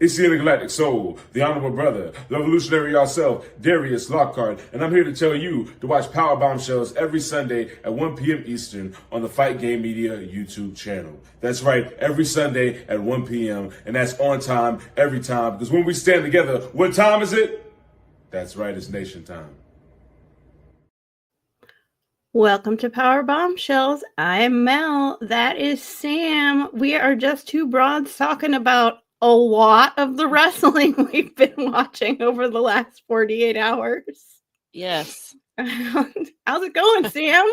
It's the Intergalactic Soul, the Honorable Brother, the Revolutionary yourself, Darius Lockhart, and I'm here to tell you to watch Powerbombshells every Sunday at 1 p.m. Eastern on the Fight Game Media YouTube channel. That's right, every Sunday at 1 p.m., and that's on time, every time, because when we stand together, what time is it? That's right, it's nation time. Welcome to Power Bombshells. I'm Mel. That is Sam. We are just two broads talking about a lot of the wrestling we've been watching over the last 48 hours. Yes. How's it going, Sam?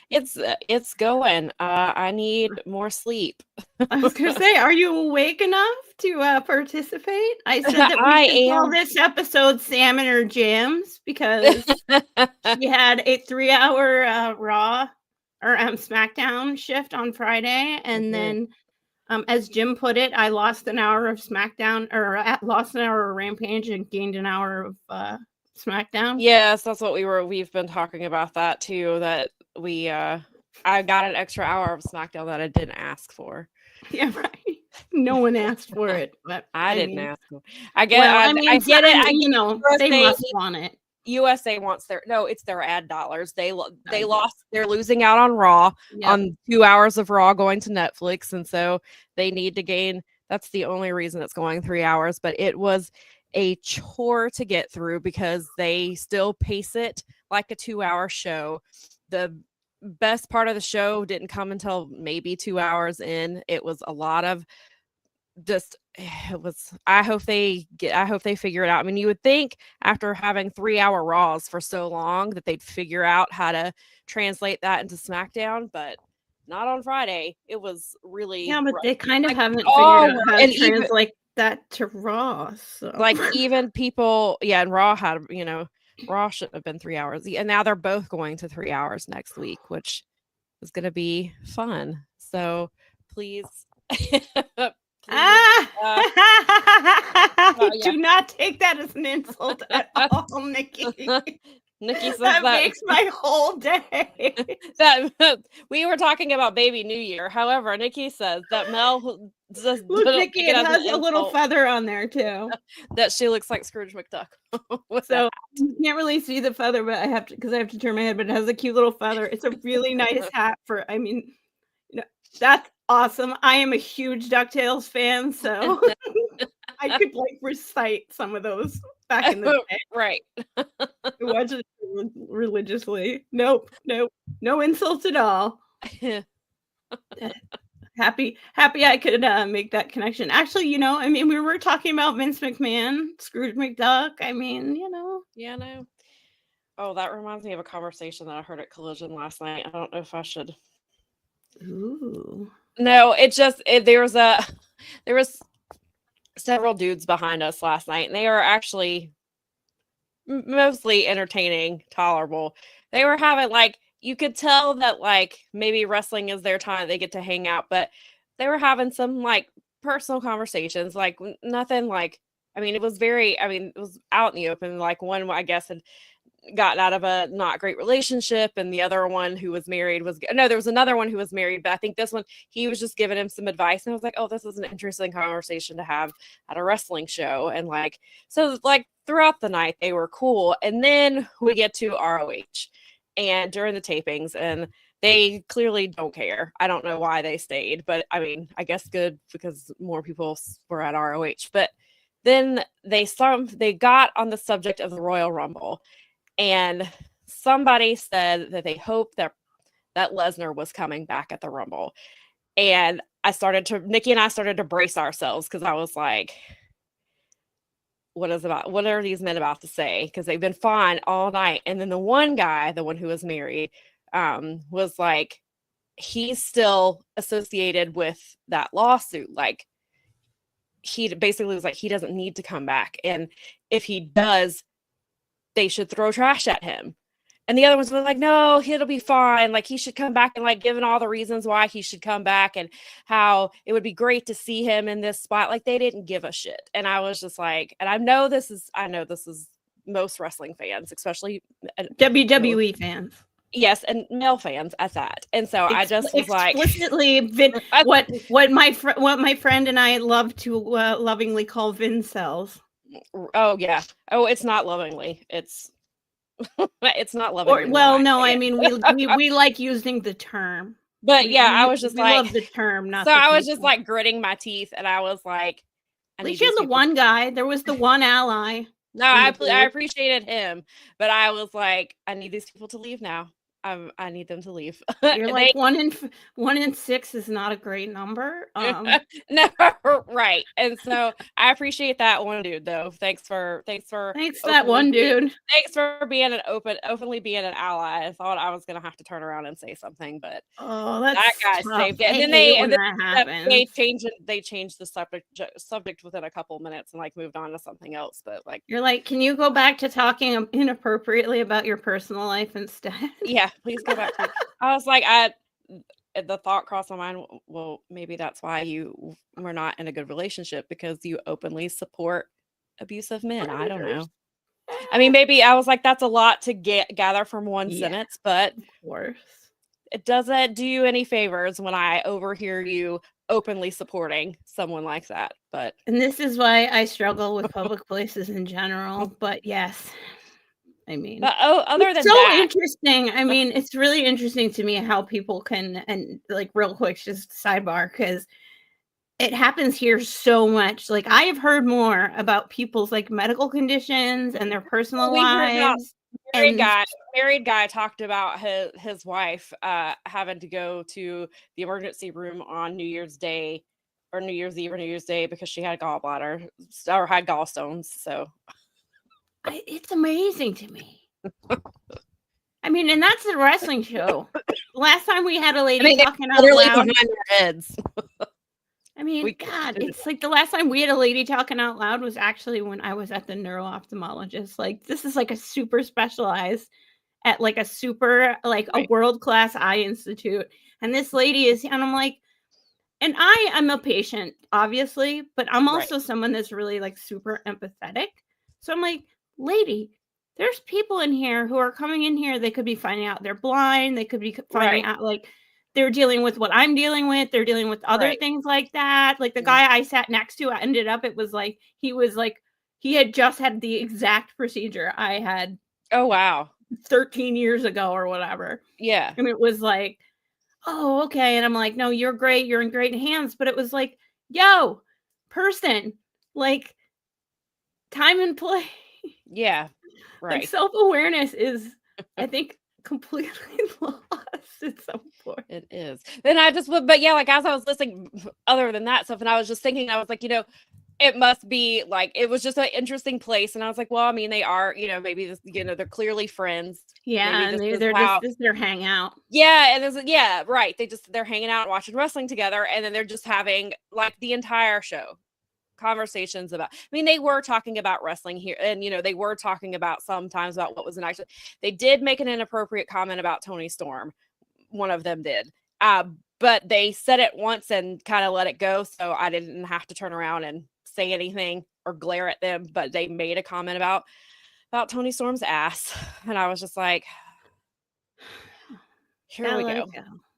It's going. I need more sleep. I was going to say, are you awake enough to participate? I said that we should call this episode Sam and Her Jams because she had a 3-hour Raw or SmackDown shift on Friday. And then, as Jim put it, I lost an hour of SmackDown or lost an hour of Rampage and gained an hour of SmackDown. Yes, that's what we've been talking about that too, that I got an extra hour of SmackDown that I didn't ask for. Yeah, right. No one asked for it, but I didn't ask for it. I get it. They must want it. USA wants it's their ad dollars. They're losing out on Raw, on 2 hours of Raw going to Netflix, and so they need to gain. That's the only reason it's going 3 hours, but it was a chore to get through because they still pace it like a 2-hour show. The best part of the show didn't come until maybe 2 hours in. It was a lot of I hope they figure it out. I mean, you would think after having 3-hour Raws for so long that they'd figure out how to translate that into SmackDown, but not on Friday. It was really but they kind of haven't figured out how to translate that to Raw. So. Like even people, and Raw had, Raw shouldn't have been 3 hours. And now they're both going to 3 hours next week, which is going to be fun. So please. Do not take that as an insult at all, Nikki. Nikki says that makes my whole day. We were talking about Baby New Year. However, Nikki says that Mel just look, Nikki, it has a little feather on there too. That she looks like Scrooge McDuck. So you can't really see the feather, but I have to turn my head. But it has a cute little feather. It's a really nice hat for. I mean, that's awesome. I am a huge DuckTales fan, so I could recite some of those back in the day. Right. I watched it religiously. Nope. No insults at all. Happy I could make that connection. Actually, we were talking about Vince McMahon, Scrooge McDuck. I mean, Yeah, no. Oh, that reminds me of a conversation that I heard at Collision last night. I don't know if I should. Ooh. No, there was several dudes behind us last night, and they are actually mostly entertaining, tolerable. They were having you could tell that maybe wrestling is their time, they get to hang out, but they were having some personal conversations, nothing it was it was out in the open. One, I guess, had gotten out of a not great relationship, and the other one who was married there was another one who was married, but I think this one, he was just giving him some advice, and I was like, oh, this is an interesting conversation to have at a wrestling show. And so throughout the night they were cool, and then we get to ROH and during the tapings, and they clearly don't care. I don't know why they stayed, but I mean, I guess good, because more people were at ROH. But then they got on the subject of the Royal Rumble, and somebody said that they hoped that Lesnar was coming back at the Rumble. And Nikki and I started to brace ourselves, because I was like, what are these men about to say? Because they've been fine all night. And then the one guy, the one who was married, was like, he's still associated with that lawsuit. He basically was like, he doesn't need to come back. And if he does, they should throw trash at him. And the other ones were like, no, it'll be fine. He should come back, and given all the reasons why he should come back and how it would be great to see him in this spot. They didn't give a shit. And I was just and I know this is most wrestling fans, especially WWE fans. Yes, and male fans at that. And so I just was explicitly what my friend and I love to lovingly call Vincels. Oh yeah. Oh, it's not lovingly. It's it's not lovingly. I mean we like using the term. But I was just like, love the term, not so I was people. just like gritting my teeth, and I was like, at least you're the one guy. There was the one ally. No, I appreciated him, but I was like, I need these people to leave now. I need them to leave. You're like 1 in 6 is not a great number. No, right. And so I appreciate that one dude though. Thanks that one dude. Thanks for being openly being an ally. I thought I was gonna have to turn around and say something, but that guy tough. saved it. And then they changed the subject within a couple minutes and like moved on to something else. But like, you're like, can you go back to talking inappropriately about your personal life instead? Yeah, please go back to I was like, the thought crossed my mind, well, maybe that's why you were not in a good relationship, because you openly support abusive men. I don't know. I mean, maybe I was like, that's a lot to gather from one sentence, but of course, it doesn't do you any favors when I overhear you openly supporting someone like that. And this is why I struggle with public places in general. But yes. I mean, but other than so that, interesting. I mean, it's really interesting to me how people can, and like real quick, just sidebar, because it happens here so much. Like I have heard more about people's like medical conditions and their personal lives. Married guy talked about his wife having to go to the emergency room on New Year's Day or New Year's Eve or New Year's Day because she had gallbladder or had gallstones. So it's amazing to me. I mean, and that's a wrestling show. Last time we had a lady talking out loud behind their heads. I mean, God, it's like the last time we had a lady talking out loud was actually when I was at the neuro-ophthalmologist. Like, this is like a super specialized at like a super, like a world-class eye institute. And this lady is, and I'm like, and I am a patient, obviously, but I'm also someone that's really like super empathetic. So I'm like, lady, there's people in here who are coming in here. They could be finding out they're blind. They could be finding out like they're dealing with what I'm dealing with. They're dealing with other things like that. Like the guy I sat next to, I ended up, it was like, he had just had the exact procedure I had. Oh, wow. 13 years ago or whatever. Yeah. And it was like, oh, okay. And I'm like, no, you're great. You're in great hands. But it was like, yo, person, like time and place. Yeah. Right. Like self-awareness is, I think, completely lost at some point. It is. Then but yeah, like as I was listening, other than that stuff, and I was just thinking, I was like, it must be like, it was just an interesting place. And I was like, well, I mean, they are, maybe this, they're clearly friends. Yeah. And this is their hangout. Yeah. And right. They're hanging out, watching wrestling together. And then they're just having like the entire show conversations about, I mean, they were talking about wrestling here and, they were talking about sometimes about what was an actual, they did make an inappropriate comment about Toni Storm. One of them did. But they said it once and kind of let it go. So I didn't have to turn around and say anything or glare at them, but they made a comment about Toni Storm's ass. And I was just like, here we go.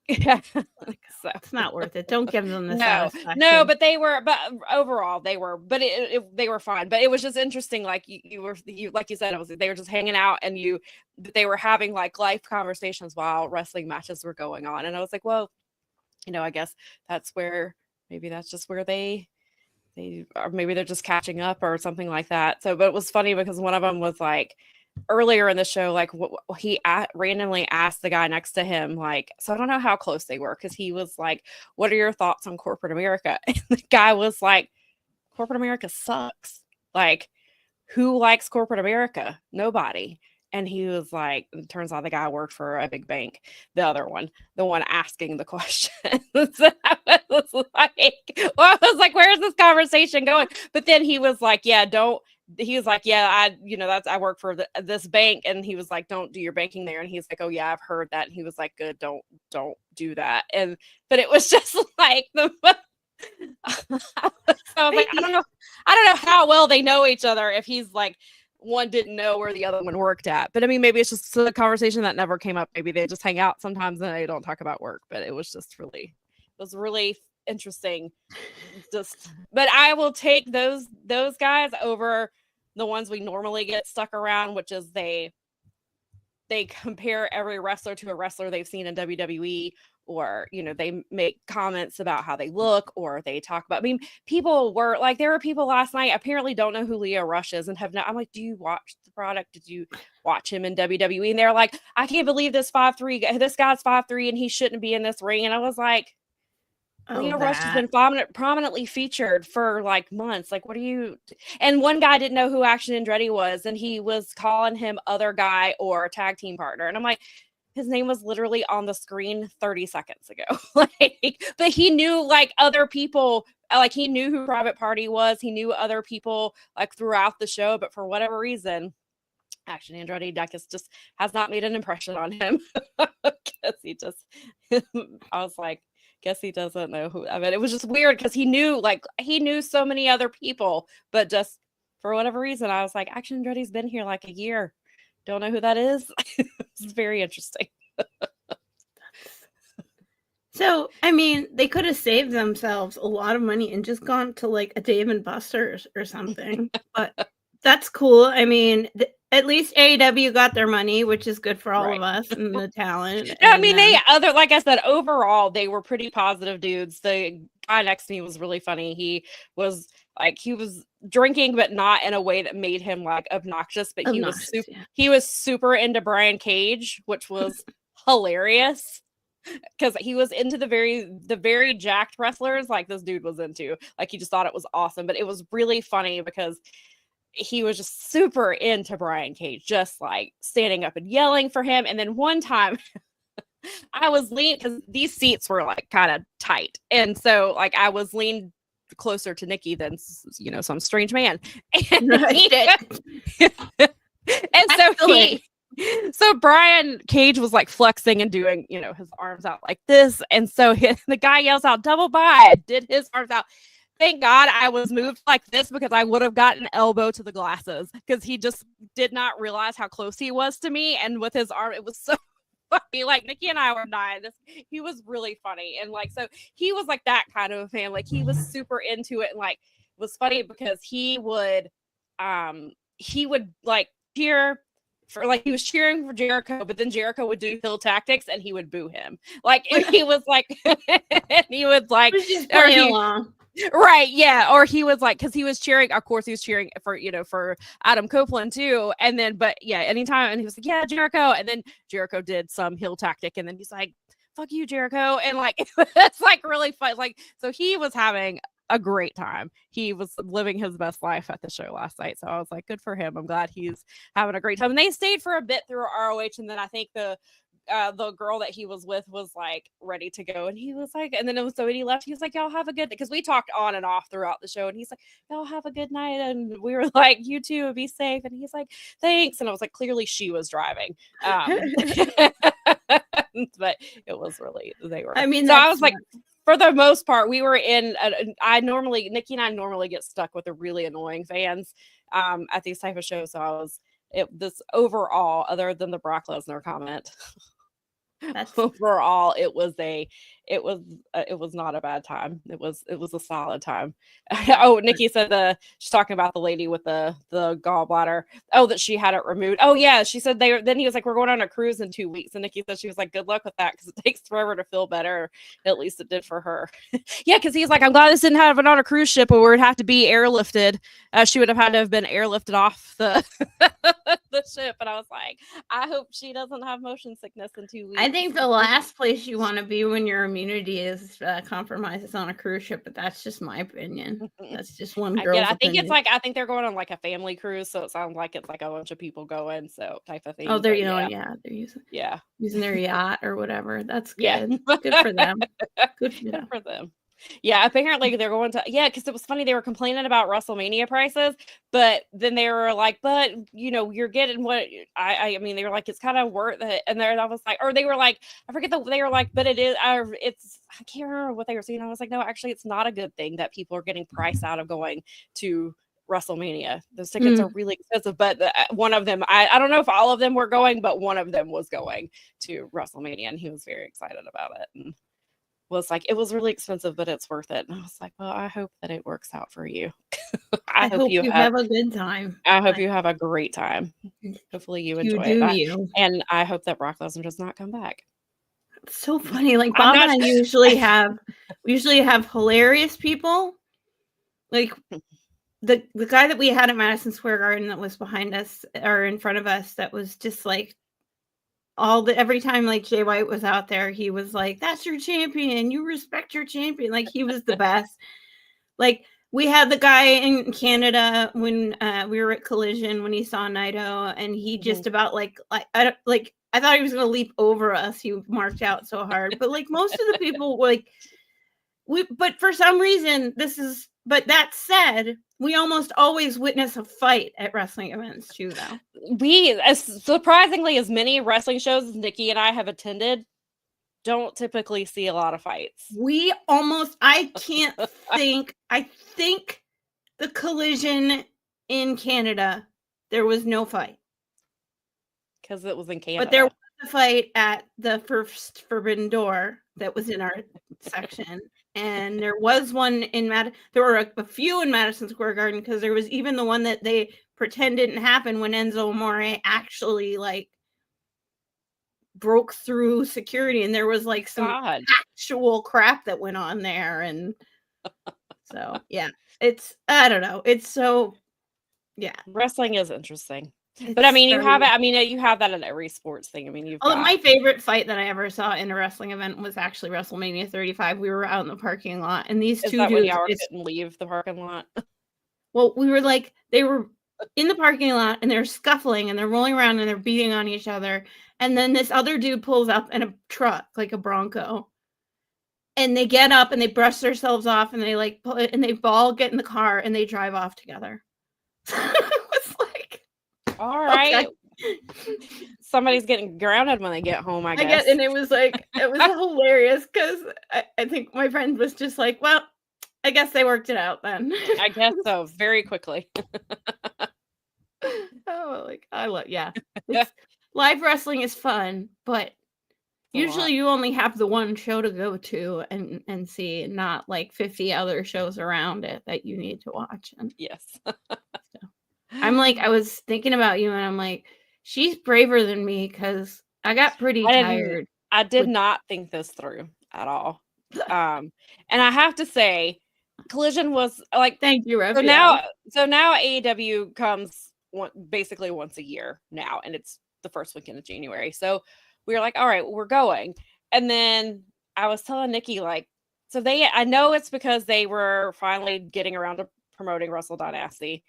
Yeah. So it's not worth it. Don't give them the satisfaction. No, but overall they were fine. But it was just interesting. Like you like you said, they were just hanging out and they were having like life conversations while wrestling matches were going on. And I was like, well, I guess maybe that's just where they or maybe they're just catching up or something like that. So, but it was funny because one of them was like, earlier in the show, like he randomly asked the guy next to him, like, so I don't know how close they were, because he was like, what are your thoughts on corporate America? And the guy was like, corporate America sucks. Like, who likes corporate America? Nobody. And he was like, it turns out the guy worked for a big bank. The other one, the one asking the question. So I was like, where is this conversation going? But then he was like, I work for this bank. And he was like, don't do your banking there. And he's like, oh yeah, I've heard that. And he was like, good, don't do that. But it was just like so I was like, I don't know how well they know each other if he's like one didn't know where the other one worked at. But I mean, maybe it's just a conversation that never came up. Maybe they just hang out sometimes and they don't talk about work. But it was just really interesting. But I will take those guys over the ones we normally get stuck around, which is they compare every wrestler to a wrestler they've seen in WWE, or, you know, they make comments about how they look, or they talk about, I mean, people were like, there were people last night apparently don't know who Leo Rush is and have not. I'm like, do you watch the product? Did you watch him in WWE? And they're like, I can't believe this guy's 5'3" and he shouldn't be in this ring. And I was like, Leo Rush has been prominently featured for like months. Like, what are you? And one guy didn't know who Action Andretti was, and he was calling him other guy or tag team partner. And I'm like, his name was literally on the screen 30 seconds ago. Like, but he knew like other people, like he knew who Private Party was. He knew other people like throughout the show, but for whatever reason, Action Andretti just has not made an impression on him. Because he just, I was like, guess he doesn't know who. I mean, it was just weird because he knew so many other people, but just for whatever reason, I was like, Action Andretti's been here like a year. Don't know who that is. It's very interesting. So, I mean, they could have saved themselves a lot of money and just gone to like a Dave and Buster's or something. But that's cool. I mean, at least AEW got their money, which is good for all of us and the talent. No, I mean, like I said, overall, they were pretty positive dudes. The guy next to me was really funny. He was drinking, but not in a way that made him like obnoxious. But he was super into Brian Cage, which was hilarious. Because he was into the very jacked wrestlers like this dude was into. Like, he just thought it was awesome. But it was really funny because he was just super into Brian Cage, just like standing up and yelling for him. And then one time I was leaning, because these seats were like kind of tight. And so like I was leaned closer to Nikki than, you know, some strange man. And so Brian Cage was like flexing and doing, you know, his arms out like this. And so the guy yells out, double by, did his arms out. Thank God I was moved like this, because I would have gotten elbow to the glasses, because he just did not realize how close he was to me. And with his arm, it was so funny. Like, Nikki and I were dying. He was really funny. And like, so he was like that kind of a fan. Like, he was super into it. And like, it was funny because he would like cheer for, like, he was cheering for Jericho, but then Jericho would do heel tactics and he would boo him. Like, he was like, and he would like, along. Right, yeah, or he was like, because he was cheering, of course he was cheering for, you know, for Adam Copeland too, and then, but yeah, anytime, and he was like, yeah, Jericho, and then Jericho did some heel tactic, and then he's like, fuck you, Jericho, and like, it's like really fun, like, so he was having a great time. He was living his best life at the show last night, so I was like, good for him. I'm glad he's having a great time. And they stayed for a bit through ROH, and then I think the girl that he was with was like ready to go, and he was like, and then it was, so when he left, he was like, y'all have a good, because we talked on and off throughout the show, and he's like, y'all have a good night, and we were like, you too, be safe, and he's like, thanks, and I was like, clearly she was driving, but it was really, they were, I mean, so I was like, for the most part, we were in Nikki and I normally get stuck with the really annoying fans at these type of shows, so this overall, other than the Brock Lesnar comment, overall, it was not a bad time. It was a solid time. Oh, Nikki said she's talking about the lady with the gallbladder. Oh, that she had it removed. Oh yeah, she said then he was like, we're going on a cruise in 2 weeks, and Nikki said she was like, good luck with that, because it takes forever to feel better. At least it did for her. Yeah, because he's like, I'm glad this didn't happen on a cruise ship where it would have to be airlifted. She would have had to have been airlifted off the the ship, and I was like, I hope she doesn't have motion sickness in 2 weeks. I think the last place you want to be when your immunity is compromised is on a cruise ship, but that's just my opinion. That's just one girl's I think opinion. it's like, I think they're going on like a family cruise, so it sounds like it's like a bunch of people going, so type of thing. Oh, they're they're using their yacht or whatever. That's good. Yeah. Good for them. Good for them. Yeah, apparently they're going to, because it was funny, they were complaining about WrestleMania prices, but then they were like, but you know, you're getting what I mean, they were like, it's kind of worth it, and I was like, or they were like, I forget they were like, but it is, it's, I can't remember what they were saying. I was like, no, actually, it's not a good thing that people are getting priced out of going to WrestleMania. Those tickets are really expensive, but one of them, I don't know if all of them were going, but one of them was going to WrestleMania, and he was very excited about it. And was like, it was really expensive, but it's worth it. And I was like, well, I hope that it works out for you. I hope you have a good time. I hope you have a great time. Hopefully you enjoy it. And I hope that Brock Lesnar does not come back. It's so funny. Like Bob and I usually have hilarious people. Like the guy that we had at Madison Square Garden that was behind us or in front of us, that was just like every time like Jay White was out there, he was like, "That's your champion. You respect your champion." Like he was the best. Like we had the guy in Canada when we were at Collision when he saw Naito, and he just about I thought he was going to leap over us. He marked out so hard, but like most of the people but for some reason but that said, we almost always witness a fight at wrestling events too, though. We, as surprisingly, as many wrestling shows as Nikki and I have attended, don't typically see a lot of fights. I think the Collision in Canada, there was no fight. Because it was in Canada. But there was a fight at the first Forbidden Door that was in our section. And there was one there were a few in Madison Square Garden, because there was even the one that they pretend didn't happen when Enzo Amore actually like broke through security, and there was like some actual crap that went on there. And so yeah, I don't know. It's so wrestling is interesting. But I mean, you have that in every sports thing. I mean, my favorite fight that I ever saw in a wrestling event was actually WrestleMania 35. We were out in the parking lot, and these two dudes didn't leave the parking lot. Well, we were like, they were in the parking lot, and they're scuffling, and they're rolling around, and they're beating on each other. And then this other dude pulls up in a truck, like a Bronco, and they get up and they brush themselves off, and they all get in the car and they drive off together. All right. Okay. Somebody's getting grounded when they get home, I guess. And it was hilarious, because I think my friend was just like, well, I guess they worked it out then. I guess so, very quickly. Live wrestling is fun, but usually you only have the one show to go to and see, not like 50 other shows around it that you need to watch. And yes. I'm like, I was thinking about you, and I'm like, she's braver than me, because I got pretty tired. I did not think this through at all. And I have to say, Collision was like, thank you, Rev. So now AEW comes basically once a year now, and it's the first weekend of January. So we were like, all right, we're going. And then I was telling Nikki, like, I know it's because they were finally getting around to promoting Wrestle Dynasty.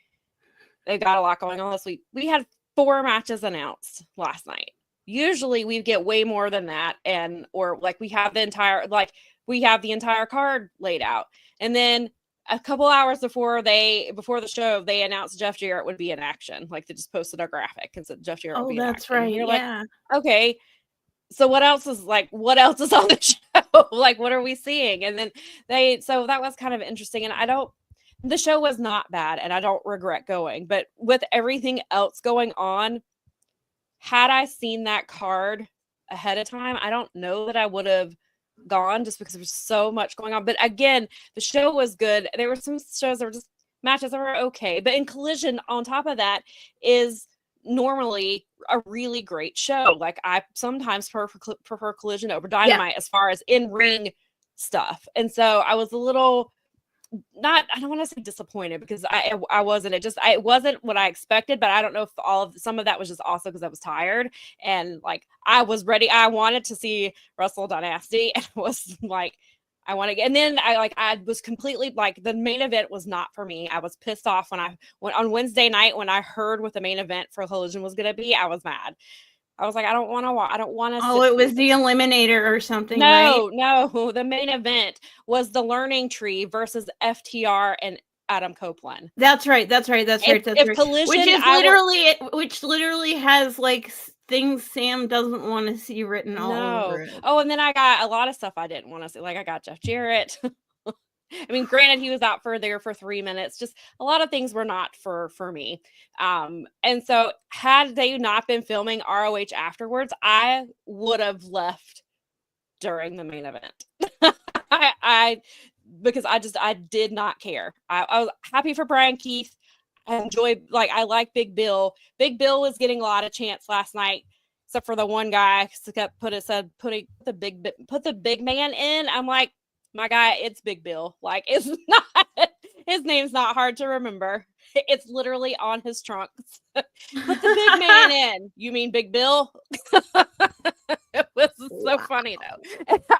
They've got a lot going on this week. We had 4 matches announced last night. Usually we get way more than that, or like we have the entire card laid out. And then a couple hours before the show, they announced Jeff Jarrett would be in action. Like they just posted a graphic and said Jeff Jarrett would be in action. That's right. You're yeah. Like, okay. So what else is on the show? Like, what are we seeing? And then so that was kind of interesting. And the show was not bad, and I don't regret going, but with everything else going on, had I seen that card ahead of time, I don't know that I would have gone, just because there's so much going on. But again, the show was good. There were some shows that were just matches that were okay, but in Collision, on top of that, is normally a really great show. Like I sometimes prefer Collision over Dynamite as far as in-ring stuff. And so I was a little I don't want to say disappointed, because I wasn't. It wasn't what I expected, but I don't know if some of that was just also because I was tired, and like I was ready. I wanted to see Wrestle Dynasty, and was like, I want to get. And then I was completely like, the main event was not for me. I was pissed off when on Wednesday night when I heard what the main event for Collision was going to be. I was mad. I was like, I don't want to. Oh, it was the Eliminator or something. No, right? No. The main event was the Learning Tree versus FTR and Adam Copeland. That's right. If Collision, which literally has like things Sam doesn't want to see written all over it. Oh, and then I got a lot of stuff I didn't want to see. Like I got Jeff Jarrett. I mean, granted, he was out for 3 minutes. Just a lot of things were not for me. And so had they not been filming ROH afterwards, I would have left during the main event. Because I did not care. I was happy for Brian Keith. I like Big Bill. Big Bill was getting a lot of chants last night, except for the one guy kept put the big man in. I'm like, my guy, it's Big Bill. Like, it's not, his name's not hard to remember. It's literally on his trunks. Put the big man in. You mean Big Bill? It was so funny though.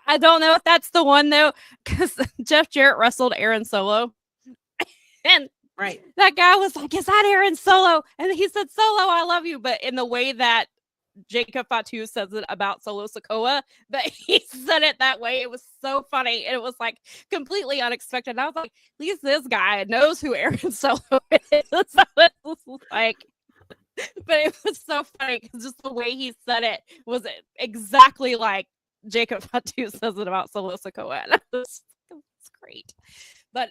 I don't know if that's the one though, because Jeff Jarrett wrestled Aaron Solo. And right, that guy was like, "Is that Aaron Solo?" And he said, "Solo, I love you." But in the way that Jacob Fatu says it about Solo Sikoa, but he said it that way. It was so funny. And it was like completely unexpected. And I was like, at least this guy knows who Aaron Solo is. So it was like, but it was so funny because just the way he said it was exactly like Jacob Fatu says it about Solo Sikoa. And it was great. But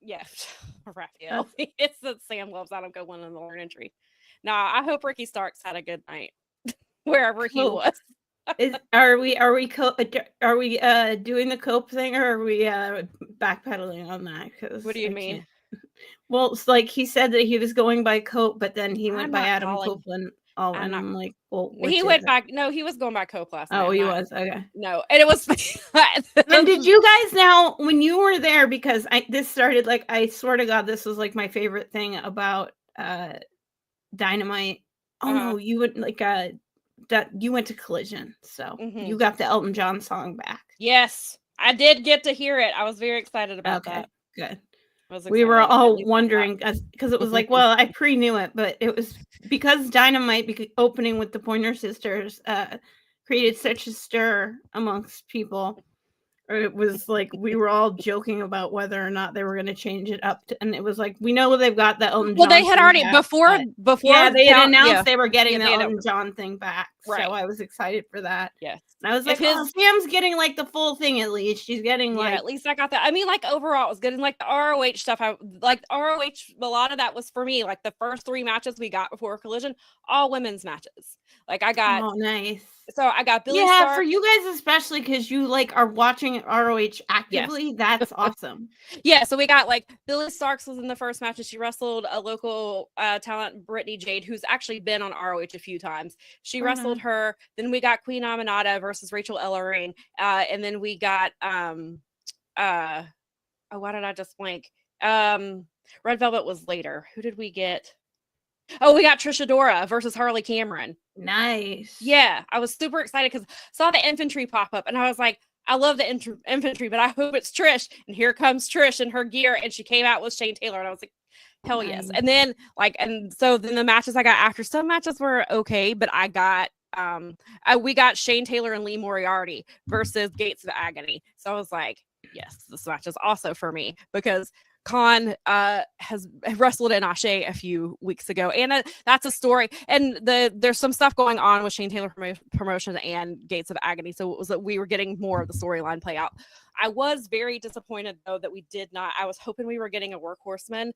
yeah, Raphael. It's that Sam loves Adam Copeland in the learn entry. Nah, I hope Ricky Starks had a good night wherever he was. Are we doing the cope thing, or are we backpedaling on that? What do you mean? Well, it's like he said that he was going by Cope, but then he went by Adam Copeland. Oh, and I'm like, well, he went back. No, he was going by Cope last night. Oh, he was. Okay. No, and it was. And did you guys now, when you were there, because this started like, I swear to God, this was like my favorite thing about Dynamite. Oh no, you would like that you went to Collision, so you got the Elton John song back. Yes, I did get to hear it. I was very excited about that. Good. We were all wondering because it was like, well, I pre-knew it, but it was because Dynamite opening with the Pointer Sisters created such a stir amongst people. It was like we were all joking about whether or not they were going to change it up, and it was like, we know they've got the Elton John. Well, they had already back, before. Yeah, they had announced they were getting the Elton John thing back, right. So I was excited for that. Yes, and I was like, Sam's getting like the full thing at least. She's getting like at least I got that. I mean, like overall, it was good, and like the ROH stuff. I like ROH. A lot of that was for me. Like the first 3 matches we got before Collision, all women's matches. Like I got nice. So I got Billy. Yeah, Stark. For you guys especially because you like are watching ROH actively. Yes. That's awesome. Yeah, so we got like Billy Starks was in the first match, and she wrestled a local talent, Brittany Jade, who's actually been on ROH a few times. She wrestled her. Then we got Queen Aminata versus Rachel Ellering, and then we got why did I just blank? Red Velvet was later. Who did we get? Oh, we got Trish Adora versus Harley Cameron. Nice. Yeah, I was super excited because I saw the infantry pop up, and I was like, I love the infantry, but I hope it's Trish. And here comes Trish in her gear, and she came out with Shane Taylor, and I was like, hell yes. And then so then the matches I got after, some matches were okay, but I got we got Shane Taylor and Lee Moriarty versus Gates of Agony. So I was like, yes, this match is also for me because Khan has wrestled in Ashe a few weeks ago, and that's a story. And there's some stuff going on with Shane Taylor promotion and Gates of Agony, so it was that we were getting more of the storyline play out. I was very disappointed though that we did not. I was hoping we were getting a workhorseman.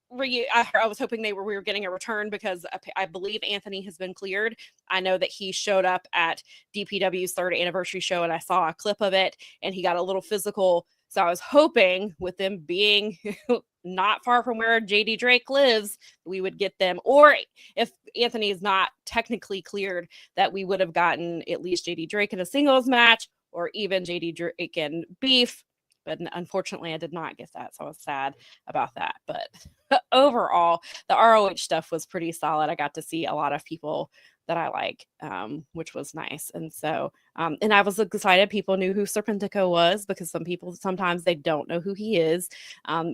I was hoping we were getting a return because I believe Anthony has been cleared. I know that he showed up at DPW's 3rd anniversary show, and I saw a clip of it, and he got a little physical. So I was hoping with them being not far from where JD Drake lives, we would get them. Or if Anthony is not technically cleared, that we would have gotten at least JD Drake in a singles match or even JD Drake and Beef. But unfortunately, I did not get that. So I was sad about that. But overall, the ROH stuff was pretty solid. I got to see a lot of people that I like, which was nice. And so, and I was excited people knew who Serpentico was because some people, sometimes they don't know who he is,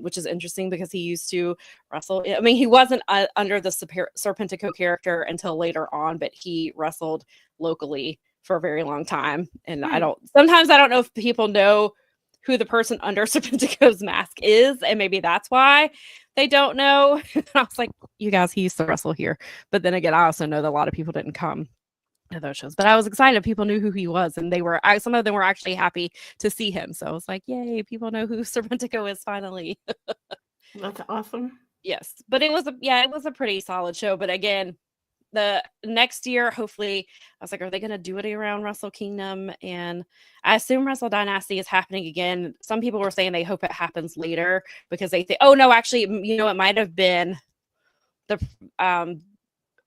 which is interesting because he used to wrestle. I mean, he wasn't under the Serpentico character until later on, but he wrestled locally for a very long time. And sometimes I don't know if people know who the person under Serpentico's mask is, and maybe that's why they don't know. I was like, you guys, he used to wrestle here. But then again, I also know that a lot of people didn't come those shows. But I was excited. People knew who he was, and some of them were actually happy to see him. So I was like, yay, people know who Serpentico is finally. That's awesome. Yes. But it was a pretty solid show. But again, the next year, hopefully, I was like, are they going to do it around Wrestle Kingdom? And I assume Wrestle Dynasty is happening again. Some people were saying they hope it happens later because they think, oh no, actually, it might have been the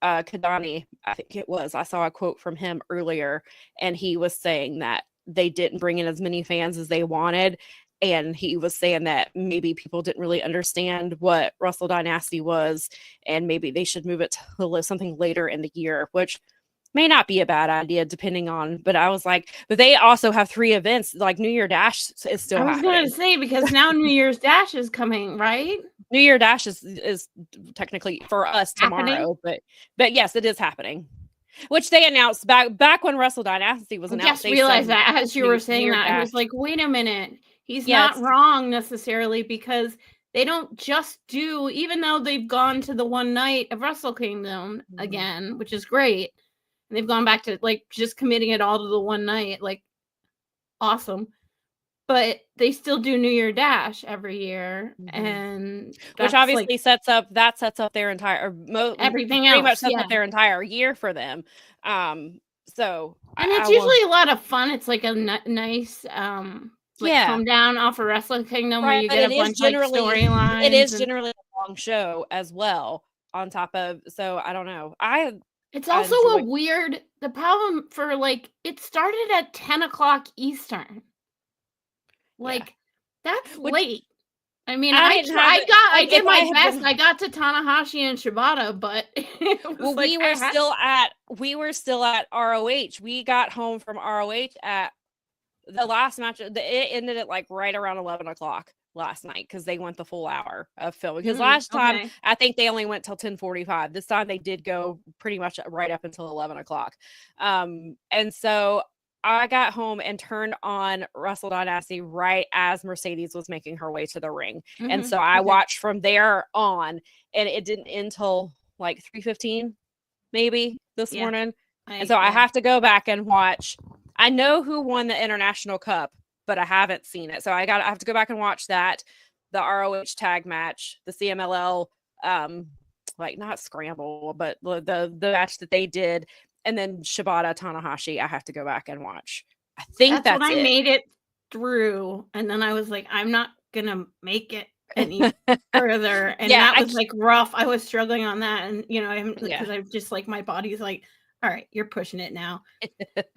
Kadani, I think it was. I saw a quote from him earlier, and he was saying that they didn't bring in as many fans as they wanted. And he was saying that maybe people didn't really understand what Wrestle Dynasty was, and maybe they should move it to something later in the year, which may not be a bad idea depending on. But I was like, but they also have 3 events. Like New Year Dash is still happening. I was going to say, because now New Year's Dash is coming, right? New Year Dash is technically for us tomorrow, but yes, it is happening. Which they announced back when Wrestle Dynasty was announced. I just realized that as you were saying that, I was like, wait a minute. He's not wrong necessarily, because they don't just do, even though they've gone to the one night of Wrestle Kingdom again, which is great. And they've gone back to like just committing it all to the one night, like awesome. But they still do New Year Dash every year, and which obviously sets up their entire everything pretty else. Much sets up their entire year for them. So it's usually a lot of fun. It's like a nice come down off of Wrestle Kingdom where you get a bunch of storylines. It is generally a long show as well. On top of, so I don't know. It's also a weird. The problem for it started at 10 o'clock Eastern. That's late. I mean, I did my best. I got to Tanahashi and Shibata, but we were still at ROH. We got home from ROH at the last match. It ended at right around 11 o'clock last night because they went the full hour of film. Because last time I think they only went till 10:45. This time they did go pretty much right up until 11 o'clock. And so I got home and turned on Wrestle Dynasty right as Mercedes was making her way to the ring. And so I watched from there on, and it didn't end till 3:15 maybe this morning. And so I have to go back and watch. I know who won the International Cup, but I haven't seen it. So I have to go back and watch that, the ROH tag match, the CMLL, not scramble, but the match that they did. And then Shibata Tanahashi, I have to go back and watch. I think that's when I made it through. And then I was like, I'm not going to make it any further. And that was rough. I was struggling on that. And, because I'm just my body's like, all right, you're pushing it now.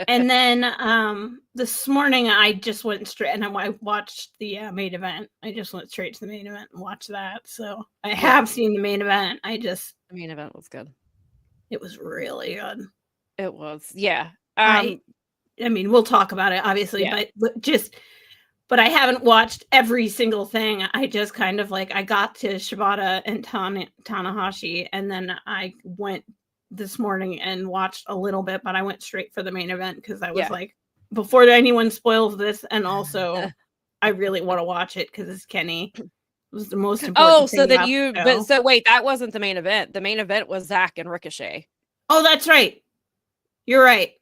And then this morning I just went straight and I watched the main event. I just went straight to the main event and watched that. So I have seen the main event. The main event was good. It was really good. It was, yeah. I mean, we'll talk about it, obviously, but I haven't watched every single thing. I just kind of I got to Shibata and Tanahashi, and then I went this morning and watched a little bit, but I went straight for the main event because I was before anyone spoils this, and also I really want to watch it because it's Kenny. It was the most important thing. So wait, that wasn't the main event. The main event was Zach and Ricochet. Oh, that's right. You're right.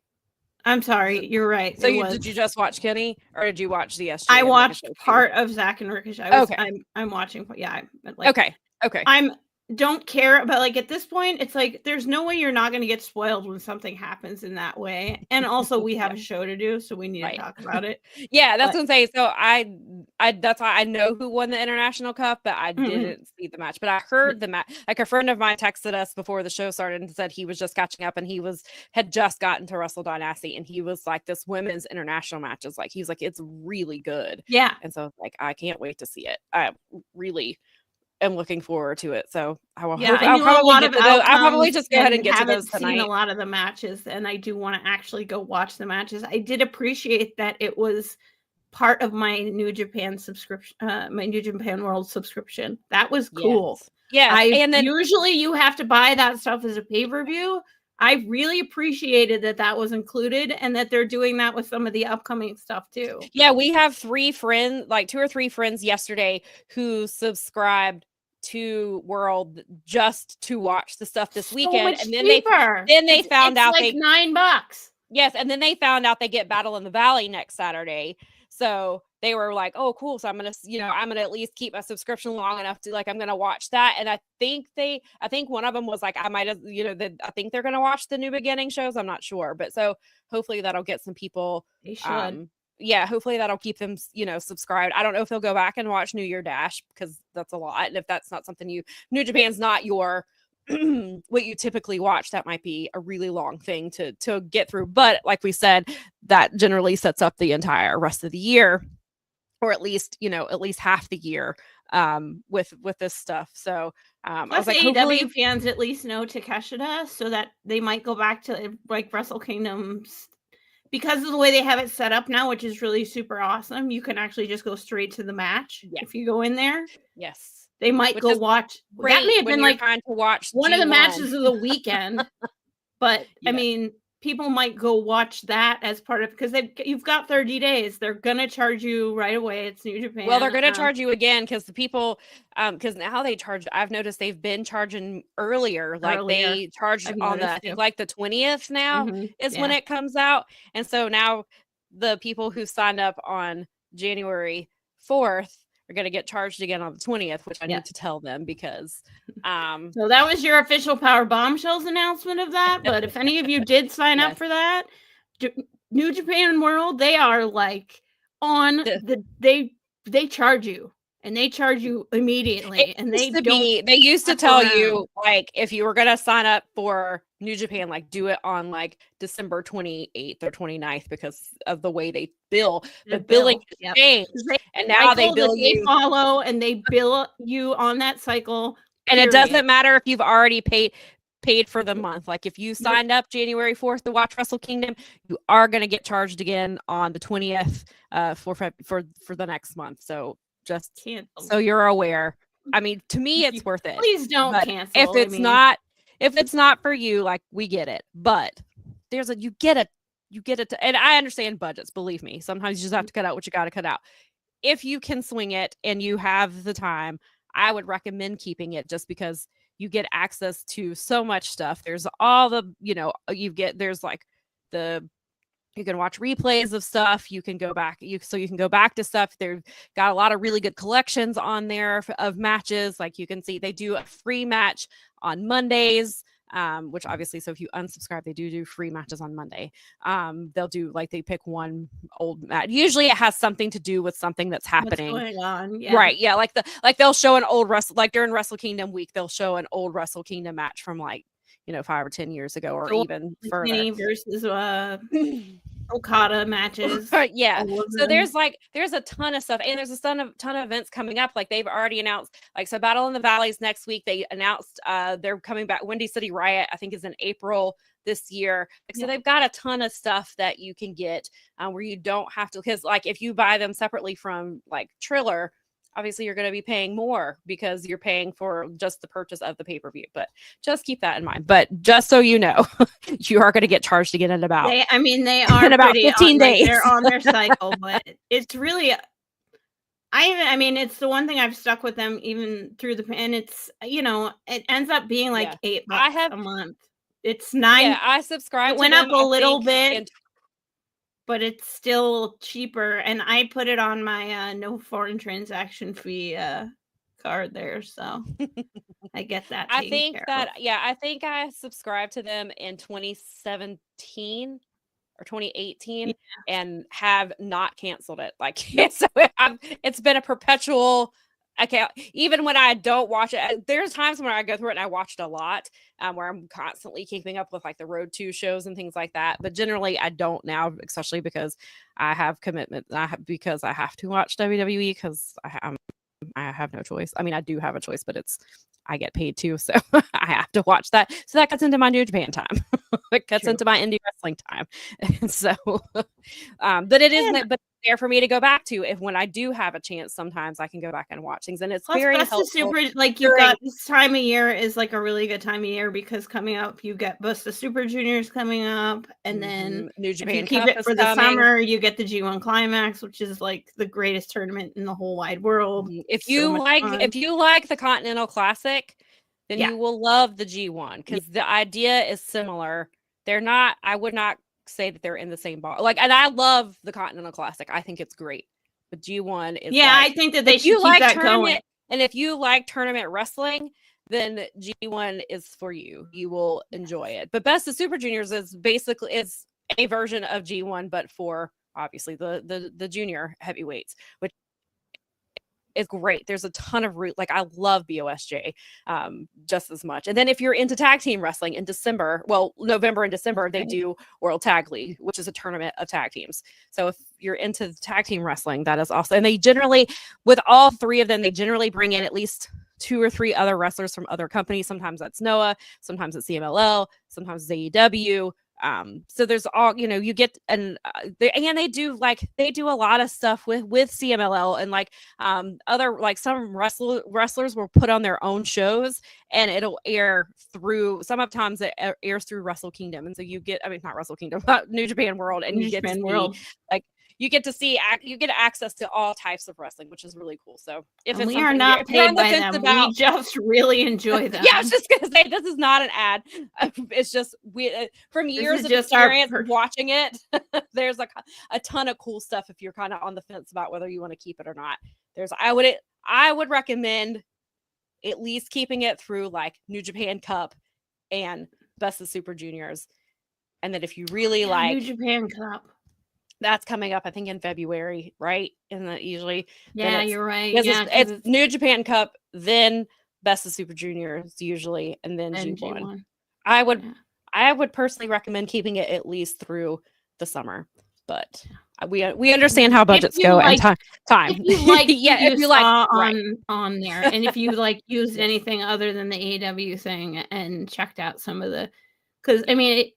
I'm sorry. You're right. So did you just watch Kenny, or did you watch the SJ? I watched part of Zach and Ricochet. I'm watching. Yeah. Okay. Don't care about at this point, it's there's no way you're not going to get spoiled when something happens in that way. And also we have a show to do, so we need to talk about it. That's what I'm saying. So I that's why I know who won the International Cup, but I didn't see the match. But I heard the match. A friend of mine texted us before the show started and said he was just catching up, and he had just gotten to Wrestle Dynasty, and he was this women's international match is he's it's really good. Yeah. And so I can't wait to see it. I really am looking forward to it. So I'll probably just go ahead and get to those tonight. Seen a lot of the matches, and I do want to actually go watch the matches. I did appreciate that it was part of my New Japan subscription, my New Japan World subscription. That was cool. Yeah. And then usually you have to buy that stuff as a pay-per-view. I really appreciated that was included, and that they're doing that with some of the upcoming stuff too. Yeah, we have 3 friends, 2 or 3 friends yesterday who subscribed to World just to watch the stuff this weekend, much and then cheaper. they found out like $9. Yes, and then they found out they get Battle in the Valley next Saturday. So they were like, "Oh, cool! So I'm gonna at least keep my subscription long enough to I'm gonna watch that." And I think one of them was like, "I might have, I think they're gonna watch the New Beginning shows. I'm not sure, but so hopefully that'll get some people. They should. Hopefully that'll keep them, subscribed. I don't know if they'll go back and watch New Year Dash because that's a lot, and if that's not something New Japan's not your what you typically watch, that might be a really long thing to get through. But like we said, that generally sets up the entire rest of the year, or at least half the year with this stuff. So I was like, AEW fans at least know Takeshita, so that they might go back to like Wrestle Kingdom because of the way they have it set up now, which is really super awesome. You can actually just go straight to the match if you go in there. Yes. They might go watch. That may have been like trying to watch one of the matches of the weekend, but Yeah. I mean, people might go watch that as part of, because you've got 30 days. They're gonna charge you right away. It's New Japan. Well, they're gonna charge you again because the people, because now they charge. I've noticed they've been charging earlier. They charged on the 20th now is when it comes out, and so now the people who signed up on January 4th are going to get charged again on the 20th, which I need to tell them because so that was your official Powerbombshells announcement of that. But if any of you did sign up for that, New Japan World, they are like on they charge you, and they charge you immediately. And they used to tell you, like, if you were going to sign up for New Japan, like, do it on like December 28th or 29th because of the way they bill. The billing changed, and now they bill you. They follow and they bill you on that cycle, and it doesn't matter if you've already paid for the month. Like, if you signed up January 4th to watch Wrestle Kingdom, you are going to get charged again on the 20th for the next month. So just so you're aware. I mean, to me, it's worth it. Please don't cancel. If it's not for you, like, we get it, but you get it, and I understand budgets. Believe me, sometimes you just have to cut out what you got to cut out. If you can swing it and you have the time, I would recommend keeping it, just because you get access to so much stuff. There's all the, you can watch replays of stuff. You can go back. You can go back to stuff. They've got a lot of really good collections on there of matches. Like, you can see they do a free match on Mondays, which obviously, so if you unsubscribe, they do free matches on Monday. They'll do, like, they pick one old match. Usually it has something to do with something that's happening. What's going on? Yeah. Right. Yeah. Like they'll show an old during Wrestle Kingdom week, they'll show an old Wrestle Kingdom match from 5 or 10 years ago, or even further. Versus Okada matches. Yeah. So there's a ton of stuff, and there's a ton of events coming up. Like, they've already announced, so Battle in the Valleys next week. They announced they're coming back. Windy City Riot, I think, is in April this year. So they've got a ton of stuff that you can get where you don't have to, because if you buy them separately from Triller, obviously you're going to be paying more because you're paying for just the purchase of the pay-per-view. But just keep that in mind. But just so you know, you are going to get charged again in about they are in about 15 days. They're on their cycle, but it's really it's the one thing I've stuck with them even through and it's it ends up being like $8 a month. It's $9. Yeah, I subscribe. It went up a little bit. But it's still cheaper, and I put it on my no foreign transaction fee card there, so I get that. I think I subscribed to them in 2017 or 2018 and have not canceled it. It's been a perpetual. Okay, even when I don't watch it, there's times when I go through it and I watch it a lot, where I'm constantly keeping up with the Road 2 shows and things like that. But generally, I don't now, especially because I have commitments. Because I have to watch WWE because I have no choice. I mean, I do have a choice, but I get paid too, so I have to watch that. So that cuts into my New Japan time. It cuts into my indie wrestling time, and so, but it is. But there for me to go back to if when I do have a chance. Sometimes I can go back and watch things, and it's Plus, very Best of helpful. Super, like you've got this time of year is like a really good time of year because coming up you get Best of Super Juniors coming up, and then New if Japan you keep Cup it for the summer, you get the G1 Climax, which is like the greatest tournament in the whole wide world. If you like the Continental Classic, then you will love the G1 because the idea is similar. They're not. I would not say that they're in the same ball. Like, and I love the Continental Classic. I think it's great. But G1 is I think that they should keep that going. And if you like tournament wrestling, then G1 is for you. You will enjoy it. But Best of Super Juniors is basically a version of G1, but for obviously the junior heavyweights, which is great. There's a ton of like I love BOSJ just as much. And then if you're into tag team wrestling in November and December, they do World Tag League, which is a tournament of tag teams. So if you're into tag team wrestling, that is also, and they generally, with all three of them, they generally bring in at least 2 or 3 other wrestlers from other companies. Sometimes that's Noah, sometimes it's CMLL, sometimes it's AEW. So there's all, you get, and they do a lot of stuff with CMLL and like other, like some wrestlers will put on their own shows and it'll air through, sometimes it airs through Wrestle Kingdom. And so you get, not Wrestle Kingdom, but New Japan World, and you get to see, like, you get access to all types of wrestling, which is really cool. So if we are not paid by them, we just really enjoy them. I was just gonna say, this is not an ad. It's just from years of experience watching it. There's a ton of cool stuff if you're kind of on the fence about whether you want to keep it or not. I would recommend at least keeping it through like New Japan Cup and Best of Super Juniors, and then if you really like New Japan Cup. That's coming up, I think, in February, right? And that usually, you're right. It's New Japan Cup, then Best of Super Juniors usually, and then G1. I would personally recommend keeping it at least through the summer, but we understand how budgets go and time. If you like, if you like on there, and if you like used anything other than the AEW thing and checked out some of the, because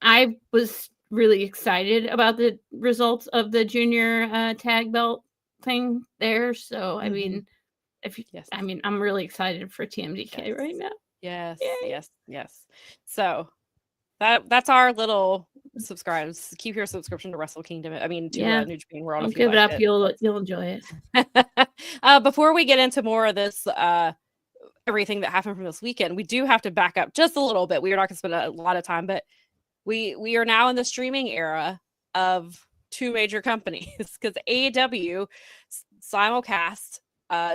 I was really excited about the results of the junior tag belt thing there. So I'm really excited for TMDK right now. Yes. So that's our little subscribes. Keep your subscription to Wrestle Kingdom. To New Japan World. Don't give it up. You'll enjoy it. Before we get into more of this, everything that happened from this weekend, we do have to back up just a little bit. We are not going to spend a lot of time, but we are now in the streaming era of 2 major companies because AEW simulcast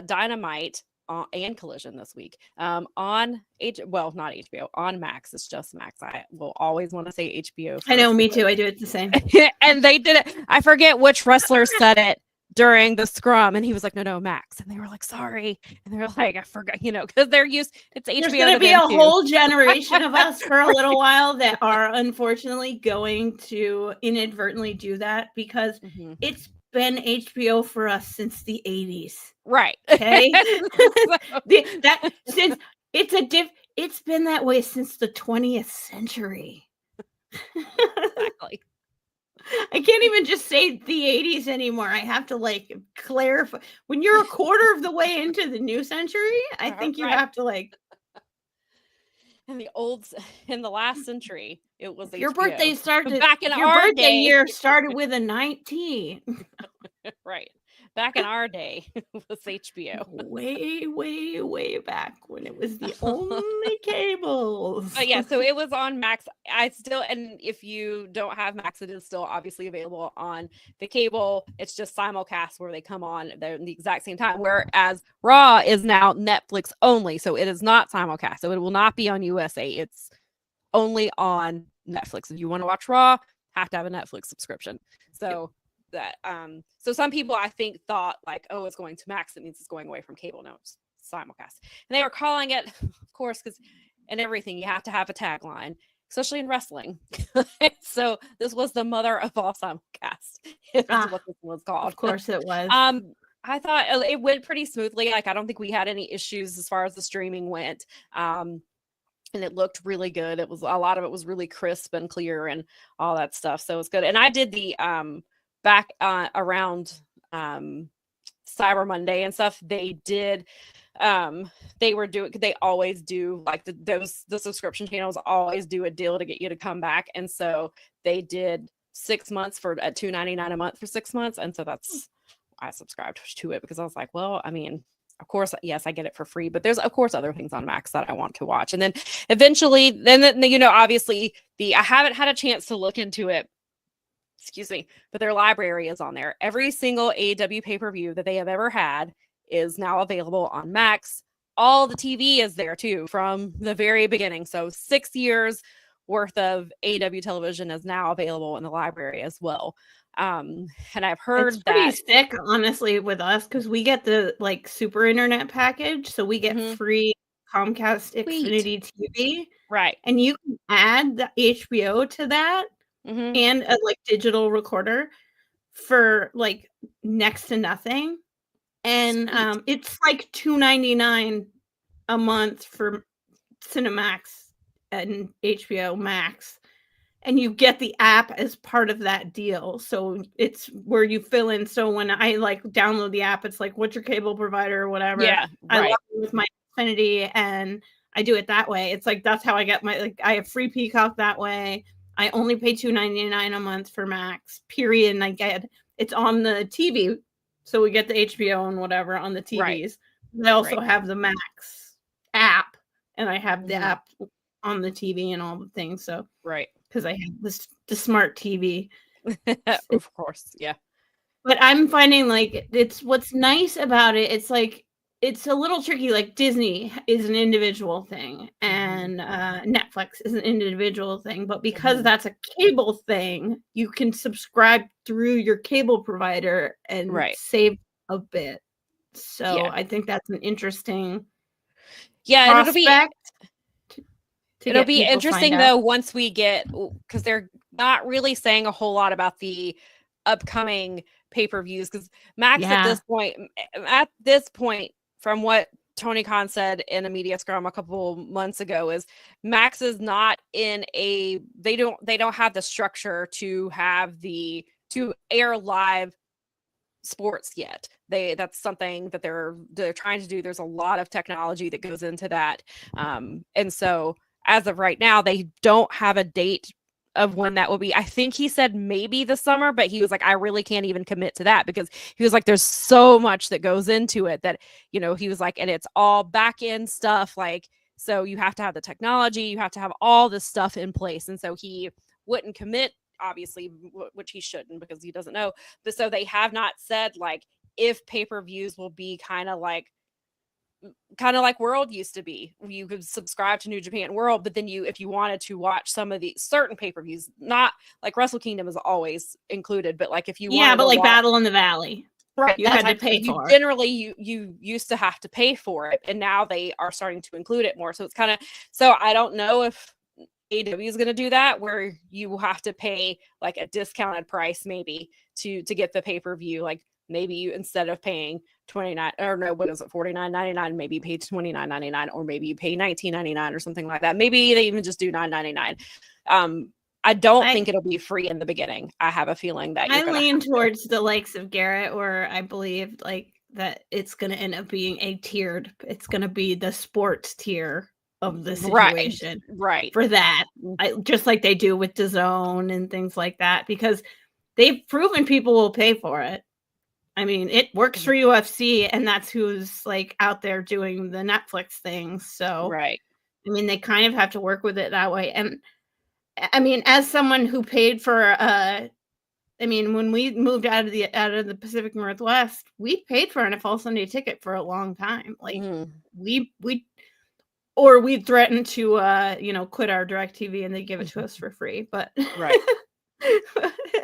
Dynamite and Collision this week on not HBO, on Max. It's just Max. I will always want to say HBO first. I know, me too. I do it the same. And they did it. I forget which wrestler said it during the scrum, and he was like, no, Max. And they were like, sorry. And they were like, I forgot, because they're used, it's HBO. There's going to be a whole generation of us for a little while that are unfortunately going to inadvertently do that because it's been HBO for us since the 80s. Right. Okay. It's been that way since the 20th century. Exactly. I can't even just say the 80s anymore. I have to clarify. When you're a quarter of the way into the new century, I think you have to in the last century, it was your HBO. Birthday started back in your our birthday day. Year started with a 19. Right. Back in our day, it was HBO. Way, way, way back when it was the only cables. But yeah, so it was on Max. And if you don't have Max, it is still obviously available on the cable. It's just simulcast where they come on at the exact same time. Whereas Raw is now Netflix only. So it is not simulcast. So it will not be on USA. It's only on Netflix. If you want to watch Raw, have to have a Netflix subscription. So so some people I think thought it's going to Max, it means it's going away from cable. No, it's simulcast. And they were calling it, of course, because in everything you have to have a tagline, especially in wrestling. So this was the mother of all simulcast. Is what this was called. Of course it was. I thought it went pretty smoothly. I don't think we had any issues as far as the streaming went. And it looked really good. It was a lot of it was really crisp and clear and all that stuff. So it was good. And I did the back around Cyber Monday and stuff, they always do like the subscription channels always do a deal to get you to come back. And so they did 6 months at $2.99 a month for 6 months. And so that's why I subscribed to it, because I was like, well, I mean, of course, yes, I get it for free, but there's of course other things on Max that I want to watch. And then eventually, then obviously I haven't had a chance to look into it. Excuse me, but their library is on there. Every single AEW pay-per-view that they have ever had is now available on Max. All the TV is there too from the very beginning. So 6 years worth of AEW television is now available in the library as well. And I've heard it's pretty sick, honestly, with us, because we get the like super internet package, so we get free Comcast Xfinity TV, right? And you can add the HBO to that and a like digital recorder for like next to nothing, and it's like $2.99 a month for Cinemax and HBO Max. And you get the app as part of that deal. So it's where you fill in. So when I like download the app, it's like, what's your cable provider or whatever. Yeah, I log in with my Xfinity and I do it that way. It's like, that's how I get I have free Peacock that way. I only pay $2.99 a month for Max, period. And it's on the TV. So we get the HBO and whatever on the TVs. Right. I also have the Max app, and I have the app on the TV and all the things. So because I have the smart TV. Of course, yeah. But I'm finding like it's what's nice about it. It's like it's a little tricky. Like Disney is an individual thing, and Netflix is an individual thing. But because that's a cable thing, you can subscribe through your cable provider and save a bit. So I think that's an interesting prospect. It'll be interesting though once we get, because they're not really saying a whole lot about the upcoming pay-per-views, because Max at this point, from what Tony Khan said in a media scrum a couple months ago, is Max is not in they don't have the structure to air live sports yet. That's something that they're trying to do. There's a lot of technology that goes into that, and so as of right now, they don't have a date of when that will be. I think he said maybe the summer, but he was like, I really can't even commit to that, because he was like, there's so much that goes into it that, he was like, and it's all back end stuff. Like, so you have to have the technology, you have to have all this stuff in place. And so he wouldn't commit, obviously, which he shouldn't, because he doesn't know. But so they have not said like if pay-per-views will be kind of like World used to be. You could subscribe to New Japan World, but then if you wanted to watch some of the certain pay-per-views, not like Wrestle Kingdom is always included, but like if you wanted but like Battle in the Valley, right? You had to pay for it. Generally, you used to have to pay for it, and now they are starting to include it more. So it's kind of, so I don't know if AEW is going to do that, where you will have to pay like a discounted price maybe to get the pay-per-view. Like maybe you, instead of paying $49.99, maybe you pay $29.99, or maybe you pay $19.99 or something like that. Maybe they even just do $9.99. I don't think it'll be free in the beginning. I have a feeling that I lean towards the likes of Garrett, where I believe like that it's going to end up being it's going to be the sports tier of the situation, right? For that, just like they do with DAZN and things like that, because they've proven people will pay for it. I mean, it works for UFC, and that's who's like out there doing the Netflix things. So, I mean, they kind of have to work with it that way. And I mean, as someone who paid for, when we moved out of the Pacific Northwest, we paid for an NFL Sunday ticket for a long time. Like we threatened to, quit our DirecTV and they give it to us for free. But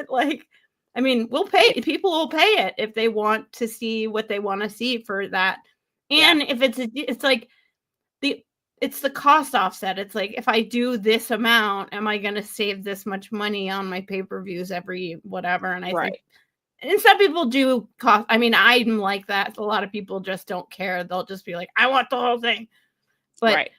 like. I mean, we'll pay. People will pay it if they want to see what they want to see for that. And if it's like it's the cost offset. It's like, if I do this amount, am I going to save this much money on my pay-per-views every whatever? And I think, and some people do cost. I mean, I'm like that. A lot of people just don't care. They'll just be like, I want the whole thing. But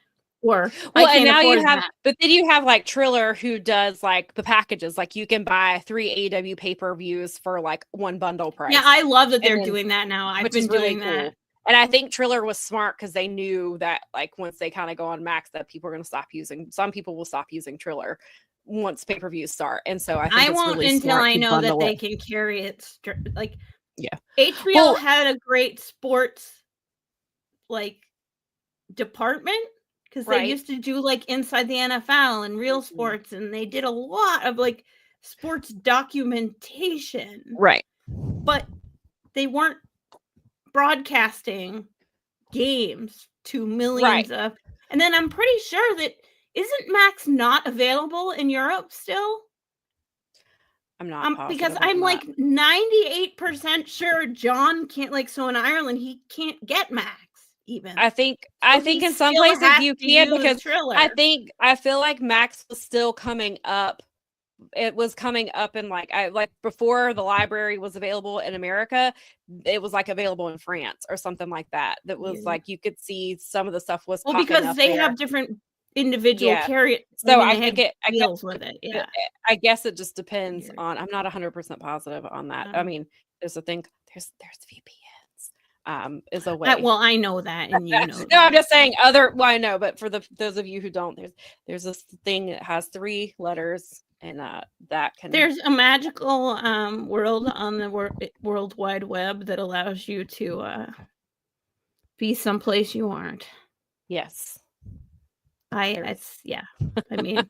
Well, and now you have, but then you have like Triller who does like the packages. Like you can buy 3 AEW pay-per-views for like one bundle price. Yeah, I love that they're doing that now. I've been doing that. And I think Triller was smart because they knew that like once they kind of go on Max, that people are going to stop using. Some people will stop using Triller once pay-per-views start. And so I think it's won't really until I know that they can carry it. Like, HBO had a great sports like department. Because they used to do like Inside the NFL and Real Sports, and they did a lot of like sports documentation. Right. But they weren't broadcasting games to millions of. And then I'm pretty sure that isn't Max not available in Europe still? I'm not because I'm like 98% sure John can't, like, so in Ireland he can't get Max. Even I think in some places you can, because I feel like Max was still coming up. It was coming up in like before the library was available in America, it was like available in France or something like that. That was like you could see some of the stuff was because they have different individual carry. So I think it deals with it. Yeah, I guess it just depends on. I'm not 100% positive on that. I mean, there's a thing. There's VPN. Is a way. I know that, and you know. No, I'm just saying other. Well, I know, but for those of you who don't, there's this thing that has 3 letters, and that can. There's a magical world on the World Wide Web that allows you to be someplace you aren't. Yes. I mean,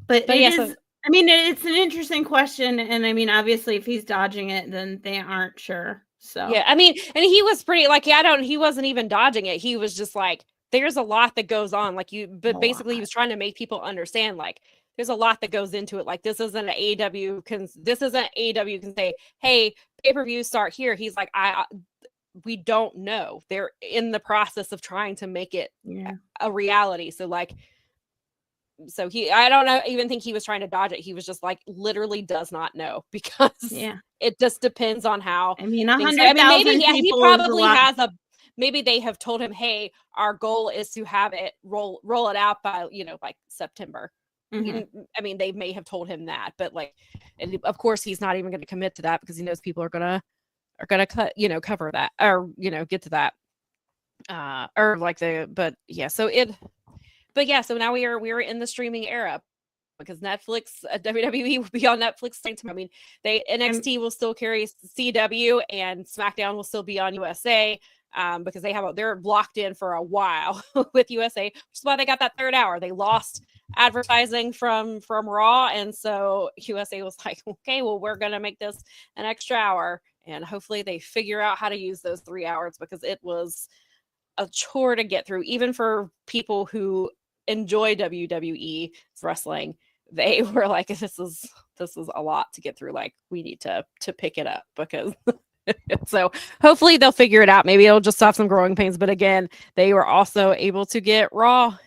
but it is. I mean, it's an interesting question, and I mean, obviously, if he's dodging it, then they aren't sure. So yeah, I mean, and he was pretty like he wasn't even dodging it. He was just like, there's a lot that goes on, like but basically he was trying to make people understand, like, there's a lot that goes into it. Like, this isn't an AEW can say, hey, pay-per-views start here. He's like, we don't know. They're in the process of trying to make it a reality. So like. So I don't even think he was trying to dodge it. He was just like literally does not know, because it just depends on how. I mean, 100,000 maybe people he probably has maybe they have told him, hey, our goal is to have it roll it out by, like September. Mm-hmm. I mean, they may have told him that, but like, and of course he's not even going to commit to that because he knows people are gonna cut, cover that, or, get to that. But yeah, so now we are in the streaming era, because Netflix, WWE will be on Netflix. I mean, NXT will still carry CW, and SmackDown will still be on USA, because they're locked in for a while with USA, which is why they got that 3rd hour. They lost advertising from Raw, and so USA was like, okay, well, we're gonna make this an extra hour, and hopefully they figure out how to use those 3 hours, because it was a chore to get through, even for people who enjoy WWE wrestling. They were like, this is a lot to get through. Like, we need to pick it up, because so hopefully they'll figure it out. Maybe it'll just stop some growing pains. But again, they were also able to get Raw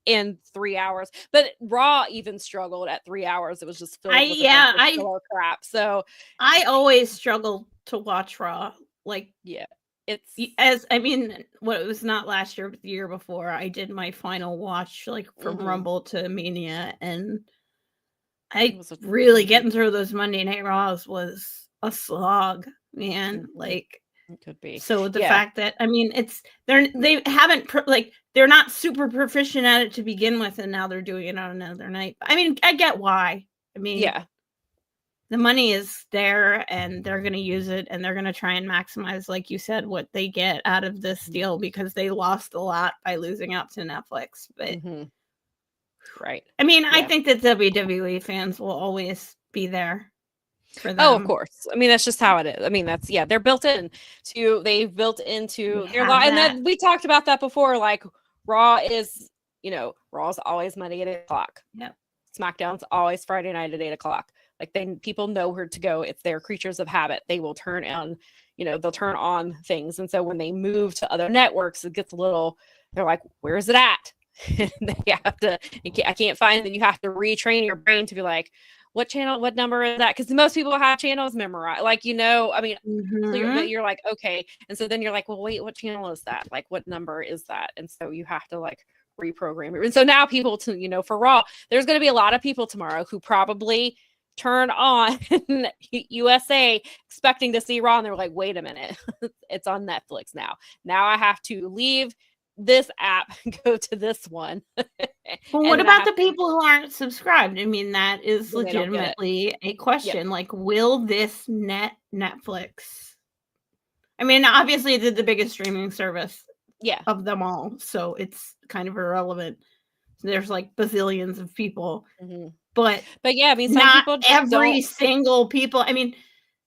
in 3 hours, but Raw even struggled at 3 hours. It was just filled with crap. So I always struggle to watch Raw. Like, what it was not last year, but the year before, I did my final watch, like from Rumble to Mania, and getting through those Monday Night Raws was a slog, man. Like, it could be. So the fact that, I mean, they're not super proficient at it to begin with, and now they're doing it on another night. I mean, I get why. I mean, the money is there, and they're going to use it, and they're going to try and maximize, like you said, what they get out of this deal, because they lost a lot by losing out to Netflix. But right. I mean, I think that WWE fans will always be there for them. Oh, of course. I mean, that's just how it is. I mean, they're built into their law. And then we talked about that before. Like, Raw is always Monday at 8:00. Yep. SmackDown's always Friday night at 8:00. Like, people know where to go. It's their creatures of habit. They will turn on, they'll turn on things. And so when they move to other networks, it gets they're like, where is it at? They have to, I can't find it. You have to retrain your brain to be like, what channel, what number is that? Because most people have channels memorized. Like, I mean, clear, but you're like, okay. And so then you're like, well, wait, what channel is that? Like, what number is that? And so you have to like reprogram it. And so now people for Raw, there's going to be a lot of people tomorrow who probably turn on USA expecting to see Raw. And they're like, wait a minute, it's on Netflix now. Now I have to leave this app and go to this one. Well, what about the people who aren't subscribed? I mean, that is legitimately a question. Like, will this Netflix? I mean, obviously, it's the biggest streaming service of them all, so it's kind of irrelevant. There's like bazillions of people, but yeah, I mean, some not people every single people. I mean,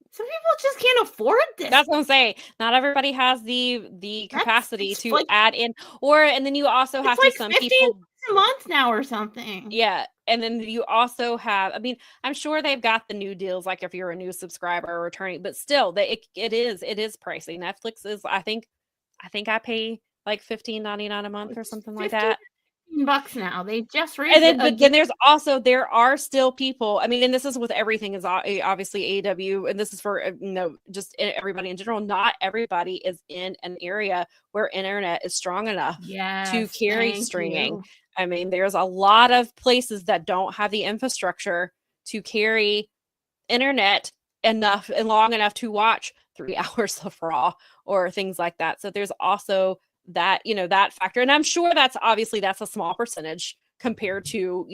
some people just can't afford this. That's what I'm saying. Not everybody has the capacity to like, add in, and then you also have like to some people a month now or something. Yeah, and then you also have. I mean, I'm sure they've got the new deals, like if you're a new subscriber or returning, but still, it is pricey. Netflix is. I think I pay like $15.99 a month or something like that. $15 now. They just raised it. But then there are still people. I mean, and this is with everything is obviously AEW, and this is for just everybody in general. Not everybody is in an area where internet is strong enough to carry streaming. I mean, there's a lot of places that don't have the infrastructure to carry internet enough and long enough to watch 3 hours of Raw or things like that. So there's also that, that factor. And I'm sure that's a small percentage compared to,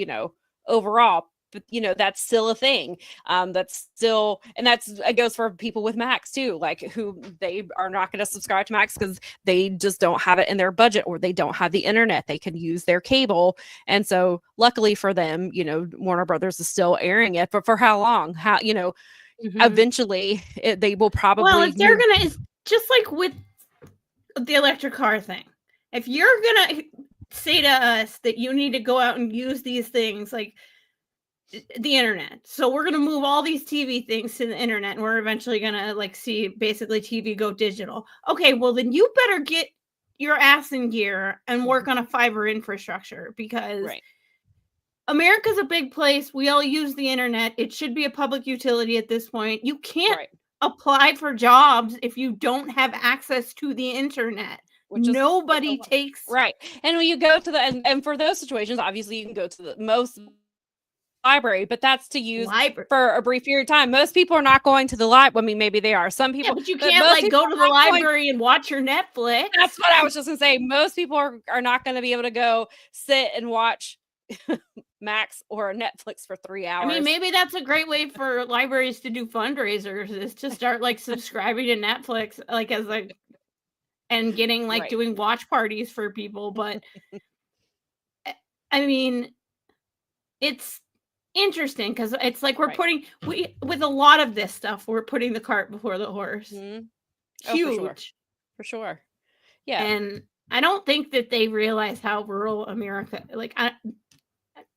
overall, but that's still a thing. It goes for people with Max too, like who they are not going to subscribe to Max because they just don't have it in their budget or they don't have the internet. They can use their cable. And so luckily for them, Warner Brothers is still airing it, but for how long? Eventually they will probably. Well, if they're going to, it's just like with the electric car thing. If you're going to say to us that you need to go out and use these things like the internet, so we're going to move all these TV things to the internet and we're eventually going to like see basically TV go digital. Okay, well then you better get your ass in gear and work on a fiber infrastructure because America's a big place. We all use the internet. It should be a public utility at this point. You can't apply for jobs if you don't have access to the internet. Nobody takes and when you go to and for those situations, obviously you can go to the most library, but that's to use for a brief period of time. Most people are not going to the library. I mean, maybe they are. Some people, but you can't like go to the library and watch your Netflix. That's what I was just gonna say. Most people are not going to be able to go sit and watch Max or Netflix for 3 hours. I mean, maybe that's a great way for libraries to do fundraisers is to start like subscribing to Netflix, like as like. And getting like doing watch parties for people. But I mean, it's interesting because it's like we're with a lot of this stuff, we're putting the cart before the horse. Huge. For sure. Yeah. And I don't think that they realize how rural America, like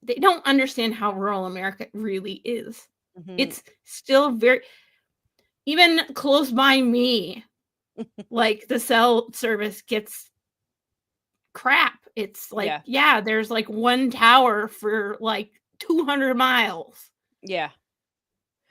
they don't understand how rural America really is. It's still very, even close by me, like the cell service gets crap. It's like, there's like one tower for like 200 miles. Yeah.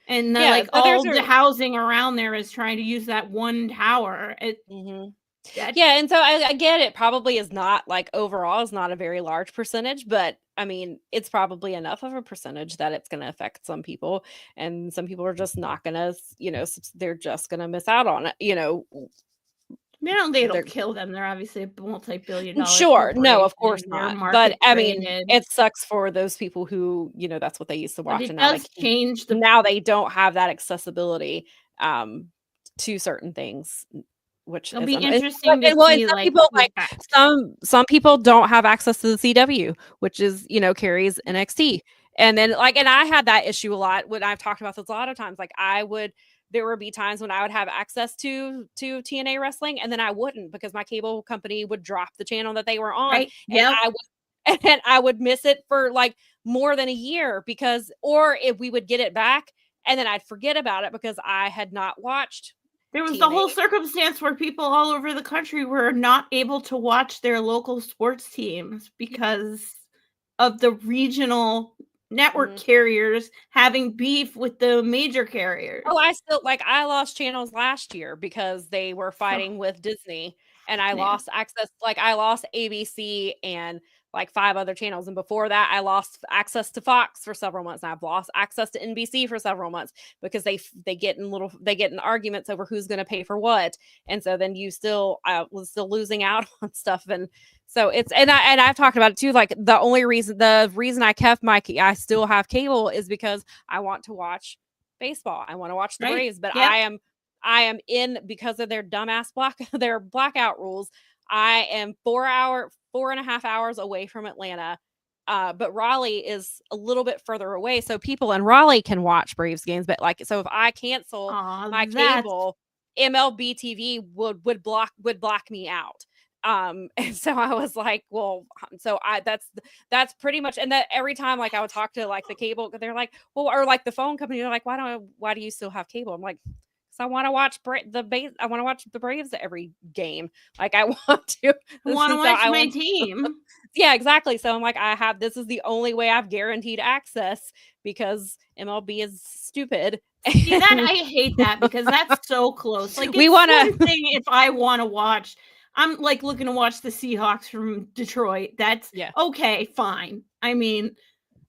And like all the housing around there is trying to use that one tower. And so I get it probably is not like overall is not a very large percentage, but I mean, it's probably enough of a percentage that it's going to affect some people, and some people are just not going to, they're just going to miss out on it, I don't think it'll kill them. They're obviously a multi-billion-dollar. Sure. No, of course not. But I mean, it sucks for those people who, that's what they used to watch. And now change now they don't have that accessibility to certain things. Which it'll be interesting to see. Some people some people don't have access to the CW, which is carries NXT, and then and I had that issue a lot when I've talked about this a lot of times. Like there would be times when I would have access to TNA wrestling, and then I wouldn't because my cable company would drop the channel that they were on, and I would miss it for like more than a year or if we would get it back, and then I'd forget about it because I had not watched. There was the whole circumstance where people all over the country were not able to watch their local sports teams because of the regional network carriers having beef with the major carriers. Oh, I lost channels last year because they were fighting with Disney, and I lost access. Like, I lost ABC and like 5 other channels, and before that I lost access to Fox for several months, and I've lost access to NBC for several months because they get in arguments over who's going to pay for what, and so then I was still losing out on stuff. And so I've talked about it too, like the reason I still have cable is because I want to watch baseball. I want to watch the Braves, but I am in, because of their dumbass their blackout rules, I am 4.5 hours away from Atlanta. But Raleigh is a little bit further away, so people in Raleigh can watch Braves games. But like, so if I cancel my cable, MLB TV would block me out. And so I was like, well, so that's pretty much, and that every time, like, I would talk to like the cable, they're like, well, or like the phone company, they're like, why do you still have cable? I'm like, because I want to watch I want to watch the Braves every game. Like, I want to watch my team. Yeah, exactly. So I'm like, this is the only way I've guaranteed access, because MLB is stupid. See, I hate that, because that's so close. Like, it's one thing if I want to watch. I'm like looking to watch the Seahawks from Detroit. That's okay, fine. I mean,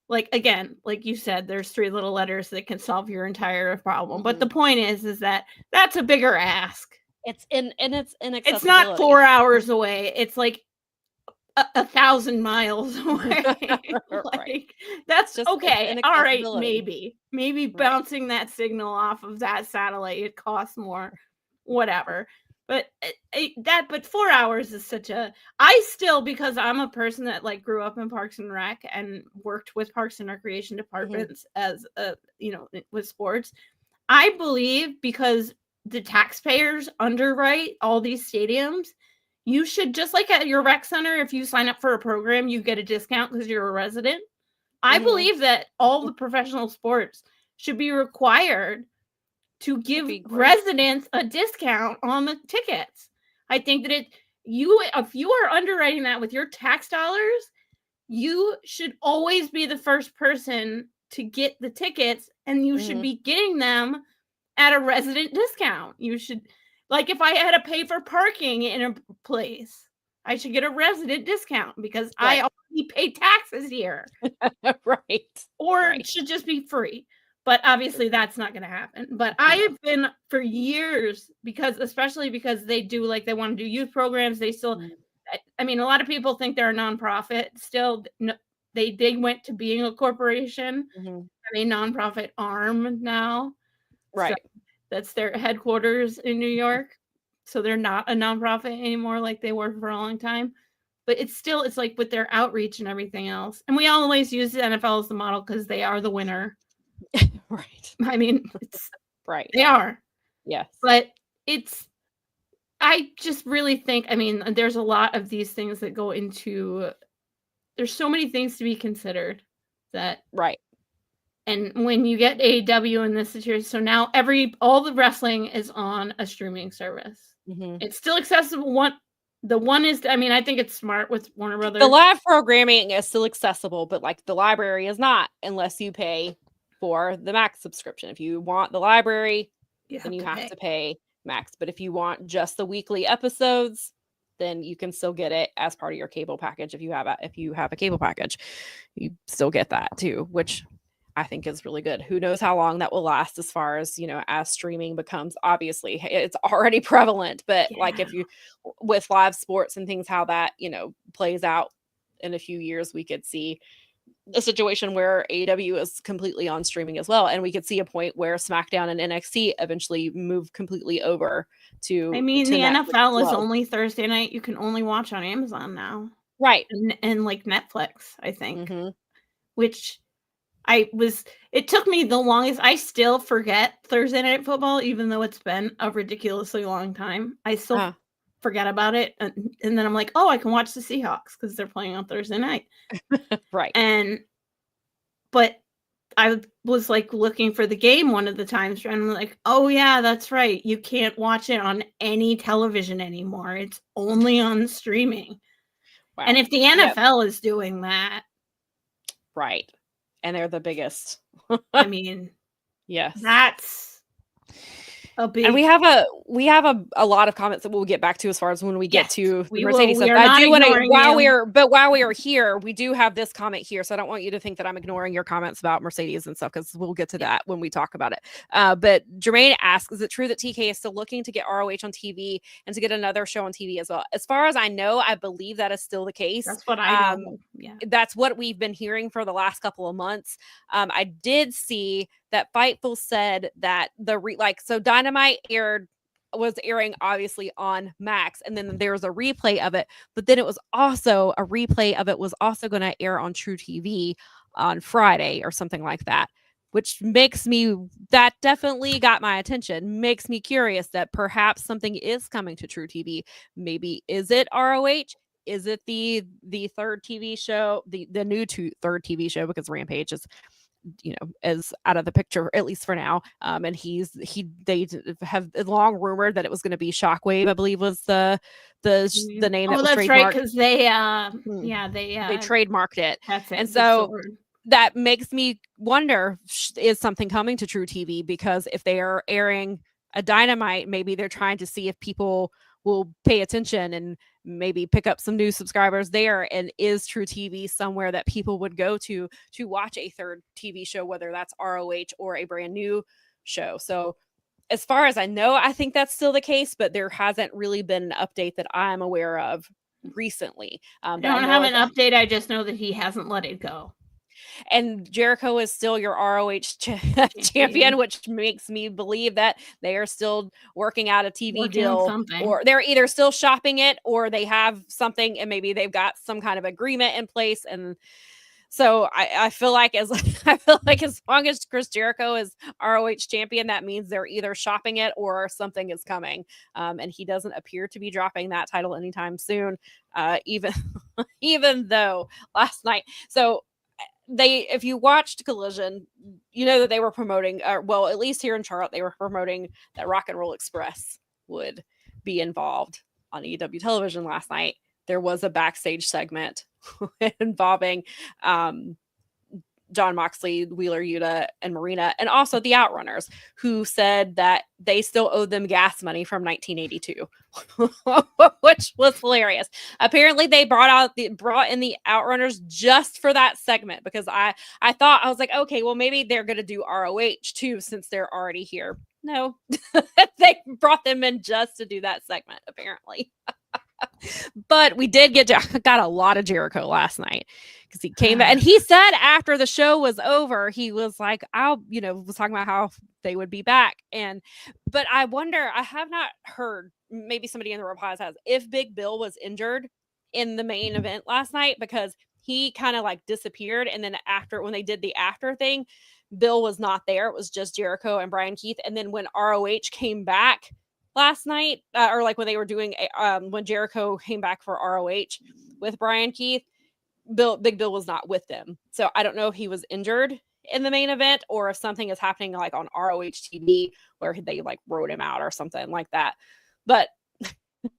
like, again, like you said, there's 3 little letters that can solve your entire problem. But the point is that that's a bigger ask. It's inaccessibility. It's not 4 hours away. It's like 1,000 miles away. Like, that's just okay. All right, maybe bouncing that signal off of that satellite, it costs more, whatever. But but 4 hours is I still, because I'm a person that like grew up in Parks and Rec and worked with Parks and Recreation departments as with sports. I believe, because the taxpayers underwrite all these stadiums, you should, just like at your rec center, if you sign up for a program, you get a discount because you're a resident. I believe that all the professional sports should be required to give residents a discount on the tickets. I think that if you are underwriting that with your tax dollars, you should always be the first person to get the tickets, and you should be getting them at a resident discount. You should, like, if I had to pay for parking in a place, I should get a resident discount because I already pay taxes here. Or it should just be free. But obviously that's not going to happen. But I have been for years, especially because they want to do youth programs. They still, I mean, a lot of people think they're a nonprofit. Still, they went to being a corporation, a nonprofit arm now. Right. So that's their headquarters in New York. So they're not a nonprofit anymore like they were for a long time. But it's like with their outreach and everything else. And we always use the NFL as the model because they are the winner. Right. I mean, it's right. They are. Yes. But I just really think, there's a lot of these things that go into, there's so many things to be considered that. Right. And when you get AEW in this situation, so now all the wrestling is on a streaming service. It's still accessible. I think it's smart with Warner Brothers. The live programming is still accessible, but like the library is not, unless you pay for the Max subscription. If you want the library, then you have to pay Max. But if you want just the weekly episodes, then you can still get it as part of your cable package. If you have a cable package, you still get that too, which I think is really good. Who knows how long that will last, as far as, as streaming becomes, obviously it's already prevalent, but like if you, with live sports and things, how that, plays out in a few years, we could see a situation where AEW is completely on streaming as well. And we could see a point where SmackDown and NXT eventually move completely over to. The NFL is only Thursday night. You can only watch on Amazon now. Right. And like Netflix, I think, which it took me the longest. I still forget Thursday Night Football, even though it's been a ridiculously long time. I still forget about it. And then I'm like, oh, I can watch the Seahawks because they're playing on Thursday night. Right. But I was like looking for the game one of the times, and I'm like, oh yeah, that's right. You can't watch it on any television anymore. It's only on streaming. Wow. And if the NFL is doing that. Right. and they're the biggest. I mean, yes, that's a big. And we have a lot of comments that we'll get back to as far as when we get to the Mercedes stuff. I do want to, while we are here, we do have this comment here, so I don't want you to think that I'm ignoring your comments about Mercedes and stuff, because we'll get to that when we talk about it. But Jermaine asks, is it true that TK is still looking to get ROH on TV and to get another show on TV as well? As far as I know, I believe that is still the case. That's what I know. Yeah, that's what we've been hearing for the last couple of months. I did see that Fightful said that so Dynamite was airing obviously on Max, and then there was a replay of it, but then it was also a replay of it was also going to air on True TV on Friday or something like that, which that definitely got my attention. Makes me curious that perhaps something is coming to True TV. Maybe is it ROH? Is it the third TV show, the new third TV show, because Rampage is out of the picture, at least for now. And they have long rumored that it was going to be Shockwave, I believe was the name. Oh, that's right, because they trademarked it. That's it. And so that makes me wonder, is something coming to True TV? Because if they are airing a Dynamite, maybe they're trying to see if people will pay attention and maybe pick up some new subscribers there. And is True TV somewhere that people would go to watch a third TV show, whether that's ROH or a brand new show? So as far as I know, I think that's still the case, but there hasn't really been an update that I'm aware of recently. I don't have an update. I just know that he hasn't let it go. And Jericho is still your ROH champion, which makes me believe that they are still working out a TV deal, or they're either still shopping it, or they have something and maybe they've got some kind of agreement in place. And so I feel like as long as Chris Jericho is ROH champion, that means they're either shopping it or something is coming. And he doesn't appear to be dropping that title anytime soon, even though last night. So if you watched Collision, you know that they were promoting, well, at least here in Charlotte, they were promoting that Rock and Roll Express would be involved on AEW television last night. There was a backstage segment involving John Moxley, Wheeler Yuta, and Marina, and also the Outrunners, who said that they still owed them gas money from 1982, which was hilarious. Apparently, they brought in the Outrunners just for that segment, because I was like, okay, well, maybe they're going to do ROH too, since they're already here. No, they brought them in just to do that segment, apparently. But we did got a lot of Jericho last night, because he came back and he said after the show was over, he was like, was talking about how they would be back. But I wonder, I have not heard, maybe somebody in the replies has, if Big Bill was injured in the main event last night, because he kind of like disappeared. And then when they did the after thing, Bill was not there. It was just Jericho and Brian Keith. And then when ROH came back last night, or like when they were doing when Jericho came back for ROH with Brian Keith, Big Bill was not with them. So I don't know if he was injured in the main event, or if something is happening like on ROH TV where they like wrote him out or something like that. But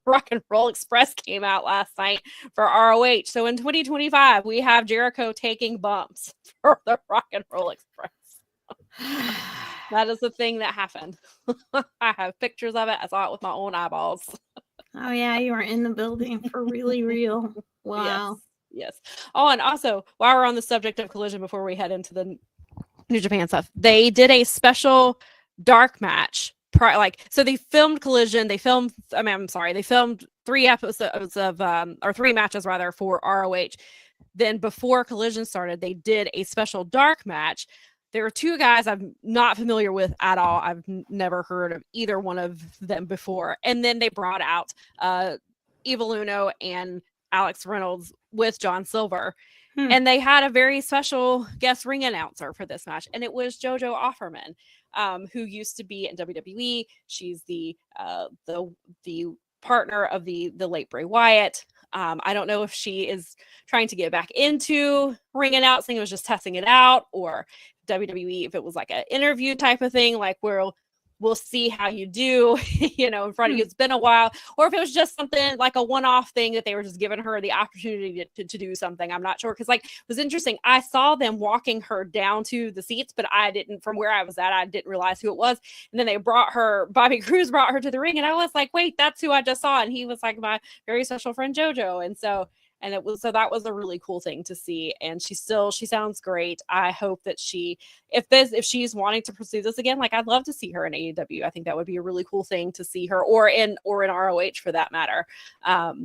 Rock and Roll Express came out last night for ROH. So in 2025, we have Jericho taking bumps for the Rock and Roll Express. That is the thing that happened. I have pictures of it. I saw it with my own eyeballs. Oh yeah, you were in the building for really real. Wow. Yes. Oh, and also, while we're on the subject of Collision, before we head into the New Japan stuff, they did a special dark match. So they filmed Collision. They filmed 3 episodes of, or 3 matches rather, for ROH. Then before Collision started, they did a special dark match. There are 2 guys I'm not familiar with at all. I've never heard of either one of them before. And then they brought out Evil Uno and Alex Reynolds with John Silver. And they had a very special guest ring announcer for this match. And it was JoJo Offerman, who used to be in WWE. She's the partner of the late Bray Wyatt. I don't know if she is trying to get back into ring announcing, it was just testing it out, or WWE, if it was like an interview type of thing, like where we'll see how you do, in front of you. It's been a while. Or if it was just something like a one-off thing that they were just giving her the opportunity to do something. I'm not sure. Because it was interesting. I saw them walking her down to the seats, but from where I was at, I didn't realize who it was. And then Bobby Cruz brought her to the ring. And I was like, wait, that's who I just saw. And he was like my very special friend JoJo. And so that was a really cool thing to see. And she sounds great. I hope that if she's wanting to pursue this again, I'd love to see her in AEW. I think that would be a really cool thing to see her, or in ROH for that matter.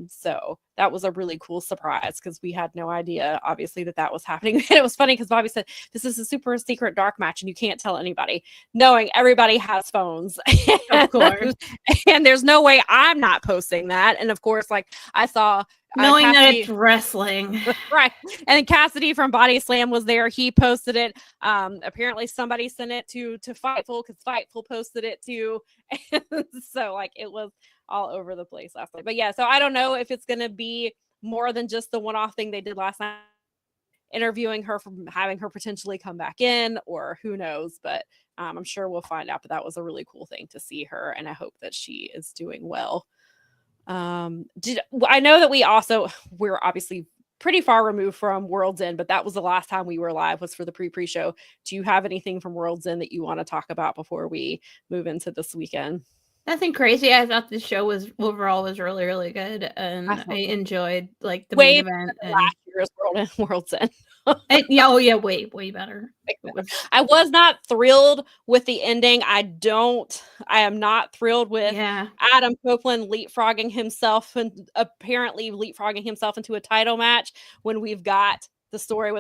So that was a really cool surprise, because we had no idea, obviously, that was happening. And it was funny because Bobby said, this is a super secret dark match and you can't tell anybody, knowing everybody has phones. Of course. And there's no way I'm not posting that. And of course, I saw knowing Cassidy, that it's wrestling. Right. And Cassidy from Body Slam was there. He posted it. Apparently somebody sent it to Fightful, because Fightful posted it too. And so it was all over the place last night. But yeah, so I don't know if it's going to be more than just the one-off thing they did last night, interviewing her, from having her potentially come back in, or who knows. But I'm sure we'll find out. But that was a really cool thing to see her. And I hope that she is doing well. I know that we're obviously pretty far removed from World's End, but that was the last time we were live, was for the pre-show. Do you have anything from World's End that you want to talk about before we move into this weekend? Nothing crazy. I thought the show was really, really good, and I enjoyed the main event. Last year's World's End. Way better. I was not thrilled with the ending. I am not thrilled with Adam Copeland leapfrogging himself into a title match when we've got the story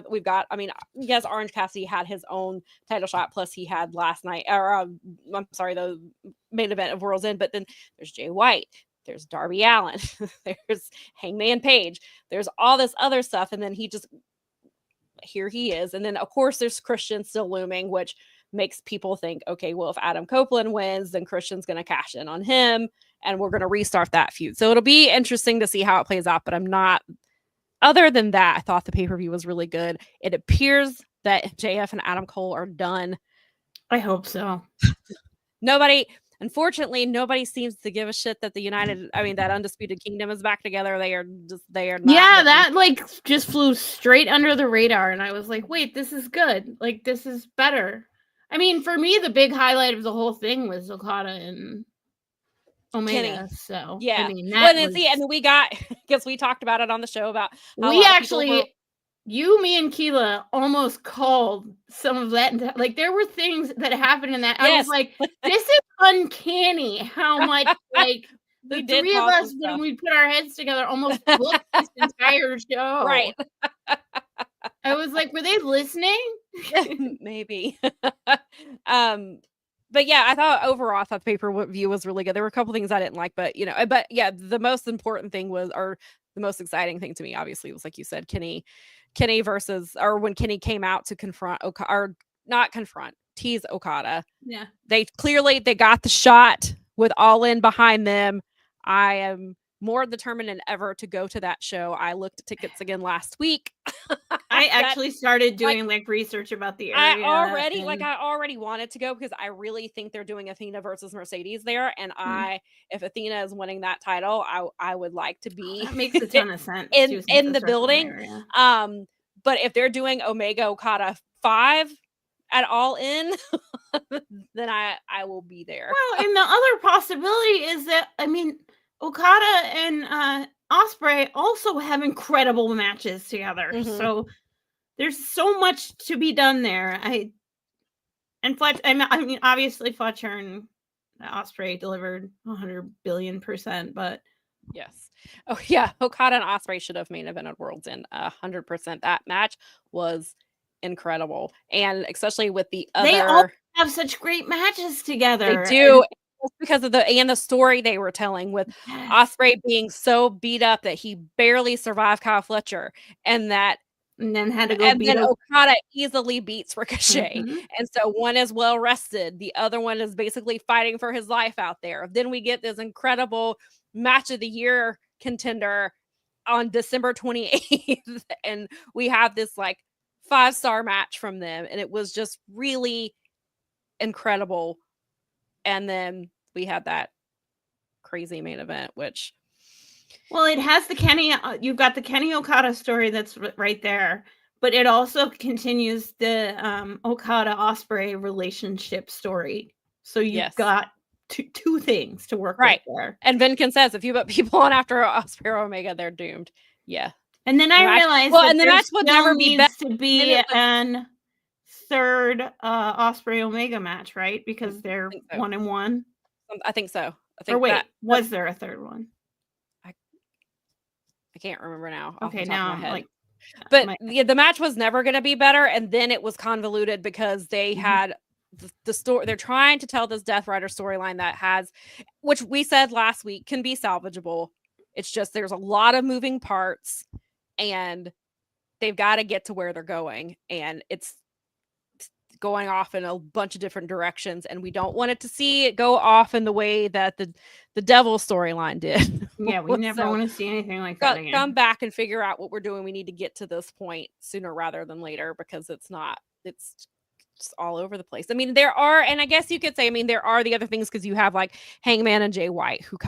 yes, Orange Cassidy had his own title shot, plus he had last night, the main event of World's End, but then there's Jay White, there's Darby Allin, there's Hangman Page, there's all this other stuff, and then here he is. And then of course there's Christian still looming, which makes people think, okay, well, if Adam Copeland wins, then Christian's going to cash in on him and we're going to restart that feud. So it'll be interesting to see how it plays out, but other than that, I thought the pay-per-view was really good. It appears that JF and Adam Cole are done. I hope so. Unfortunately, nobody seems to give a shit that that Undisputed Kingdom is back together. They are not. Yeah, that just flew straight under the radar. And I was like, wait, this is good. This is better. I mean, for me, the big highlight of the whole thing was Okada and Omega. Kenny. So yeah, and we got, because we talked about it on the show about how me and Keela almost called some of that. There were things that happened in that. Yes. I was like, this is uncanny how much the three of us, when we put our heads together, almost booked this entire show. Right. I was like, were they listening? Maybe. But yeah, I thought the pay-per-view was really good. There were a couple things I didn't like, but the most important thing the most exciting thing to me, obviously, was, like you said, Kenny versus, or when Kenny came out to tease Okada. Yeah. They got the shot with All In behind them. I am more determined than ever to go to that show. I looked at tickets again last week. I actually started doing research about the area. I already wanted to go, because I really think they're doing Athena versus Mercedes there. And if Athena is winning that title, I would like to be. That makes a ton of sense in the building. But if they're doing Omega Okada 5 at All In, then I will be there. Well, and the other possibility is that, Okada and Ospreay also have incredible matches together. Mm-hmm. So there's so much to be done there. Obviously Fletcher and Ospreay delivered 100 billion%, but yes. Oh yeah, Okada and Ospreay should have main evented World's End 100%. That match was incredible, and especially with the other. They all have such great matches together. They do. Because of the story they were telling, with Ospreay being so beat up that he barely survived Kyle Fletcher, and then had to go and then Okada easily beats Ricochet. Mm-hmm. And so one is well rested, the other one is basically fighting for his life out there. Then we get this incredible match of the year contender on December 28th, and we have this 5-star match from them, and it was just really incredible And then we had that crazy main event, which... Well, it has the Kenny, you've got the Kenny Okada story that's right there, but it also continues the Okada Ospreay relationship story. So you've got two things to work with there. And Vinkin says, if you put people on after Ospreay or Omega, they're doomed. Yeah. And then I realized that the match would never needs to be an third Ospreay Omega match, right? Because they're 1-1. I think so. I think. Or wait, was there a third one? I can't remember now. Okay, now I'm like, but the match was never going to be better, and then it was convoluted because they had the story. They're trying to tell this Death Rider storyline that has, which we said last week, can be salvageable. It's just there's a lot of moving parts, and they've got to get to where they're going, and it's going off in a bunch of different directions, and we don't want it to see it go off in the way that the Devil storyline did. Yeah, we never want to see anything like that again. Come back and figure out what we're doing. We need to get to this point sooner rather than later, because it's just all over the place. I mean, there are, and I guess you could say, I mean, there are the other things, because you have like Hangman and Jay White, who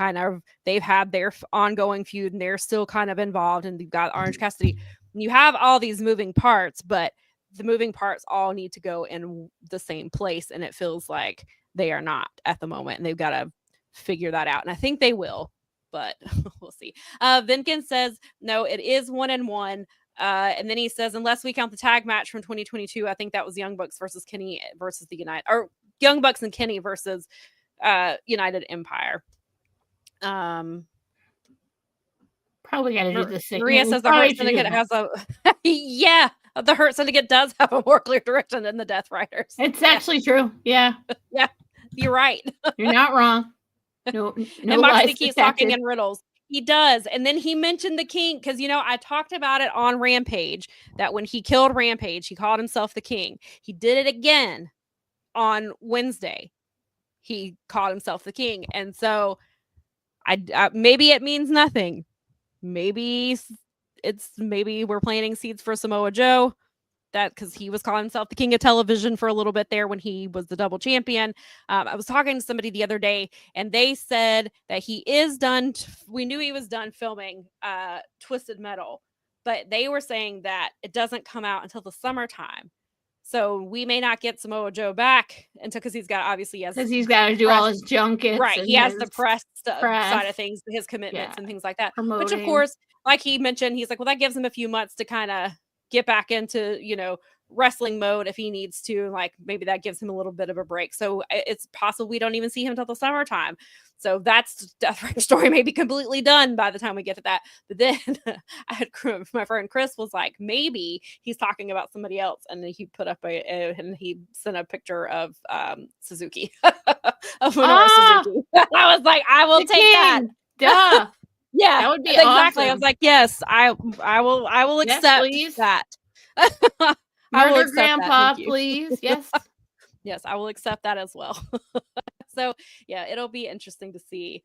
they've had their ongoing feud and they're still kind of involved, and you've got Orange Cassidy. You have all these moving parts, but the moving parts all need to go in the same place, and it feels like they are not at the moment, and they've got to figure that out, and I think they will, but we'll see. Vinkin says no, it is 1-1, and then he says, unless we count the tag match from 2022, I think that was Young Bucks versus Kenny versus the United, or Young Bucks and Kenny versus United Empire. Probably got to do the same. Maria says the Hurt Syndicate has a yeah. The Hurt Syndicate does have a more clear direction than the Death Riders. It's actually true. Yeah. Yeah. You're right. You're not wrong. No and Moxley keeps talking in riddles. He does. And then he mentioned the King, because, I talked about it on Rampage, that when he killed Rampage, he called himself the King. He did it again on Wednesday. He called himself the King. And so I maybe it means nothing. Maybe we're planting seeds for Samoa Joe, that because he was calling himself the King of Television for a little bit there when he was the double champion. I was talking to somebody the other day, and they said that he is done. We knew he was done filming Twisted Metal, but they were saying that it doesn't come out until the summertime. So we may not get Samoa Joe back until, because he's got to do all his junkets. Right. He has the press side of things, his commitments and things like that. Promoting. Which, of course, like he mentioned, he's like, well, that gives him a few months to kind of get back into, wrestling mode if he needs to. Like, maybe that gives him a little bit of a break. So it's possible we don't even see him until the summertime. So that's Death Rider story may be completely done by the time we get to that. But then my friend Chris was like, maybe he's talking about somebody else. And then he put up and he sent a picture of Suzuki, of Minoru Suzuki. I was like, I will take that. Duh. Yeah, that would be exactly. awesome. I was like, yes, I will accept that. I will accept Grandpa, that. Please. Yes. Yes, I will accept that as well. So yeah, it'll be interesting to see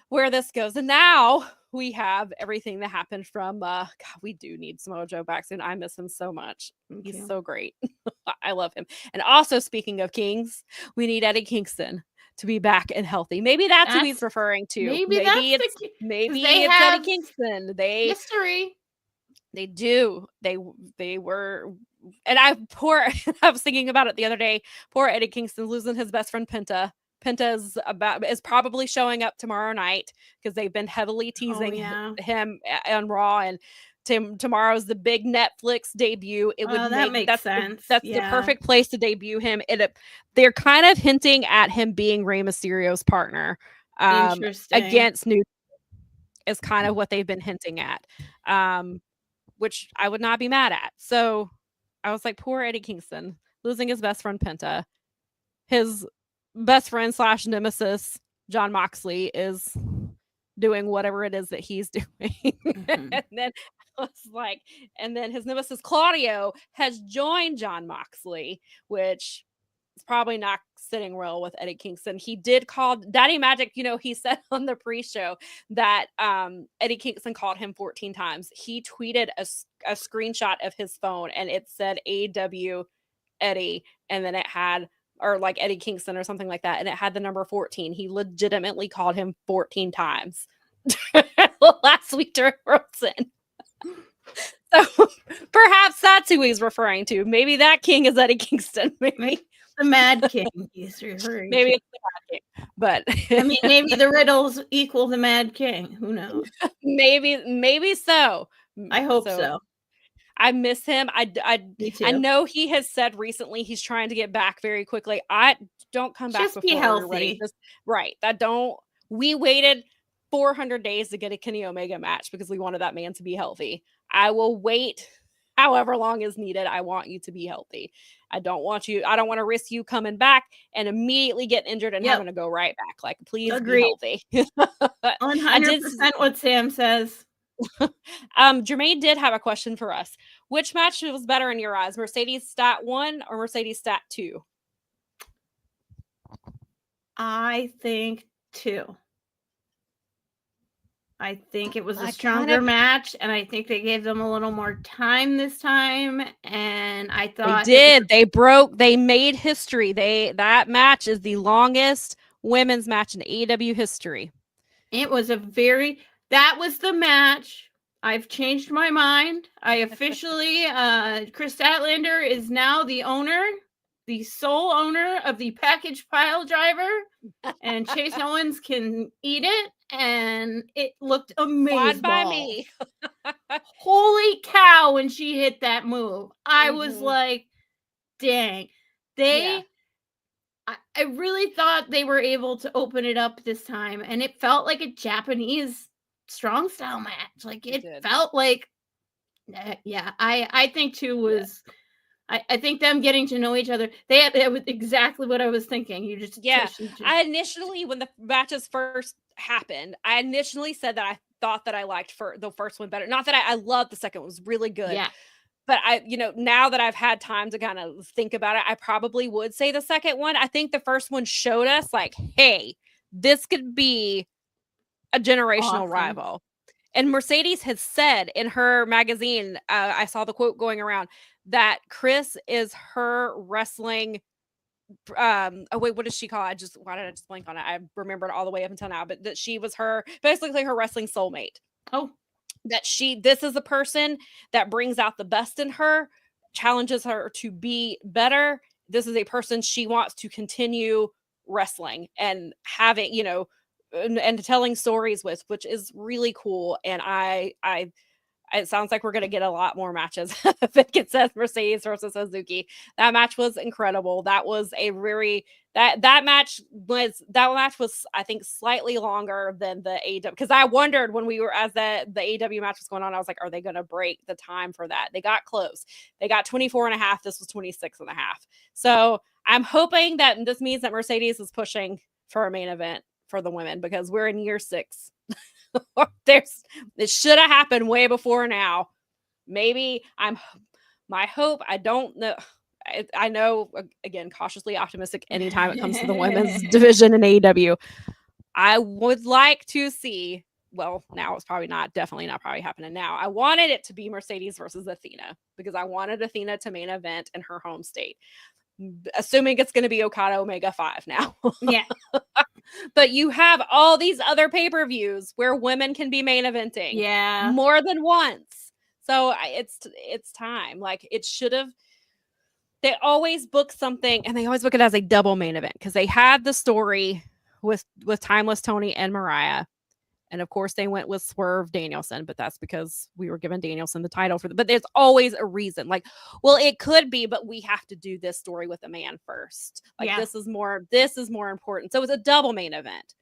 where this goes. And now we have everything that happened from God, we do need Samoa Joe back soon. I miss him so much. He's so great. I love him. And also, speaking of Kings, we need Eddie Kingston to be back and healtty. Maybe that's who he's referring to. Maybe it's Eddie Kingston. History. They do. They were, and I was thinking about it the other day. Poor Eddie Kingston losing his best friend Penta. Penta is probably showing up tomorrow night, because they've been heavily teasing him on Raw, and tomorrow's the big Netflix debut. It would make sense. That's the perfect place to debut him. They're kind of hinting at him being Rey Mysterio's partner against New. Is kind of what they've been hinting at, which I would not be mad at. So I was like, poor Eddie Kingston losing his best friend Penta. His best friend / nemesis Jon Moxley is doing whatever it is that he's doing. Mm-hmm. And then I was like, and then his nemesis Claudio has joined Jon Moxley, which is probably not sitting well with Eddie Kingston. He did call Daddy Magic, he said on the pre-show that Eddie Kingston called him 14 times. He tweeted a screenshot of his phone, and it said AEW Eddie, and then it had or like Eddie Kingston or something like that, and it had the number 14. He legitimately called him 14 times last week during Rosen. So perhaps that's who he's referring to. Maybe that king is Eddie Kingston. Maybe the Mad King he's referring maybe to. it's the Mad King. But I mean, maybe the Riddles equal the Mad King. Who knows? maybe so. I hope so. I miss him. I know he has said recently he's trying to get back very quickly. I don't come back just before be healthy. You're ready. Right. We waited 400 days to get a Kenny Omega match because we wanted that man to be healthy. I will wait however long is needed. I want you to be healthy. I don't want to risk you coming back and immediately getting injured and having to go right back. Like, please be healthy. 100% what Sam says. Jermaine did have a question for us. Which match was better in your eyes, Mercedes Stat 1 or Mercedes Stat 2? I think 2. I think it was a stronger match, and I think they gave them a little more time this time. And I thought they did. They made history. That match is the longest women's match in AEW history. It was that was the match. I've changed my mind. I officially, Chris Statlander is now the sole owner of the package pile driver, and Chase Owens can eat it. And it looked amazing. By me. Holy cow, when she hit that move. I was like, dang. I really thought they were able to open it up this time, and it felt like a Japanese strong style match. Like it felt like I think 2 was I think them getting to know each other. That was exactly what I was thinking. You just I initially, when the matches first happened, I initially said that I thought that I liked the first one better. Not that I loved the second one. It was really good. Yeah. But now that I've had time to kind of think about it, I probably would say the second one. I think the first one showed us like, hey, this could be a generational rival. And Mercedes has said in her magazine, I saw the quote going around, that Chris is her wrestling. What does she call it? Why did I just blank on it? I remembered all the way up until now, but that she was basically her wrestling soulmate. Oh, that this is a person that brings out the best in her, challenges her to be better. This is a person she wants to continue wrestling and having, and telling stories with, which is really cool. And it sounds like we're going to get a lot more matches. If it says Mercedes versus Suzuki, that match was incredible. That was that match was, I think, slightly longer than the AEW, because I wondered when we were, as the AEW match was going on, I was like, are they going to break the time for that? They got close. They got 24 and a half. This was 26 and a half. So I'm hoping that this means that Mercedes is pushing for a main event for the women, because we're in year 6. It should have happened way before now. Maybe my hope, I don't know. I know, again, cautiously optimistic anytime it comes to the women's division in AEW. I would like to see, well, now it's definitely not happening now. I wanted it to be Mercedes versus Athena, because I wanted Athena to main event in her home state. Assuming it's going to be Okada Omega 5 now. Yeah. But you have all these other pay-per-views where women can be main eventing. Yeah. More than once. So it's time. Like, it should have. They always book something, and they always book it as a double main event, because they had the story with Timeless Tony and Mariah. And of course, they went with Swerve Danielson, but that's because we were giving Danielson the title but there's always a reason. Like, well, it could be, but we have to do this story with a man first. Like, this is more important. So it's a double main event.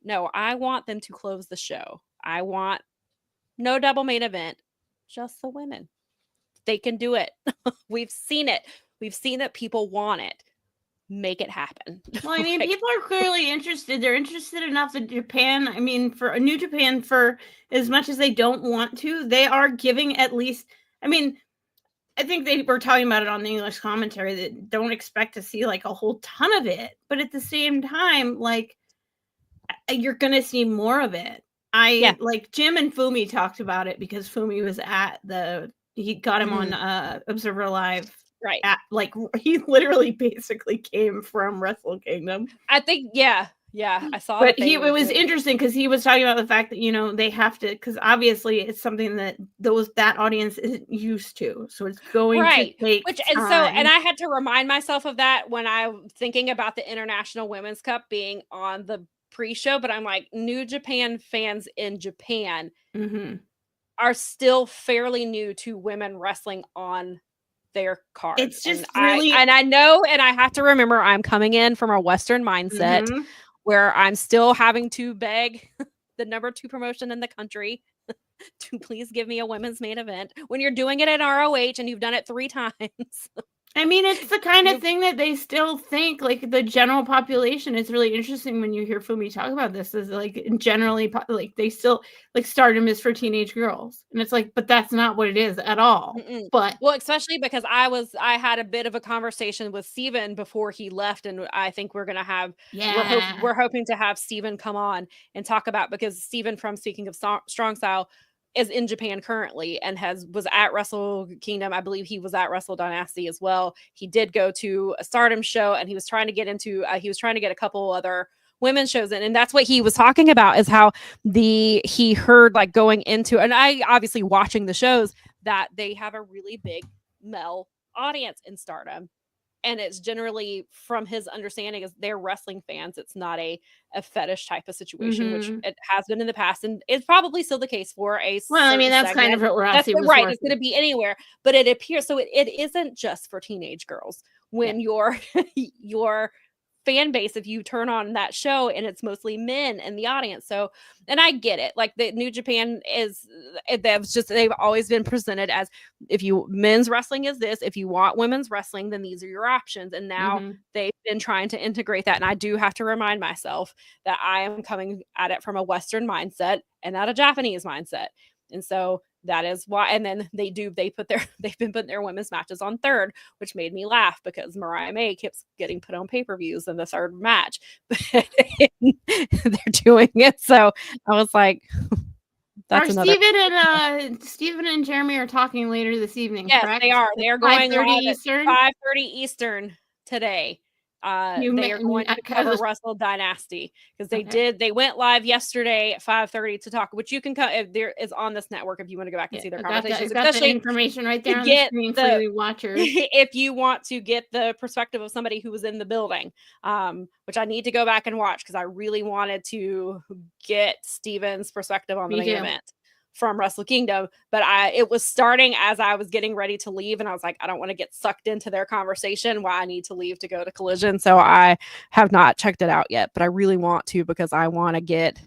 No, I want them to close the show. I want no double main event, just the women. They can do it. We've seen it. We've seen that people want it. Make it happen. Well, I mean, people are clearly interested. They're interested enough in Japan. I mean, for a New Japan, for as much as they don't want to, they are giving at least. I mean, I think they were talking about it on the English commentary, that don't expect to see like a whole ton of it, but at the same time, like, you're gonna see more of it. Like Jim and Fumi talked about it, because Fumi was at he got him on Observer Live Right. He literally basically came from Wrestle Kingdom. I think, yeah, I saw. But it was interesting because he was talking about the fact that they have to, because obviously it's something that that audience isn't used to, so it's going to take time. And I had to remind myself of that when I'm thinking about the International Women's Cup being on the pre-show. But I'm like, New Japan fans in Japan are still fairly new to women wrestling on their card. It's just I know, and I have to remember, I'm coming in from a Western mindset where I'm still having to beg the number 2 promotion in the country to please give me a women's main event when you're doing it at ROH and you've done it 3 times. I mean, it's the kind of thing that they still think, like, the general population. It's really interesting when you hear Fumi talk about this, is like, generally, like, they still, like, stardom is for teenage girls. And it's like, but that's not what it is at all. But well, especially because I had a bit of a conversation with Steven before he left, and I think we're gonna have we're hoping to have Steven come on and talk about, because Steven from Speaking of Strong Style is in Japan currently and was at Wrestle Kingdom. I believe he was at Wrestle Dynasty as well. He did go to a Stardom show, and he was trying to get a couple other women's shows in. And that's what he was talking about, is how he heard, like, going into, and I obviously watching the shows, that they have a really big male audience in Stardom. And it's generally, from his understanding, is they're wrestling fans. It's not a fetish type of situation, which it has been in the past, and it's probably still the case for a. Well, I mean, that's segment. Kind of what Rossi was right. It's going to be anywhere, but it appears so. It isn't just for teenage girls. When your fan base, if you turn on that show and it's mostly men in the audience. So, and I get it. Like, the New Japan they've always been presented as, if men's wrestling is this, if you want women's wrestling, then these are your options. And now they've been trying to integrate that. And I do have to remind myself that I am coming at it from a Western mindset and not a Japanese mindset. And so that is why, and then they've been putting their women's matches on third, which made me laugh, because Mariah May keeps getting put on pay-per-views in the third match. They're doing it. So I was like, Steven and Jeremy are talking later this evening. Yes, correct? They are. They are going 5:30 Eastern. 5:30 Eastern today. They are going to cover Wrestle Dynasty, because they went live yesterday at 5:30 to talk, which you can there is on this network if you want to go back and see their conversations. Got the information right there on the screen for the watchers. If you want to get the perspective of somebody who was in the building, which I need to go back and watch, because I really wanted to get Steven's perspective on the main event from Wrestle Kingdom, but it was starting as I was getting ready to leave, and I was like, I don't want to get sucked into their conversation while I need to leave to go to Collision. So I have not checked it out yet, but I really want to, because I want to get,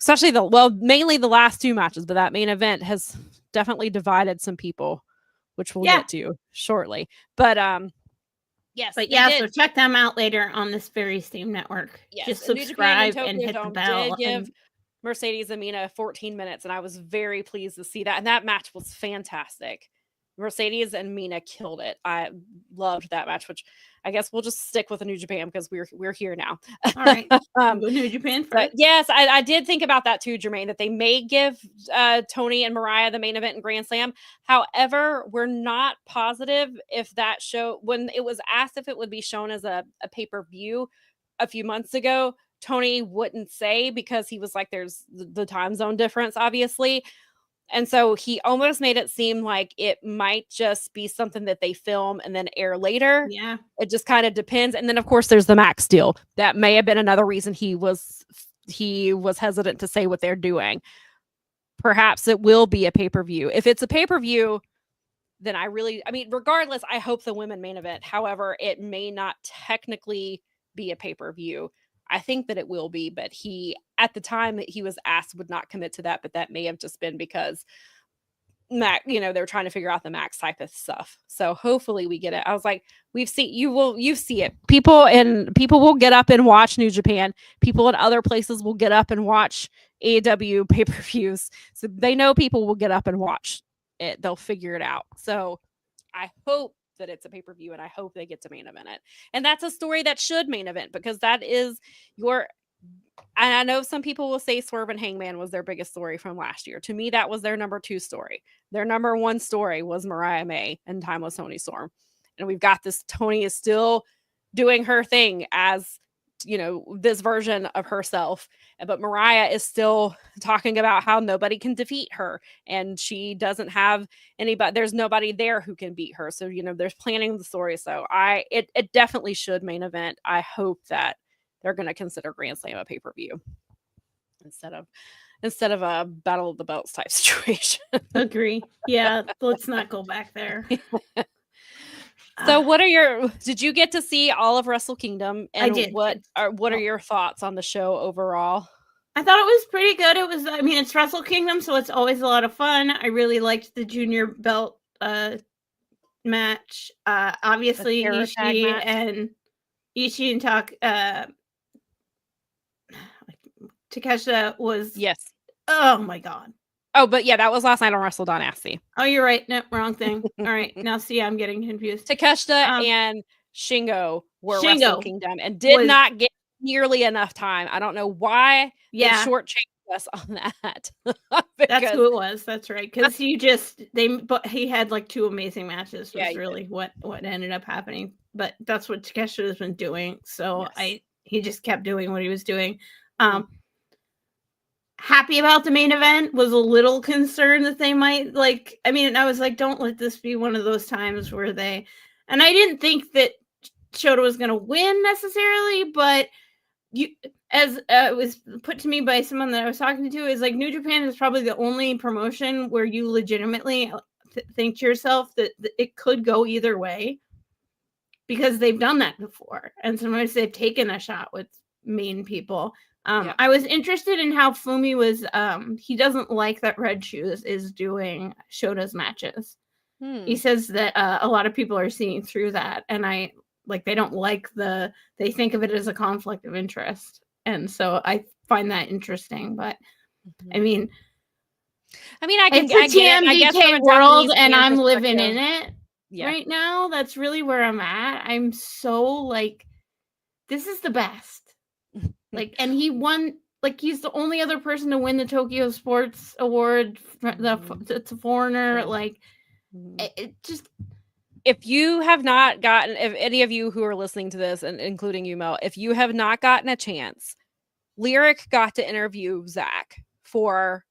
especially mainly the last 2 matches, but that main event has definitely divided some people, which we'll get to shortly. But yes, but so check them out later on this very same network. Yes, just subscribe and hit the bell. Give Mercedes and Mina 14 minutes, and I was very pleased to see that. And that match was fantastic. Mercedes and Mina killed it. I loved that match, which I guess we'll just stick with the New Japan, because we're here now. All right. New Japan first. Yes, I did think about that too, Jermaine, that they may give Tony and Mariah the main event in Grand Slam. However, we're not positive if that show, when it was asked if it would be shown as a pay-per-view a few months ago, Tony wouldn't say, because he was like, there's the time zone difference, obviously. And so he almost made it seem like it might just be something that they film and then air later. Yeah. It just kind of depends. And then, of course, there's the Max deal. That may have been another reason he was hesitant to say what they're doing. Perhaps it will be a pay-per-view. If it's a pay-per-view, then regardless, I hope the women main event. However, it may not technically be a pay-per-view. I think that it will be, but at the time that he was asked, would not commit to that. But that may have just been because Max, they're trying to figure out the Max type of stuff. So hopefully we get it. I was like, you see it. People will get up and watch New Japan. People in other places will get up and watch AEW pay-per-views. So they know people will get up and watch it. They'll figure it out. So I hope that it's a pay-per-view, and I hope they get to main event it. And that's a story that should main event, because that is and I know some people will say Swerve and Hangman was their biggest story from last year. To me, that was their number 2 story. Their number 1 story was Mariah May and Timeless Tony Storm. and we've got this Tony is still doing her thing as, you know, this version of herself, but Mariah is still talking about how nobody can defeat her, and she doesn't have anybody, there's nobody there who can beat her. So, you know, there's planning the story. So it definitely should main event. I hope that they're going to consider Grand Slam a pay-per-view instead of a Battle of the Belts type situation. Agree. Yeah, let's not go back there. So did you get to see all of Wrestle Kingdom? And I did. What are your thoughts on the show overall? I thought it was pretty good. It's Wrestle Kingdom, so it's always a lot of fun. I really liked the junior belt match. Obviously Ishii and Takeshita was, yes. Oh my God. Oh, but yeah, that was last night on Wrestle Dynasty. Oh, you're right. No, wrong thing. All right. Now, see, I'm getting confused. Takeshita and Shingo were Wrestle Kingdom and did not get nearly enough time. I don't know why they shortchanged us on that. That's who it was. That's right. Because he had like 2 amazing matches. Was really what ended up happening. But that's what Takeshita has been doing. So he just kept doing what he was doing. Happy about the main event, was a little concerned that they might I was like, don't let this be one of those times where and I didn't think that Shota was going to win necessarily, but as it was put to me by someone that I was talking to, is like New Japan is probably the only promotion where you legitimately think to yourself that it could go either way, because they've done that before. And sometimes they've taken a shot with main people. I was interested in how Fumi was, he doesn't like that Red Shoes is doing Shota's matches. He says that a lot of people are seeing through that, and they don't like they think of it as a conflict of interest. And so I find that interesting, but I mean, it's a TMDK world, and I'm living in it right now. That's really where I'm at. I'm so this is the best. And he won, he's the only other person to win the Tokyo Sports Award. It's a foreigner. It just. If you have not gotten, if any of you who are listening to this, and including you, Mel, if you have not gotten a chance, Lyric got to interview Zach for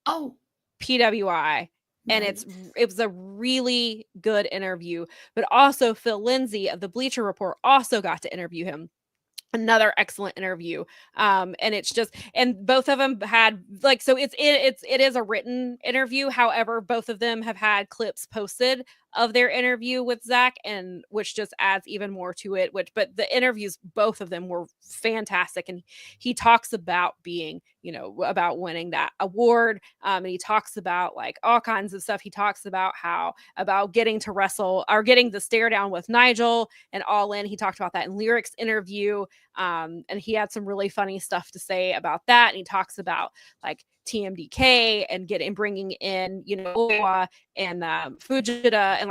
PWI. And it was a really good interview. But also Phil Lindsay of the Bleacher Report also got to interview him. Another excellent interview. And it's just, and both of them had it is a written interview. However, both of them have had clips posted of their interview with Zach, and which just adds even more to it, but the interviews, both of them were fantastic. And he talks about being, about winning that award. And he talks about all kinds of stuff. He talks about about getting to wrestle or getting the stare down with Nigel and All In. He talked about that in Lyric's interview. And he had some really funny stuff to say about that. And he talks about TMDK and bringing in, Owa and Fujita, and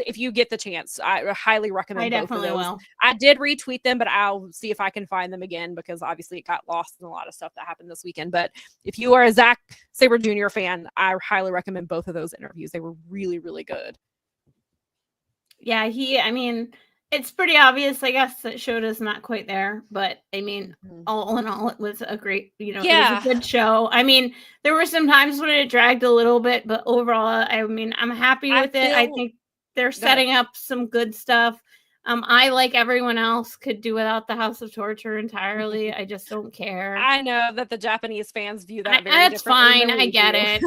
if you get the chance, I highly recommend. I definitely will. I did retweet them, but I'll see if I can find them again, because obviously it got lost in a lot of stuff that happened this weekend. But if you are a Zack Sabre Jr. fan, I highly recommend both of those interviews. They were really, really good. Yeah, it's pretty obvious, I guess, that Shota's not quite there, but all in all, it was a great, it was a good show. There were some times when it dragged a little bit, but overall, I'm happy with it. I think they're setting up some good stuff. I, like everyone else, could do without the House of Torture entirely. I just don't care. I know that the Japanese fans view that very differently. That's fine. I get it.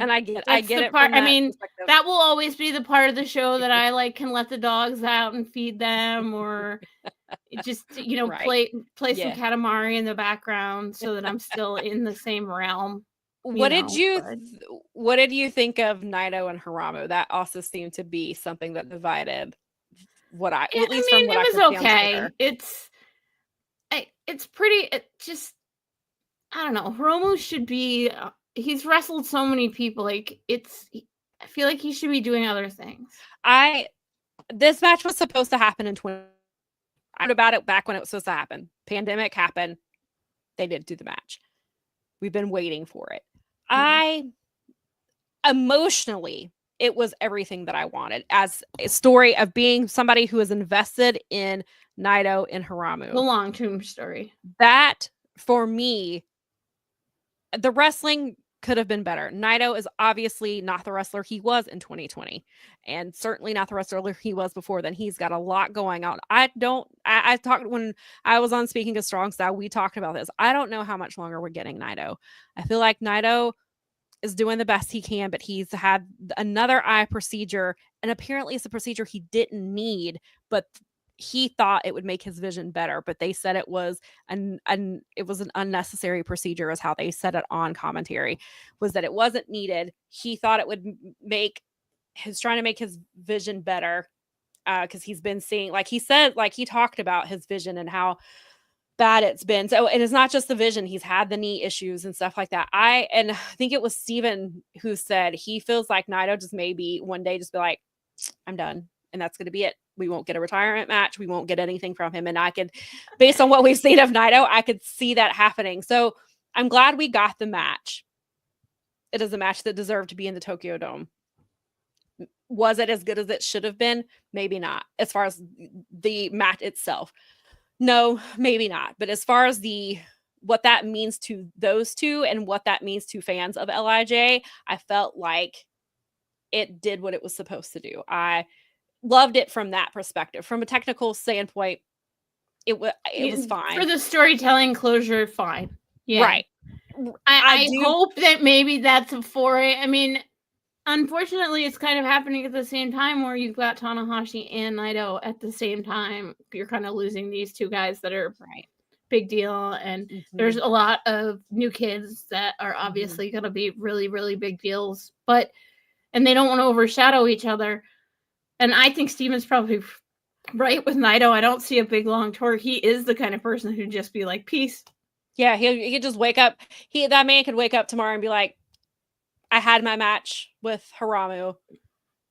And I get it. Part, that will always be the part of the show that I can let the dogs out and feed them, or just play some Katamari in the background so that I'm still in the same realm. What did you think of Naito and Hiromu? That also seemed to be something that divided. It was okay. It's pretty. I don't know. Hiromu should be. He's wrestled so many people. I feel like he should be doing other things. This match was supposed to happen in 20. I heard about it back when it was supposed to happen. Pandemic happened. They didn't do the match. We've been waiting for it. I emotionally it was everything that I wanted as a story of being somebody who is invested in Naito and Hiramu. The long-term story. That, for me, the wrestling could have been better. Naito is obviously not the wrestler he was in 2020, and certainly not the wrestler he was before then. He's got a lot going on. I talked when I was on Speaking of Strong Style, we talked about this. I don't know how much longer we're getting Naito. I feel like Naito is doing the best he can, but he's had another eye procedure, and apparently it's a procedure he didn't need, but he thought it would make his vision better, but they said it was an unnecessary procedure, is how they said it on commentary, was that it wasn't needed. He thought it would trying to make his vision better, because he's been seeing, like he said, like he talked about his vision and how bad it's been. So it is not just the vision. He's had the knee issues and stuff like that. I think it was Steven who said he feels like Naito just maybe one day just be like, I'm done. And that's going to be it. We won't get a retirement match. We won't get anything from him. And I could, based on what we've seen of Naito, I could see that happening. So I'm glad we got the match. It is a match that deserved to be in the Tokyo Dome. Was it as good as it should have been? Maybe not. As far as the match itself, no, maybe not. But as far as what that means to those two and what that means to fans of LIJ, I felt like it did what it was supposed to do. I loved it from that perspective. From a technical standpoint, it was fine. For the storytelling closure, fine. Yeah. Right. I hope that maybe that's a foray. I mean, unfortunately, it's kind of happening at the same time where you've got Tanahashi and Naito at the same time. You're kind of losing these two guys that are big deal. And there's a lot of new kids that are obviously going to be really, really big deals. And they don't want to overshadow each other. And I think Steven's probably right with Naito. I don't see a big, long tour. He is the kind of person who'd just be like, peace. Yeah, he could just wake up. That man could wake up tomorrow and be like, I had my match with Hiramu.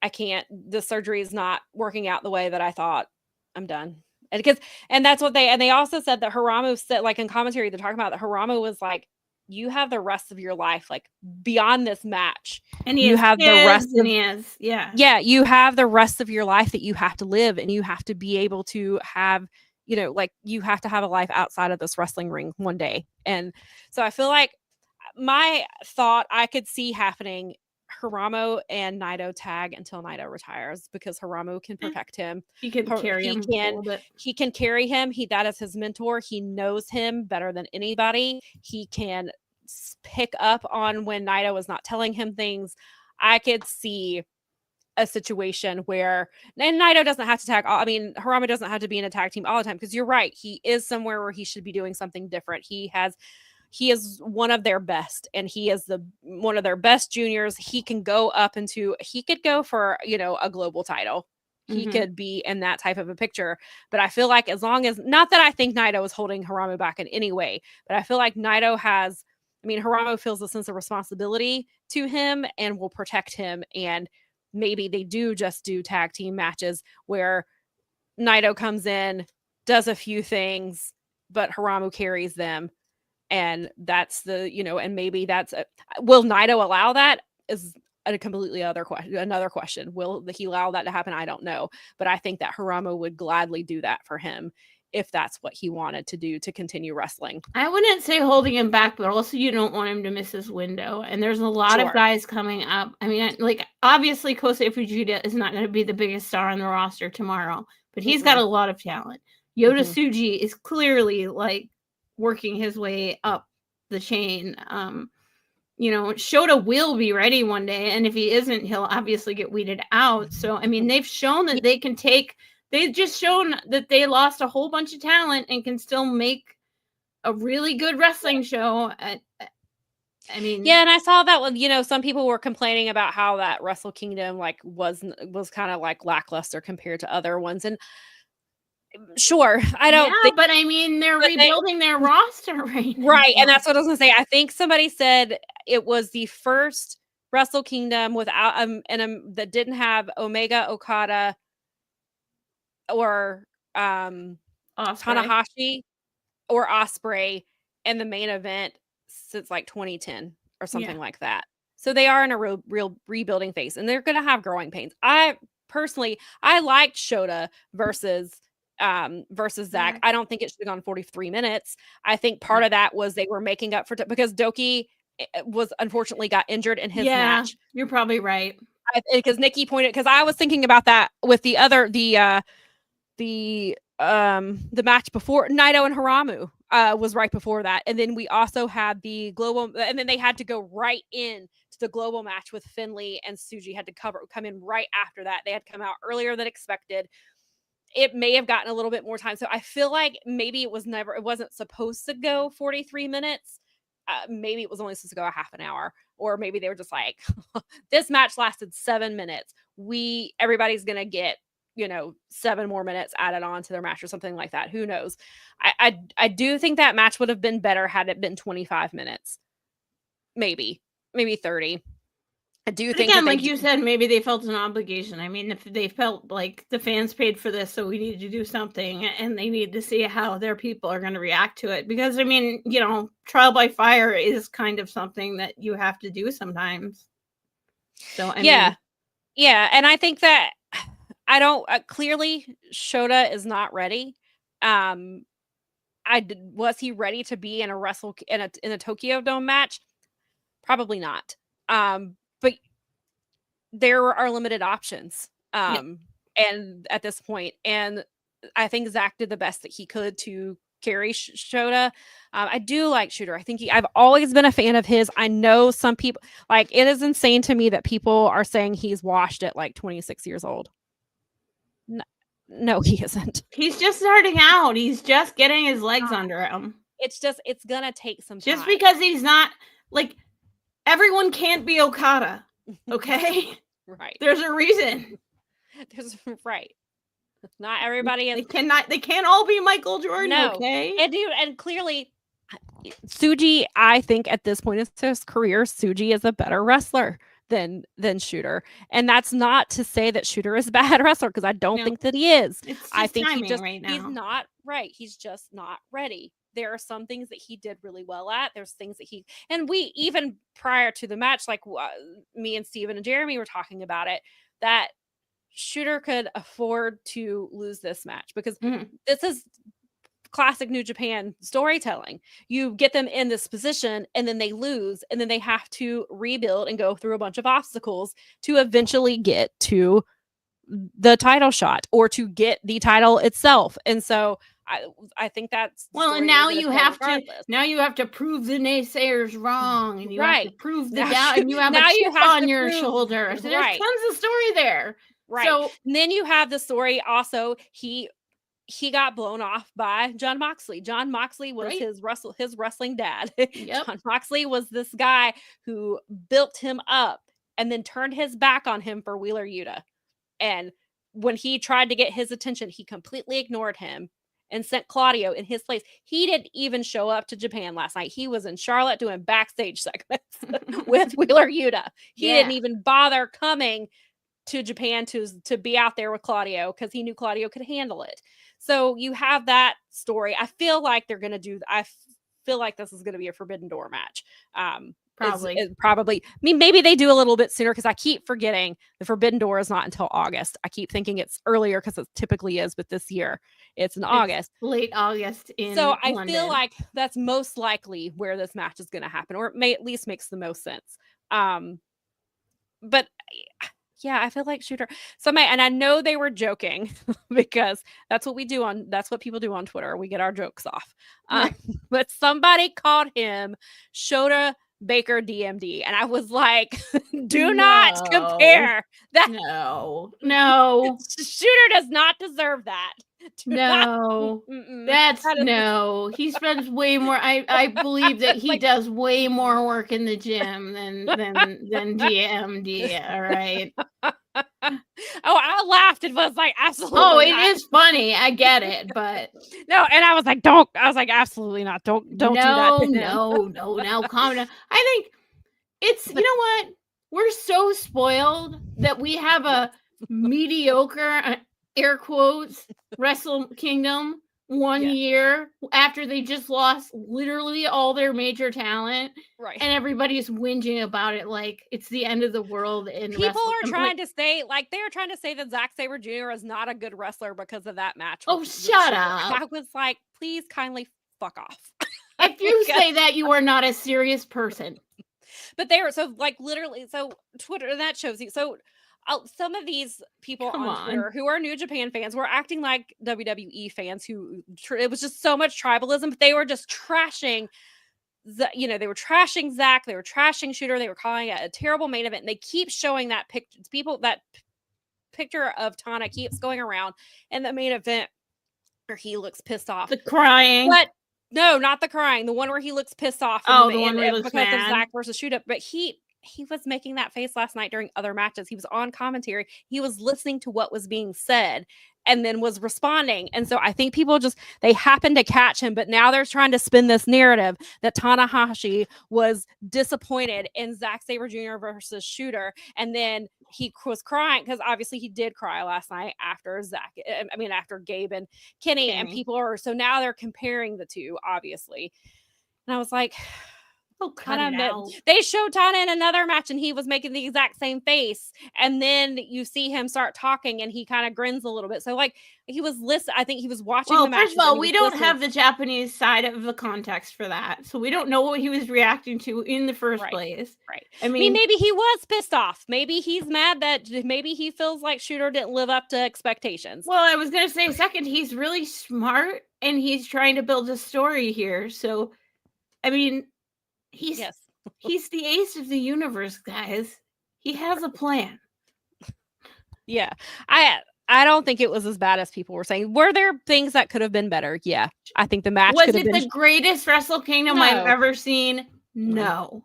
I can't. The surgery is not working out the way that I thought. I'm done. And that's what they also said that Hiramu said, like in commentary, they're talking about that Hiramu was like, you have the rest of your life, like beyond this match. And you have the rest of you have the rest of your life that you have to live, and you have to be able to have, like you have to have a life outside of this wrestling ring one day. And so I feel like my thought I could see happening, Hiramu and Naito tag until Naito retires, because Hiramu can protect him. He can carry him. He can carry him. That is his mentor. He knows him better than anybody. He can pick up on when Naito is not telling him things. I could see a situation where, and Naito doesn't have to tag. I mean, Hiramu doesn't have to be in a tag team all the time, because you're right. He is somewhere where he should be doing something different. He is one of their best, and he is one of their best juniors. He can go he could go for, a global title. He could be in that type of a picture. But I feel like as long as, not that I think Naito is holding Hiramu back in any way, but I feel like Naito Hiramu feels a sense of responsibility to him and will protect him. And maybe they do just do tag team matches where Naito comes in, does a few things, but Hiramu carries them. And that's and maybe will Naito allow that is a completely another question. Will he allow that to happen? I don't know. But I think that Hiramu would gladly do that for him if that's what he wanted to do to continue wrestling. I wouldn't say holding him back, but also you don't want him to miss his window. And there's a lot of guys coming up. I mean, like, obviously Kosei Fujita is not going to be the biggest star on the roster tomorrow, but he's got a lot of talent. Yota Tsuji is clearly like working his way up the chain. Shota will be ready one day, and if he isn't, he'll obviously get weeded out. So, I mean, they've shown that they've just shown that they lost a whole bunch of talent and can still make a really good wrestling show. And I saw that one, some people were complaining about how that Wrestle Kingdom was kind of like lackluster compared to other ones. And sure, I don't think, but I mean, they're rebuilding their roster right now. Right, and that's what I was gonna say. I think somebody said it was the first Wrestle Kingdom without that didn't have Omega, Okada, or Tanahashi or Ospreay in the main event since like 2010 or something like that. So they are in a real rebuilding phase, and they're going to have growing pains. I liked Shota versus Zach. I don't think it should have gone 43 minutes. I think part of that was they were making up for because Doki was unfortunately got injured in his match. You're probably right. Because Nikki pointed, because I was thinking about that with the match before Naito and Haramu was right before that, and then we also had the global, and then they had to go right in to the global match with Finlay and Tsuji had to come in right after that. They had come out earlier than expected. It may have gotten a little bit more time, so I feel like maybe it wasn't supposed to go 43 minutes. Maybe it was only supposed to go a half an hour, or maybe they were just like, this match lasted 7 minutes. Everybody's gonna get 7 more minutes added on to their match or something like that. Who knows? I do think that match would have been better had it been 25 minutes, maybe 30. I do think again, like you said, maybe they felt an obligation. I mean, if they felt like the fans paid for this, so we need to do something, and they need to see how their people are going to react to it. Because I mean, trial by fire is kind of something that you have to do sometimes. So I mean, and I think that I don't clearly Shota is not ready. Was he ready to be in a Tokyo Dome match? Probably not. But there are limited options. And at this point, and I think Zach did the best that he could to carry Shota. I do like Shooter. I think I've always been a fan of his. I know some people it is insane to me that people are saying he's washed at 26 years old. No, he isn't. He's just starting out. He's just getting his legs under him. It's gonna take some time. Just because he's not everyone can't be Okada. Okay. Right. There's a reason. Right. Not everybody is. They can't all be Michael Jordan. No. Okay. And clearly Tsuji, I think at this point in his career, Tsuji is a better wrestler than Shooter. And that's not to say that Shooter is a bad wrestler, because I don't think that he is. I think he's not right. He's just not ready. There are some things that he did really well at. There's things that and we, even prior to the match, me and Steven and Jeremy were talking about it, that Shooter could afford to lose this match, because this is classic New Japan storytelling. You get them in this position and then they lose, and then they have to rebuild and go through a bunch of obstacles to eventually get to the title shot or to get the title itself. And so I think that's and now you have to prove the naysayers wrong, and you have to prove the doubt, and you have a chip on your shoulder. So there's tons of story there. Right. So and then you have the story also. He got blown off by Jon Moxley. Jon Moxley was his wrestling dad. Yep. Jon Moxley was this guy who built him up and then turned his back on him for Wheeler Yuta. And when he tried to get his attention, he completely ignored him and sent Claudio in his place. He didn't even show up to Japan last night. He was in Charlotte doing backstage segments with Wheeler Yuta. He didn't even bother coming to Japan to be out there with Claudio, because he knew Claudio could handle it. So you have that story. I feel like they're going to I feel like this is going to be a Forbidden Door match. Probably. I mean, maybe they do a little bit sooner, because I keep forgetting the Forbidden Door is not until August. I keep thinking it's earlier, because it typically is, but this year it's in August. Late August in So I London. feel like that's most likely where this match is going to happen, or it may at least makes the most sense. But yeah, I feel like Shooter. And I know they were joking, because that's what people do on Twitter. We get our jokes off. Right. But somebody called him Shota Baker DMD, and I was like, do not compare that. No. Shooter does not deserve that. He spends way more. I believe that he does way more work in the gym than DMD. All right. I laughed. It was like, absolutely. Oh, it is funny. I get it, but no. And I was like, don't. I was like, absolutely not. Don't do that. No. Now calm down. I think it's, you know what? We're so spoiled that we have a mediocre, air quotes, Wrestle Kingdom 1 year after they just lost literally all their major talent, right? And everybody's whinging about it like it's the end of the world. In people are trying to say, like, they're trying to say that Zack Sabre Jr. is not a good wrestler because of that match. Oh, shut up! I was like, please kindly fuck off. If you say that, you are not a serious person. But they were so like literally. So Twitter, that shows you. So some of these people on Twitter who are New Japan fans were acting like WWE fans who it was just so much tribalism, but they were just trashing they were trashing Zach, they were trashing Shooter, they were calling it a terrible main event. And they keep showing that picture. That picture of Tana keeps going around in the main event where he looks pissed off. The crying. But no, not the crying. The one where he looks pissed off. The one where he looks mad. Of Zach versus Shooter. But he was making that face last night during other matches. He was on commentary. He was listening to what was being said and then was responding. And so I think people they happened to catch him, but now they're trying to spin this narrative that Tanahashi was disappointed in Zack Sabre Jr. versus Shooter. And then he was crying because obviously he did cry last night after after Gabe and Kenny. And people so now they're comparing the two, obviously. And I was like, they showed Tana in another match and he was making the exact same face, and then you see him start talking and he kind of grins a little bit. So like he was listening. I think he was watching the match. First of all, we don't have the Japanese side of the context for that, so we don't know what he was reacting to in the first place. Right. I mean, maybe he was pissed off. Maybe he's mad that maybe he feels like Shooter didn't live up to expectations. Well, I was gonna say second, he's really smart and he's trying to build a story here. So, I mean. He's the ace of the universe, guys. He has a plan. Yeah. I don't think it was as bad as people were saying. Were there things that could have been better? Yeah. I think the match was it the greatest Wrestle Kingdom I've ever seen? No.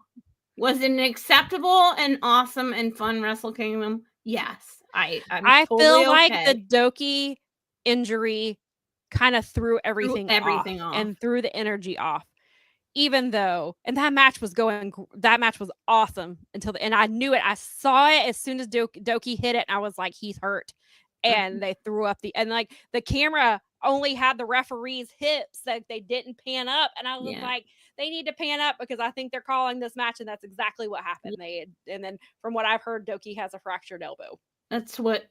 Was it an acceptable and awesome and fun Wrestle Kingdom? Yes. I totally feel like the Doki injury kind of threw everything off and threw the energy off. Even though, and that match was awesome and I knew it. I saw it as soon as Doki hit it. And I was like, he's hurt. And they threw up and like the camera only had the referee's hips that they didn't pan up. And I was like, they need to pan up because I think they're calling this match. And that's exactly what happened. And then from what I've heard, Doki has a fractured elbow. That's what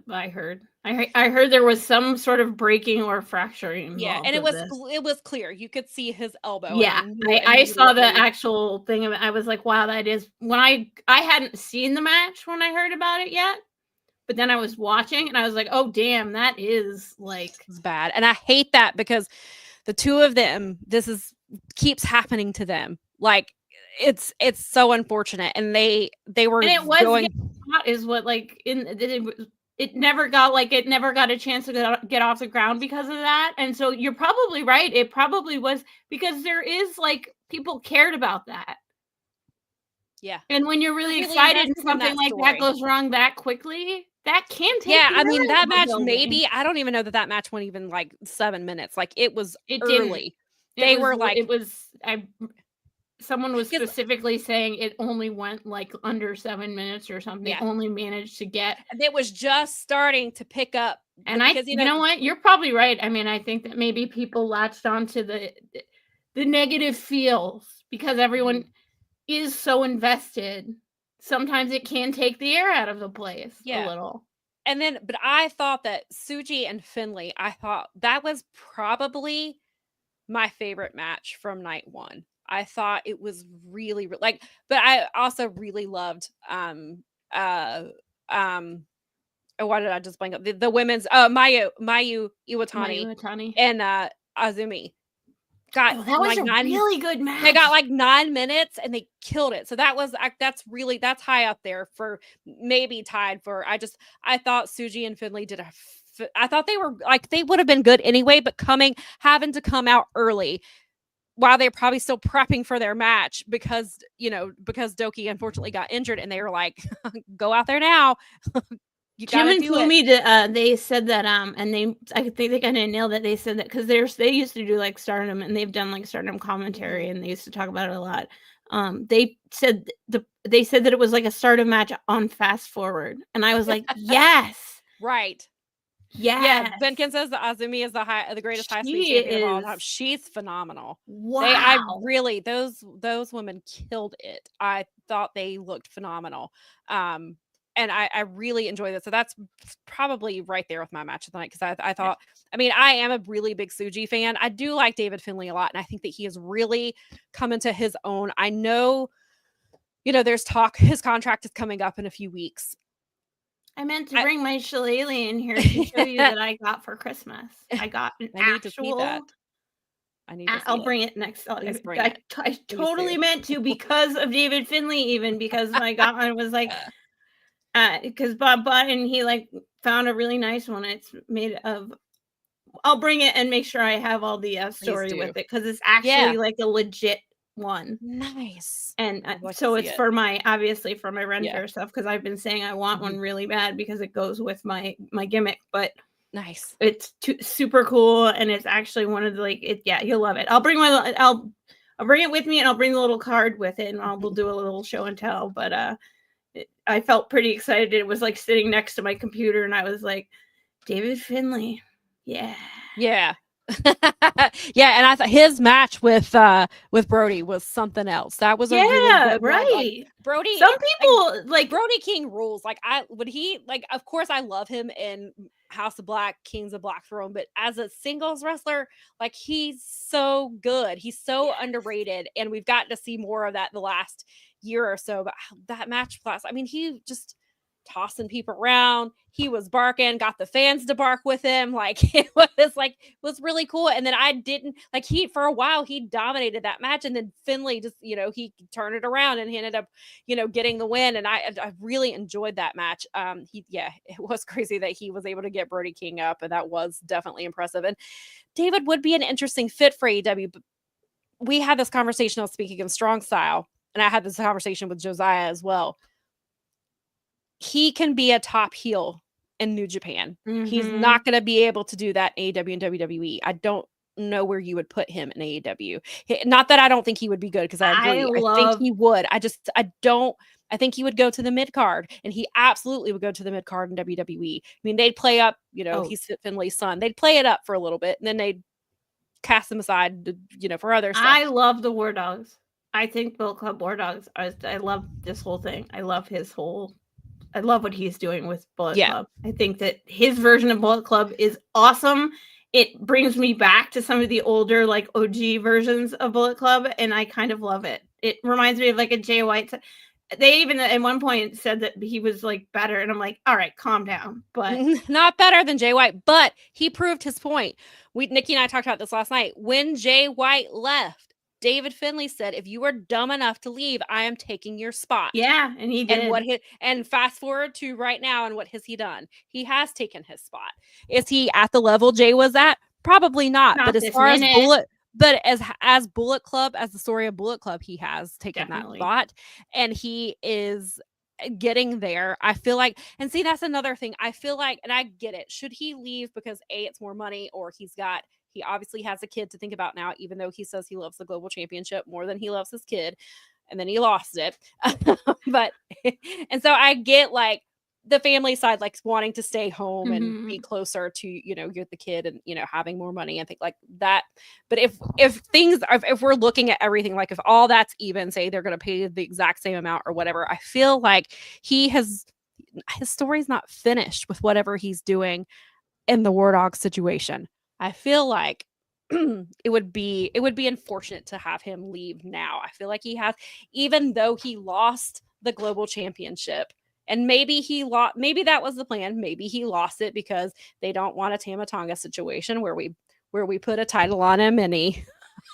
I heard. I heard there was some sort of breaking or fracturing. Yeah, and it was clear. You could see his elbow. Yeah, I saw the actual thing of it. I was like, wow, that is when I hadn't seen the match when I heard about it yet. But then I was watching and I was like, oh damn, that is like it's bad. And I hate that because the two of them, keeps happening to them. Like it's so unfortunate. And they were is what like it never got a chance to get off the ground because of that. And so you're probably right. It probably was because there is like people cared about that. Yeah. And when you're really excited and something like that goes wrong that quickly, that can take. Yeah, I mean that match maybe I don't even know that match went even like 7 minutes. Like it was early. Someone was specifically saying it only went like under 7 minutes or something. They only managed to get. It was just starting to pick up. And you know what? You're probably right. I mean, I think that maybe people latched onto the negative feels because everyone is so invested. Sometimes it can take the air out of the place a little. And then, but I thought that Tsuji and Finlay, I thought that was probably my favorite match from night one. I thought it was really but I also really loved why did I just blank up the women's Mayu Iwatani and Azumi got that was like really good match. They got like 9 minutes and they killed it. So that's high up there for maybe tied for. I thought Tsuji and Finlay I thought they were like they would have been good anyway, but having to come out early. While they're probably still prepping for their match because Doki unfortunately got injured and they were like, go out there now. Jim and Fumi, they said that, and I think they kind of nailed it. They said that because they used to do like Stardom and they've done like Stardom commentary and they used to talk about it a lot. They said that it was like a Stardom match on Fast Forward. And I was like, yes. Right. Yeah, Benkin says that Azumi is the greatest high speed champion of all time. She's phenomenal. Wow. Those women killed it. I thought they looked phenomenal. And I really enjoyed it. So that's probably right there with my match of the night, because I thought, I mean, I am a really big Tsuji fan. I do like David Finlay a lot, and I think that he has really come into his own. I know, there's talk his contract is coming up in a few weeks. I meant to bring my shillelagh in here to show you that I got for Christmas. I got an actual. I need to see I'll bring it next. I Please totally meant to, because of David Finlay, even because I got one. It was like, because Bob bought it and he like found a really nice one. It's made of. I'll bring it and make sure I have all the story with it, because it's actually like a legit one. Nice. And so it's for my renter stuff, because I've been saying I want one really bad because it goes with my gimmick. But nice, it's super cool, and it's actually one of the you'll love it. I'll bring it with me, and I'll bring the little card with it, and we'll do a little show and tell. But I felt pretty excited. It was like sitting next to my computer, and I was like, David Finlay, yeah. Yeah, and I thought his match with Brody was something else. That was a really good right. Like, Brody. Some people like Brody King rules. Like of course I love him in House of Black, Kings of Black Throne, but as a singles wrestler, like he's so good. He's so underrated, and we've gotten to see more of that the last year or so. But that match I mean, he just tossing people around. He was barking, got the fans to bark with him. Like it was really cool. And then I didn't for a while he dominated that match, and then Finlay just he turned it around and he ended up getting the win. And I really enjoyed that match. It was crazy that he was able to get Brody King up, and that was definitely impressive. And David would be an interesting fit for AEW. But we had this conversation on Speaking of Strong Style, and I had this conversation with Josiah as well. He can be a top heel in New Japan. Mm-hmm. He's not going to be able to do that in AEW and WWE. I don't know where you would put him in AEW. Not that I don't think he would be good, because I agree. I think he would. I think he would go to the mid card, and he absolutely would go to the mid card in WWE. I mean, they'd play up, he's Finlay's son. They'd play it up for a little bit, and then they'd cast him aside, for other stuff. I love the War Dogs. I think Bullet Club War Dogs. I love this whole thing. I love I love what he's doing with Bullet Club. I think that his version of Bullet Club is awesome. It brings me back to some of the older, like OG versions of Bullet Club, and I kind of love it. It reminds me of like a Jay White. They even at one point said that he was like better, and I'm like, all right, calm down. But not better than Jay White, but he proved his point. Nikki and I talked about this last night. When Jay White left, David Finlay said, if you are dumb enough to leave, I am taking your spot. Yeah, and he did. And fast forward to right now, and what has he done? He has taken his spot. Is he at the level Jay was at? Probably not. But as far as as Bullet Club, as the story of Bullet Club, he has taken that spot, and he is getting there. I feel like, and see, that's another thing. I feel like, and I get it. Should he leave because it's more money, or he obviously has a kid to think about now, even though he says he loves the global championship more than he loves his kid, and then he lost it. But, and so I get like the family side, like wanting to stay home and be closer to, you're the kid and, having more money. I think like that. But if we're looking at everything, like if all that's even, say they're going to pay the exact same amount or whatever, I feel like his story's not finished with whatever he's doing in the War Dog situation. I feel like it would be unfortunate to have him leave now. I feel like he has, even though he lost the global championship, and maybe that was the plan. Maybe he lost it because they don't want a Tama Tonga situation where we put a title on him and he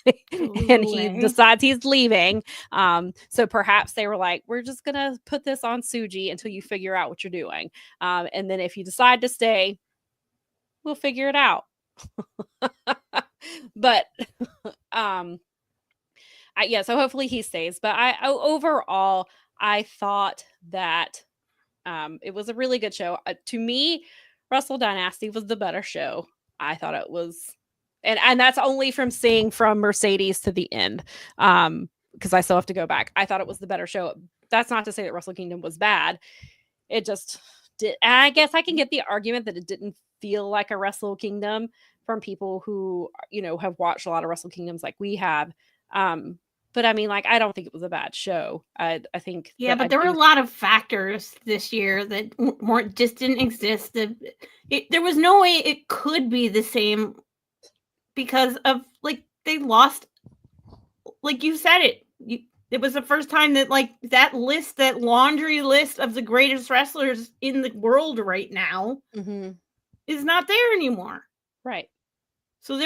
decides he's leaving. So perhaps they were like, we're just gonna put this on Tsuji until you figure out what you're doing. And then if you decide to stay, we'll figure it out. But so hopefully he stays. But overall I thought that it was a really good show. To me, Wrestle Dynasty was the better show. I thought it was, and that's only from seeing from Mercedes to the end, because I still have to go back. I thought it was the better show. That's not to say that Wrestle Kingdom was bad. It just did. And I guess I can get the argument that it didn't feel like a Wrestle Kingdom from people who, have watched a lot of Wrestle Kingdoms like we have. But I mean, like, I don't think it was a bad show. I think. Yeah, but there were a lot of factors this year that just didn't exist. There was no way it could be the same because of, like, they lost. Like you said it was the first time that, like, that laundry list of the greatest wrestlers in the world right now is not there anymore. Right. So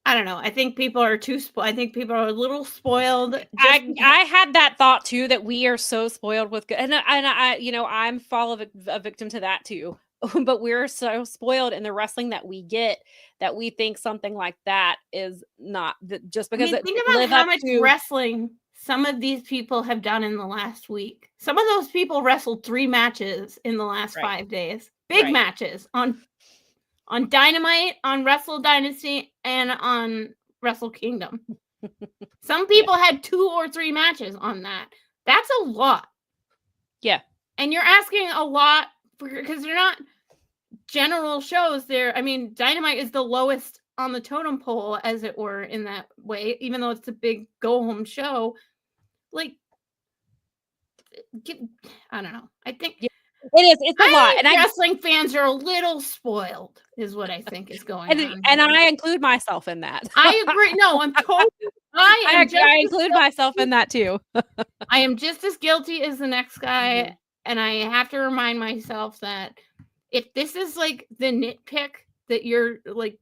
I don't know. I think people are I think people are a little spoiled. I had that thought too, that we are so spoiled with good, and I I'm fall of a victim to that too. But we're so spoiled in the wrestling that we get that we think something like that is not just because. Think about how much wrestling some of these people have done in the last week. Some of those people wrestled 3 matches in the last 5 days. Big matches on Dynamite, on Wrestle Dynasty, and on Wrestle Kingdom. Some people had 2 or 3 matches on that. That's a lot. Yeah. And you're asking a lot because they're not general shows. Dynamite is the lowest on the totem pole, as it were, in that way, even though it's a big go-home show. Like, I don't know. I think... Yeah. It is. It's a lot. And wrestling fans are a little spoiled, is what I think is going on. And I include myself in that. I agree. No, I'm totally. I include myself in that too. I am just as guilty as the next guy, and I have to remind myself that if this is like the nitpick that you're like,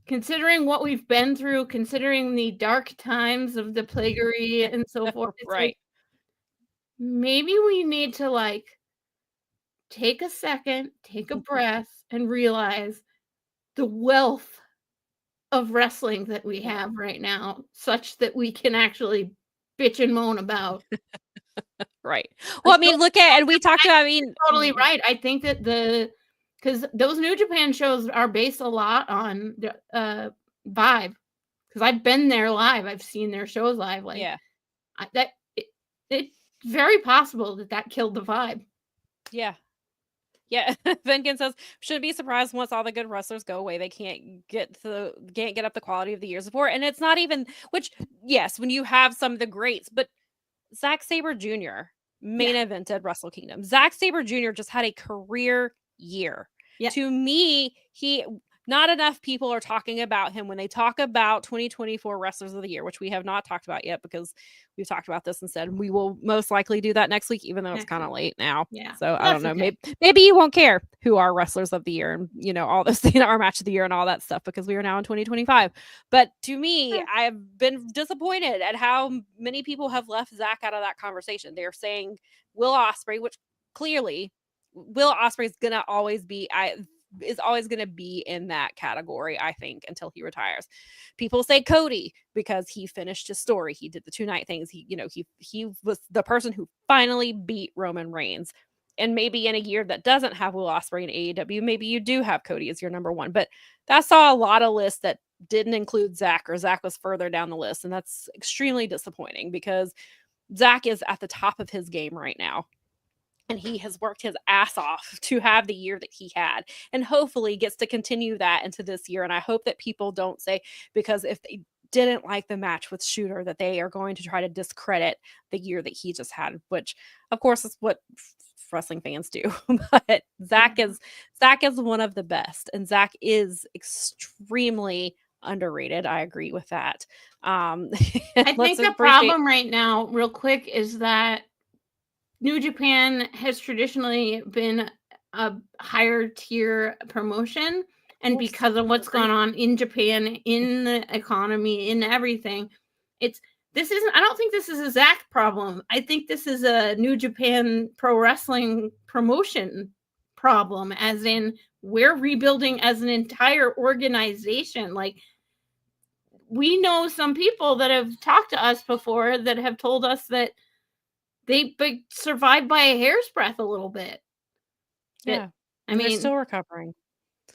considering what we've been through, considering the dark times of the plaguery and so forth, right? Like, maybe we need to, like, take a second, take a breath, and realize the wealth of wrestling that we have right now, such that we can actually bitch and moan about. Right. Well, look at, and we talked about, totally right. I think that because those New Japan shows are based a lot on Vibe, because I've been there live. I've seen their shows live. Like, it's very possible that killed the vibe. Yeah. Yeah, Venkin says, should be surprised once all the good wrestlers go away. They can't get up the quality of the years before. And it's not even, which, yes, when you have some of the greats, but Zack Sabre Jr. main evented Wrestle Kingdom. Zack Sabre Jr. just had a career year. Yeah. To me, not enough people are talking about him when they talk about 2024 Wrestlers of the Year, which we have not talked about yet because we've talked about this instead. We will most likely do that next week, even though it's kind of late now. Yeah. So I don't know. Okay. Maybe you won't care who are Wrestlers of the Year and, all this, our Match of the Year and all that stuff, because we are now in 2025. But to me, I've been disappointed at how many people have left Zach out of that conversation. They're saying Will Ospreay, which clearly Will Ospreay is going to always be... is always going to be in that category, I think, until he retires. People say Cody because he finished his story. He did the 2-night things. He was the person who finally beat Roman Reigns. And maybe in a year that doesn't have Will Ospreay in AEW, maybe you do have Cody as your number 1. But that saw a lot of lists that didn't include Zach, or Zach was further down the list. And that's extremely disappointing because Zach is at the top of his game right now. And he has worked his ass off to have the year that he had, and hopefully gets to continue that into this year. And I hope that people don't say, because if they didn't like the match with Shooter, that they are going to try to discredit the year that he just had, which of course is what wrestling fans do. But Zach is one of the best, and Zach is extremely underrated. I agree with that. I think the problem right now, real quick, is that New Japan has traditionally been a higher tier promotion, and because of what's gone on in Japan, in the economy, in everything, I don't think this is a Zach problem. I think this is a New Japan Pro Wrestling promotion problem, as in we're rebuilding as an entire organization. Like, we know some people that have talked to us before that have told us that they survived by a hair's breadth a little bit. Yeah. They're still recovering.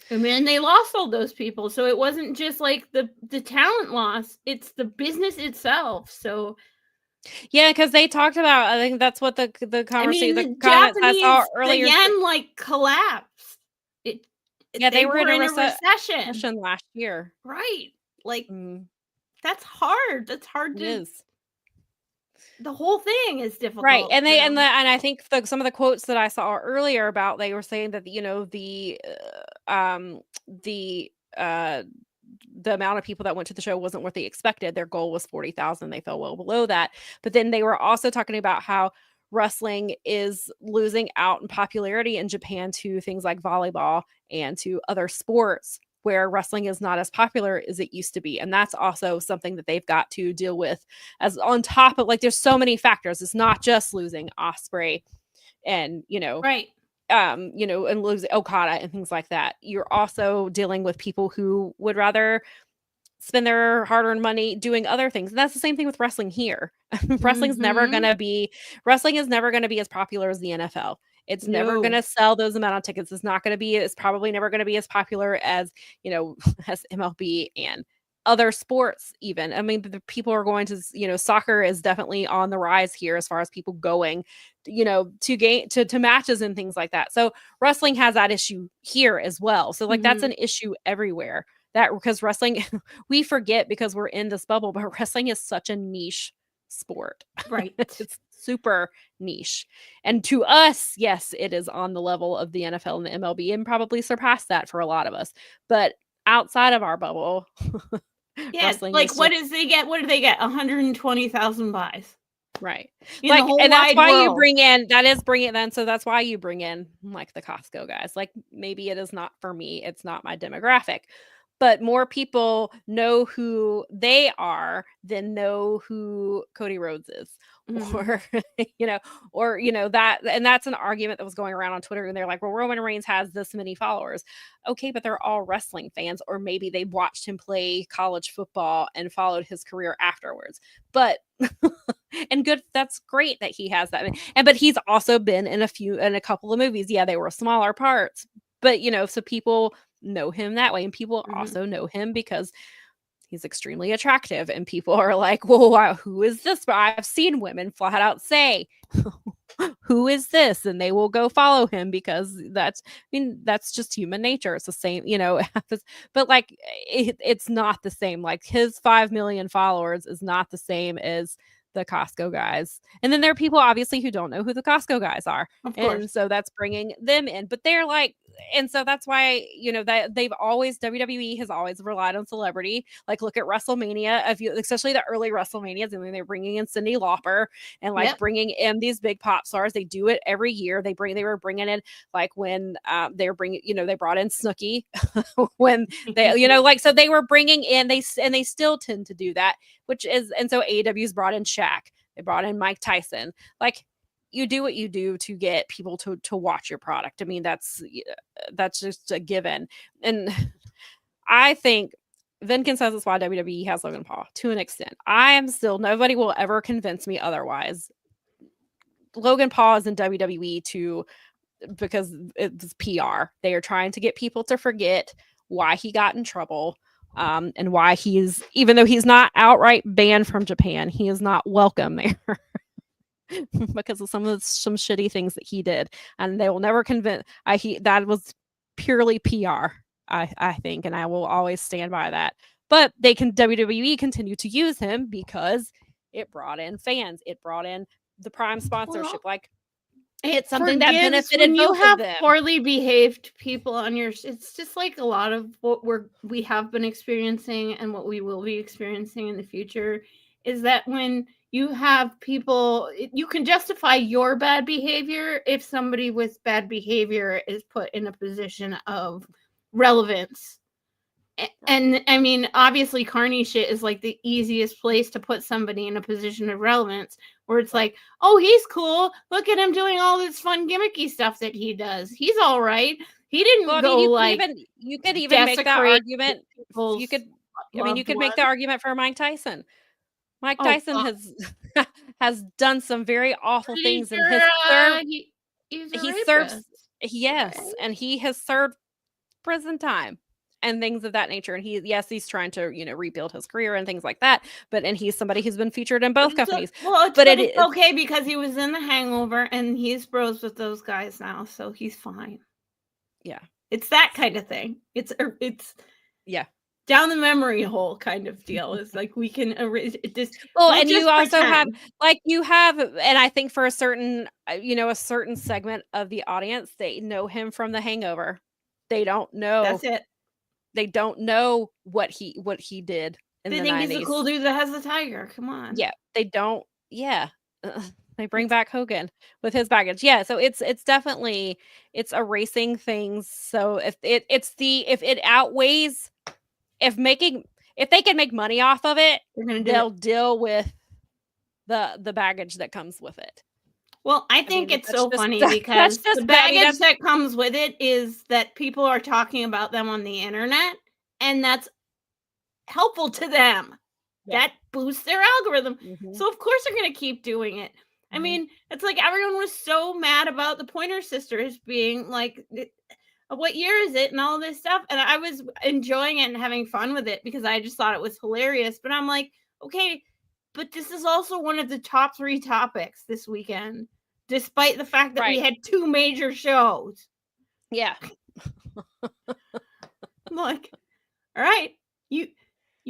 They lost all those people. So it wasn't just like the talent loss, it's the business itself. So Yeah, because they talked about. I think that's what the conversation, the comments I saw Japanese, earlier. the yen like collapsed. Yeah, they were in a recession last year. right? Like that's hard. That's hard to. It is. The whole thing is difficult, right? And and I think some of the quotes that I saw earlier about, they were saying that the amount of people that went to the show wasn't what they expected. Their goal was 40,000. They fell well below that. But then they were also talking about how wrestling is losing out in popularity in Japan to things like volleyball and to other sports, where wrestling is not as popular as it used to be. And that's also something that they've got to deal with, as on top of, like, there's so many factors. It's not just losing Osprey and, right. And losing Okada and things like that. You're also dealing with people who would rather spend their hard-earned money doing other things. And that's the same thing with wrestling here. Wrestling is never going to be as popular as the NFL. It's never going to sell those amount of tickets. It's probably never going to be as popular as, as MLB and other sports even. I mean, the people are going to, soccer is definitely on the rise here as far as people going, to matches and things like that. So wrestling has that issue here as well. So like that's an issue everywhere. That because wrestling, we forget because we're in this bubble, but wrestling is such a niche sport. Right. It's super niche. And to us, yes, it is on the level of the NFL and the MLB and probably surpassed that for a lot of us. But outside of our bubble, wrestling like what did they get? 120,000 buys. Right. Like, and that's why you bring in, so that's why you bring in like the Costco guys. Like maybe it is not for me. It's not my demographic. But more people know who they are than know who Cody Rhodes is. Or, that, and that's an argument that was going around on Twitter. And they're like, well, Roman Reigns has this many followers. Okay, but they're all wrestling fans, or maybe they watched him play college football and followed his career afterwards. But, and good, that's great that he has that. But he's also been in a couple of movies. Yeah, they were smaller parts, but, so people know him that way. And people also know him because he's extremely attractive, and people are like, well, wow, who is this? But I've seen women flat out say, who is this? And they will go follow him because that's just human nature. It's the same, but like, it's not the same. Like his 5 million followers is not the same as the Costco guys. And then there are people obviously who don't know who the Costco guys are. And so that's bringing them in, but they're like, and so that's why, that WWE has always relied on celebrity. Like look at WrestleMania, especially the early WrestleManias. I mean, they're bringing in Cyndi Lauper and like bringing in these big pop stars. They do it every year. They were bringing in like when they were bringing, they brought in Snooki when they, like, so they were bringing in, they still tend to do that, and so AEW's brought in Shaq. They brought in Mike Tyson. Like, you do what you do to get people to watch your product. I mean, that's just a given. And I think Vinkin says that's why WWE has Logan Paul to an extent. Nobody will ever convince me otherwise. Logan Paul is in WWE because it's PR. They are trying to get people to forget why he got in trouble. And why even though he's not outright banned from Japan, he is not welcome there. Because of some shitty things that he did, and they will never convince. That was purely PR, I think, and I will always stand by that. But WWE continue to use him because it brought in fans, it brought in the Prime sponsorship. Like it's something that benefited when both you have of them. Poorly behaved people on your. It's just like a lot of what we have been experiencing and what we will be experiencing in the future. Is that when you have people, you can justify your bad behavior if somebody with bad behavior is put in a position of relevance. And I mean, obviously, carny shit is like the easiest place to put somebody in a position of relevance, where it's like, oh, he's cool. Look at him doing all this fun gimmicky stuff that he does. He's all right. He didn't you could even make that argument. You could make the argument for Mike Tyson. Mike Tyson has done some very awful things in his he serves, yes, and he has served prison time. and things of that nature. And he's trying to, rebuild his career and things like that. And he's somebody who's been featured in both companies. It's okay because he was in The Hangover and he's bros with those guys now, so he's fine. Yeah, it's that kind of thing. It's down the memory hole kind of deal. It's like we can erase this. Well, and you also have, and I think for a certain, a certain segment of the audience, they know him from The Hangover. They don't know. That's it. They don't know what he did in the 90s. They think he's a cool dude that has a tiger. Come on. Yeah, they don't. Yeah. They bring back Hogan with his baggage. Yeah, so it's definitely erasing things. So if it outweighs, if they can make money off of it, they'll deal with the baggage that comes with it. Well, I think it's so funny because the baggage that comes with it is that people are talking about them on the internet, and that's helpful to them. Yeah. That boosts their algorithm. Mm-hmm. So of course they're going to keep doing it. I mean, it's like everyone was so mad about the Pointer Sisters being like, what year is it and all this stuff. And I was enjoying it and having fun with it because I just thought it was hilarious. But I'm like, okay, but this is also one of the top 3 topics this weekend, despite the fact that we had 2 major shows. Yeah. I'm like, all right, you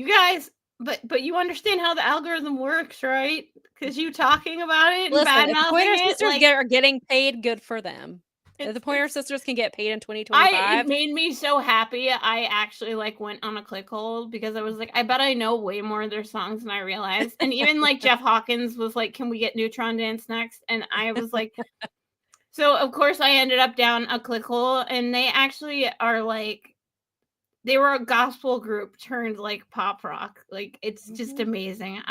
guys, but you understand how the algorithm works, right? Because you talking about it and bad-mouthing Pointer Sisters are getting paid, good for them. If the Pointer Sisters can get paid in 2025. It made me so happy. I actually went on a click hold because I was like, I bet I know way more of their songs than I realized. And even Jeff Hawkins was like, can we get Neutron Dance next? And I was like, so of course I ended up down a click hole, and they actually are they were a gospel group turned pop rock. It's just amazing.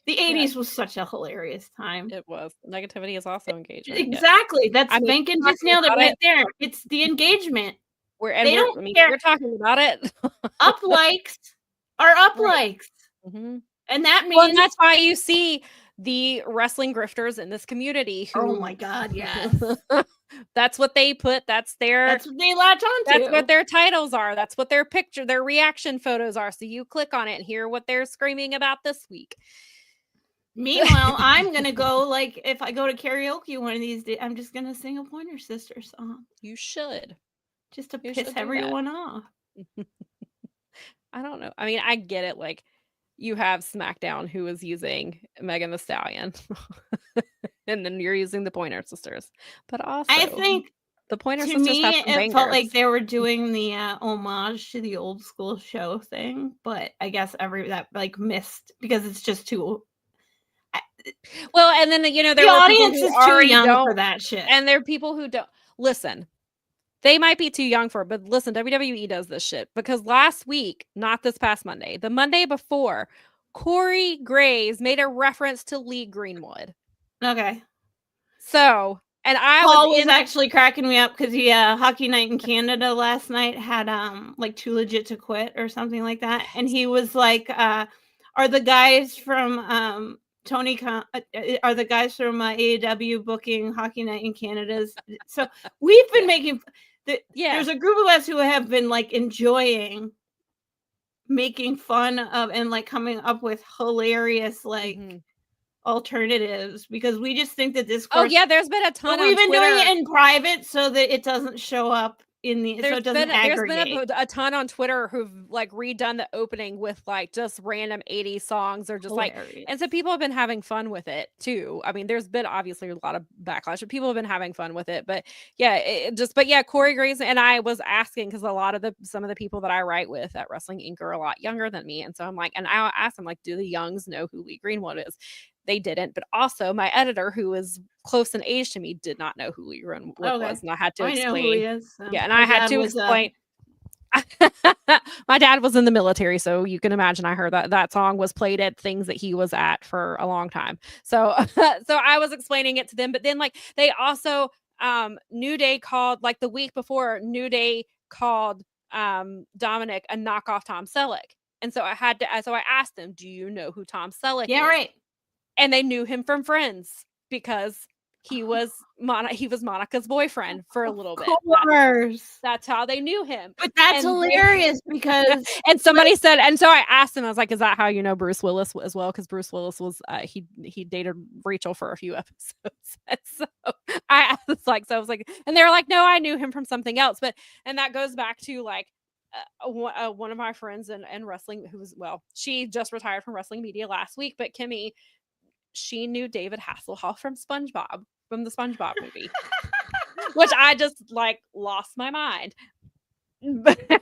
The 80s was such a hilarious time. It was. Negativity is also engagement. Exactly. That's Lincoln just nailed it right there. It's the engagement. They don't care. We're talking about it. Up likes are up likes. Mm-hmm. And that means... and that's why you see the wrestling grifters in this community. Oh my God, yes. That's what they put. That's what they latch on to. That's what their titles are. That's what their reaction photos are. So you click on it and hear what they're screaming about this week. Meanwhile, I'm going to go, if I go to karaoke one of these days, I'm just going to sing a Pointer Sister song. You should. Just to piss everyone off. I don't know. I mean, I get it. You have SmackDown who is using Megan Thee Stallion. And then you're using the Pointer Sisters. But also, I think the Pointer Sisters have some bangers. It felt like they were doing the homage to the old school show thing. But I guess missed because it's just too... Well, and then the audience is too young for that shit, and there are people who don't listen. They might be too young for it, but listen, WWE does this shit because last week, not this past Monday, the Monday before, Corey Graves made a reference to Lee Greenwood. Okay, so Paul was actually cracking me up because Hockey Night in Canada last night had Too Legit to Quit or something like that, and he was like, "Are the guys from are the guys from AEW booking Hockey Night in Canada's?" So we've been making there's a group of us who have been enjoying making fun of and coming up with hilarious alternatives because we just think that this course, there's been a ton. We've been doing it in private so that it doesn't show up in the so it doesn't aggregate. There's been a ton on Twitter who've redone the opening with just random 80s songs or just hilarious. And so people have been having fun with it too. I mean, there's been obviously a lot of backlash, but people have been having fun with it. But Corey Graves and I was asking because some of the people that I write with at Wrestling Inc. are a lot younger than me, and so I'm and I asked them do the youngs know who Lee Greenwood is? They didn't, but also my editor, who is close in age to me, did not know who Lee Greenwood was, and I had to explain. I know who he is. And I had to explain. My dad was in the military, so you can imagine. I heard that song was played at things that he was at for a long time. So, so I was explaining it to them, but then they also New Day called the week before. New Day called Dominic a knockoff Tom Selleck, and so I asked them, "Do you know who Tom Selleck is?" Yeah, right. And they knew him from Friends because he was Monica's boyfriend for a little bit. That's how they knew him. But that's hilarious because and somebody said, and so I asked him, I was like, is that how you know Bruce Willis as well? Because Bruce Willis was he dated Rachel for a few episodes. And so I was like, and they were like, no, I knew him from something else. And that goes back to like one of my friends in wrestling she just retired from wrestling media last week, but Kimmy, she knew David Hasselhoff from SpongeBob, from the SpongeBob movie, which I just like lost my mind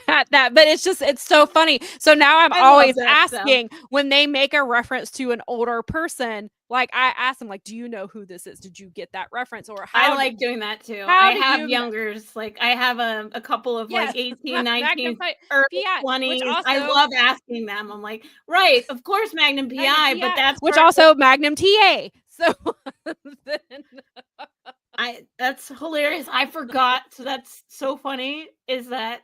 at that. But it's so funny. So now I'm always asking when they make a reference to an older person, like I ask them, like, do you know who this is? Did you get that reference? Or I like doing that too. I have youngers, like I have a couple of like 18, 19, early 20s. I love asking them. I'm like, right, of course, Magnum PI, but that's also Magnum TA. So that's hilarious. I forgot. So that's so funny. Is that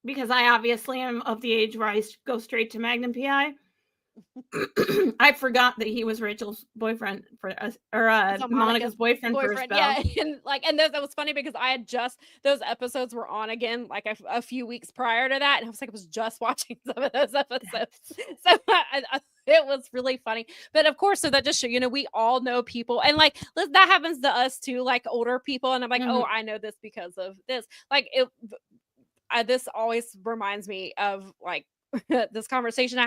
because I obviously am of the age where I go straight to Magnum PI. I forgot that he was Rachel's boyfriend Monica's boyfriend for a spell. Yeah, and that was funny because I had those episodes were on again like a few weeks prior to that, and I was just watching some of those episodes. So it was really funny. But of course, so that just shows, we all know people, and like that happens to us too, like older people, and I'm like, oh, I know this because of this. Like this always reminds me of like this conversation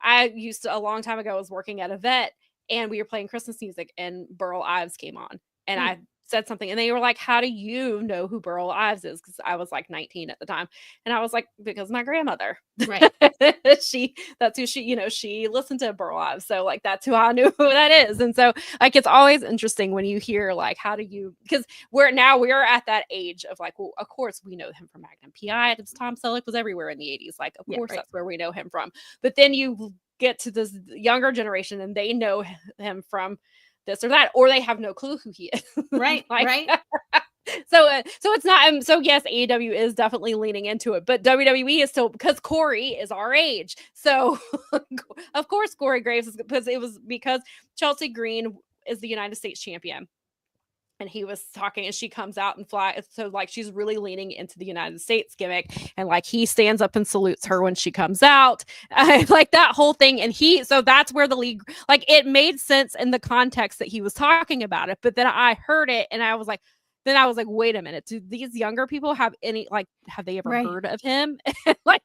I used to a long time ago. I was working at a vet and we were playing Christmas music and Burl Ives came on and I said something and they were like, how do you know who Burl Ives is? Because I was like 19 at the time. And I was like, because my grandmother, right? That's who she listened to Burl Ives. So like, that's who I knew who that is. And so like, it's always interesting when you hear like, how do you, because we're at that age of like, well, of course we know him from Magnum PI. Tom Selleck was everywhere in the 80s. Like, of course that's where we know him from. But then you get to this younger generation and they know him from this or that, or they have no clue who he is. Right. Right. So it's not, so yes, AEW is definitely leaning into it, but WWE is still, because Corey is our age. So of course, Corey Graves is because Chelsea Green is the United States champion. And he was talking and she comes out and flies. So like, she's really leaning into the United States gimmick. And like, he stands up and salutes her when she comes out, like that whole thing. And so that's where the league, like it made sense in the context that he was talking about it. But then I heard it and I was like, wait a minute, do these younger people have they ever heard of him? Like,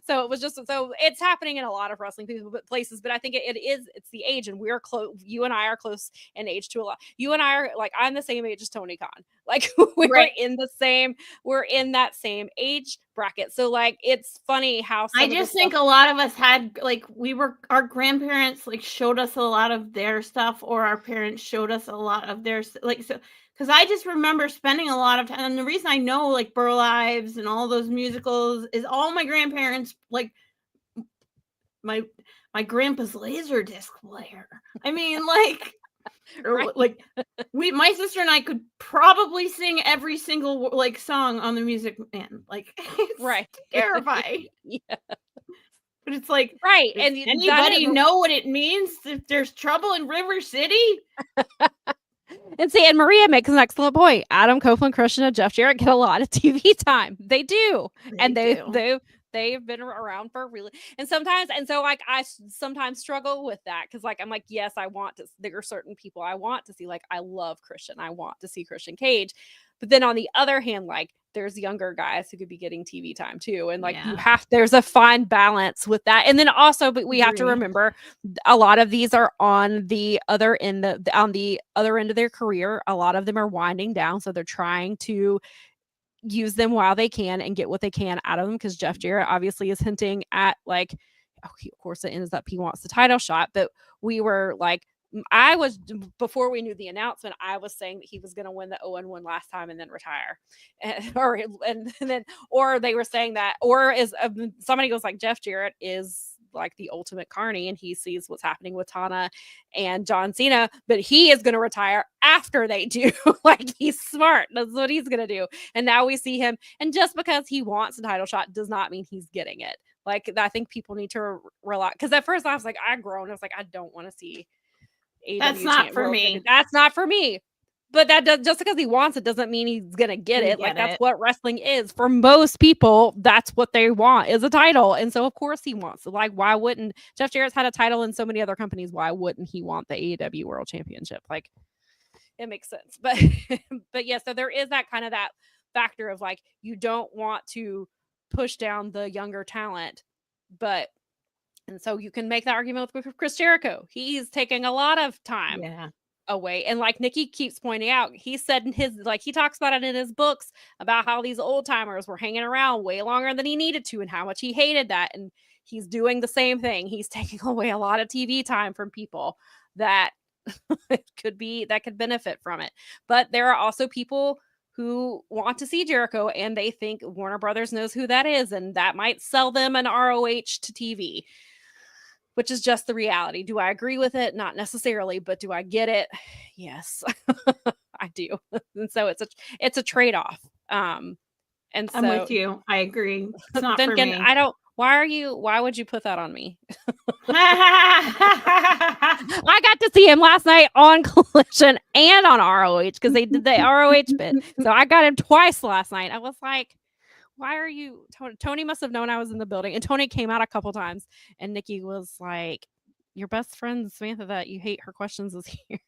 so it was so it's happening in a lot of wrestling places, but I think it's the age, and we're close. You and I are close in age to a lot. You and I are like, I'm the same age as Tony Khan. Like we're in that same age bracket. So like, it's funny how I just think a lot of us had like, our grandparents like showed us a lot of their stuff, or our parents showed us a lot of their like, so. Because I just remember spending a lot of time, and the reason I know like Burl Ives and all those musicals is all my grandparents, like my grandpa's Laserdisc player. I mean, like, my sister and I could probably sing every single like song on the Music Man. Like, it's terrifying. Yeah. But it's like, right. And anybody know what it means if there's trouble in River City? And see, and Maria makes an excellent point. Adam Copeland, Christian, and Jeff Jarrett get a lot of TV time. They do. They've been around for really, and so like I sometimes struggle with that because like I'm like, yes, there are certain people I want to see. Like I love Christian. I want to see Christian Cage. But then on the other hand, like there's younger guys who could be getting TV time too. And like there's a fine balance with that. And then also, but we have to remember a lot of these are on the other end of their career. A lot of them are winding down. So they're trying to use them while they can and get what they can out of them. Because Jeff Jarrett obviously is hinting at like, of course it ends up he wants the title shot, but we were like, I was, before we knew the announcement, I was saying that he was going to win the 0-1 last time and then retire, or they were saying that, or is somebody goes like Jeff Jarrett is like the ultimate carny and he sees what's happening with Tana and John Cena, but he is going to retire after they do. Like he's smart. That's what he's going to do. And now we see him. And just because he wants a title shot does not mean he's getting it. Like I think people need to relax. Because at first I was like, I was like, I don't want to see AEW That's not for me. That's not for me. But that does, just because he wants it doesn't mean he's gonna get it. Like that's what wrestling is for most people. That's what they want is a title, and so of course he wants it. Like, why wouldn't Jeff Jarrett's had a title in so many other companies? Why wouldn't he want the AEW World Championship? Like, it makes sense. But but yeah, so there is that kind of that factor of like you don't want to push down the younger talent, but and so you can make that argument with Chris Jericho. He's taking a lot of time. Yeah. Away. And like Nikki keeps pointing out, he said in his, like, he talks about it in his books about how these old timers were hanging around way longer than he needed to and how much he hated that. And he's doing the same thing. He's taking away a lot of TV time from people that could benefit from it. But there are also people who want to see Jericho and they think Warner Brothers knows who that is and that might sell them an ROH to TV. Which is just the reality. Do I agree with it? Not necessarily, but do I get it? Yes, I do. And so it's a trade-off. And so I'm with you. I agree. It's not then for again, me. Why would you put that on me? I got to see him last night on Collision and on ROH because they did the ROH bit. So I got him twice last night. I was like, why are you Tony must have known I was in the building, and Tony came out a couple times and Nikki was like, your best friend Samantha that you hate her questions is here.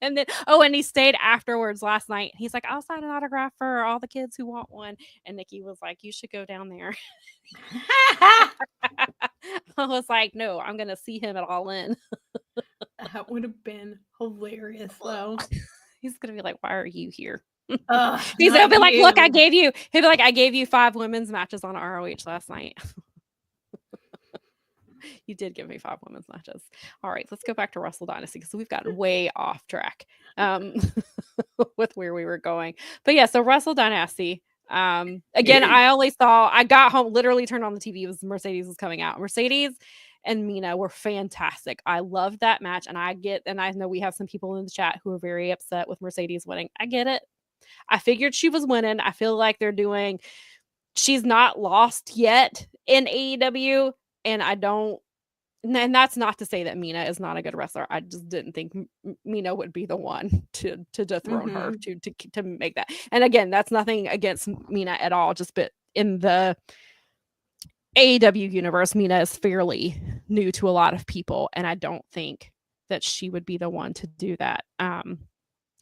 And then and he stayed afterwards last night. He's like, I'll sign an autograph for all the kids who want one. And Nikki was like, you should go down there. I was like, no, I'm gonna see him at All In. That would have been hilarious though. He's gonna be like, why are you here? He's gonna be like, look, he'll be like, I gave you 5 women's matches on ROH last night. You did give me 5 women's matches. All right, let's go back to Wrestle Dynasty because we've gotten way off track with where we were going. But yeah, so Wrestle Dynasty. Again, I got home, literally turned on the TV. It was Mercedes was coming out. Mercedes and Mina were fantastic. I loved that match, and I know we have some people in the chat who are very upset with Mercedes winning. I get it. I figured she was winning. I feel like she's not lost yet in AEW, and and that's not to say that Mina is not a good wrestler. I just didn't think Mina would be the one to dethrone her to make that. And again, that's nothing against Mina at all. Just but in the AEW universe, Mina is fairly new to a lot of people, and I don't think that she would be the one to do that.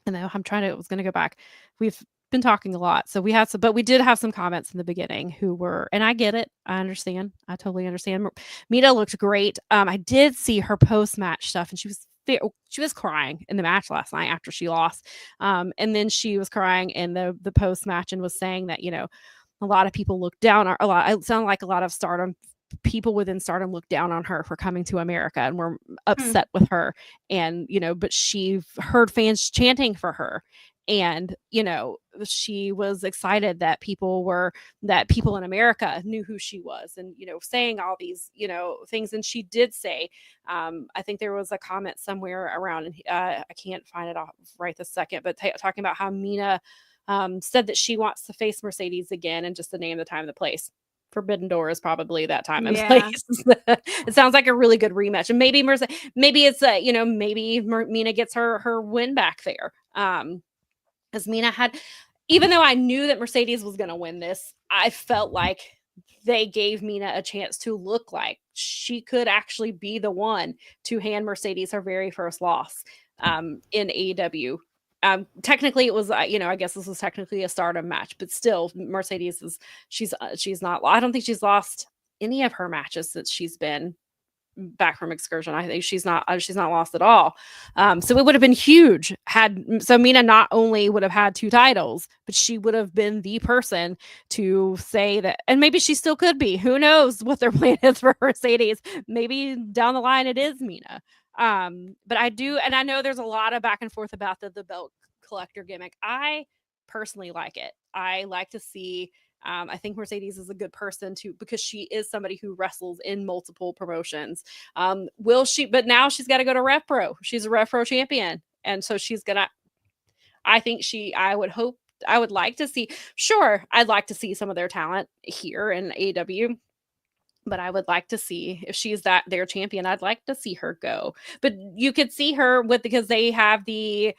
And I was going to go back. We've been talking a lot. So but we did have some comments in the beginning who were, and I get it. I understand. I totally understand. Mina looked great. I did see her post-match stuff and she was crying in the match last night after she lost. And then she was crying in the post-match and was saying that, a lot of people look down on it sounded like a lot of people within Stardom looked down on her for coming to America and were upset with her. And, but she heard fans chanting for her. And, she was excited that people in America knew who she was and, saying all these, things. And she did say, I think there was a comment somewhere around, and I can't find it off right this second, but talking about how Mina said that she wants to face Mercedes again and just the name, the time, the place. Forbidden Door is probably that time and place. It sounds like a really good rematch, and maybe it's maybe Mina gets her win back there. As Mina had, even though I knew that Mercedes was going to win this, I felt like they gave Mina a chance to look like she could actually be the one to hand Mercedes her very first loss in AEW. Technically it was, I guess this was technically a Stardom match, but still Mercedes she's not, I don't think she's lost any of her matches since she's been back from excursion. I think she's not lost at all. So it would have been huge so Mina not only would have had 2 titles, but she would have been the person to say that, and maybe she still could be, who knows what their plan is for Mercedes. Maybe down the line it is Mina. But I do, and I know there's a lot of back and forth about the belt collector gimmick. I personally like it. I like to see, I think Mercedes is a good person because she is somebody who wrestles in multiple promotions. But now she's got to go to Rev Pro. She's a Rev Pro champion. And so I would like to see, I'd like to see some of their talent here in AEW. But I would like to see if she's their champion. I'd like to see her go. But you could see her because they have the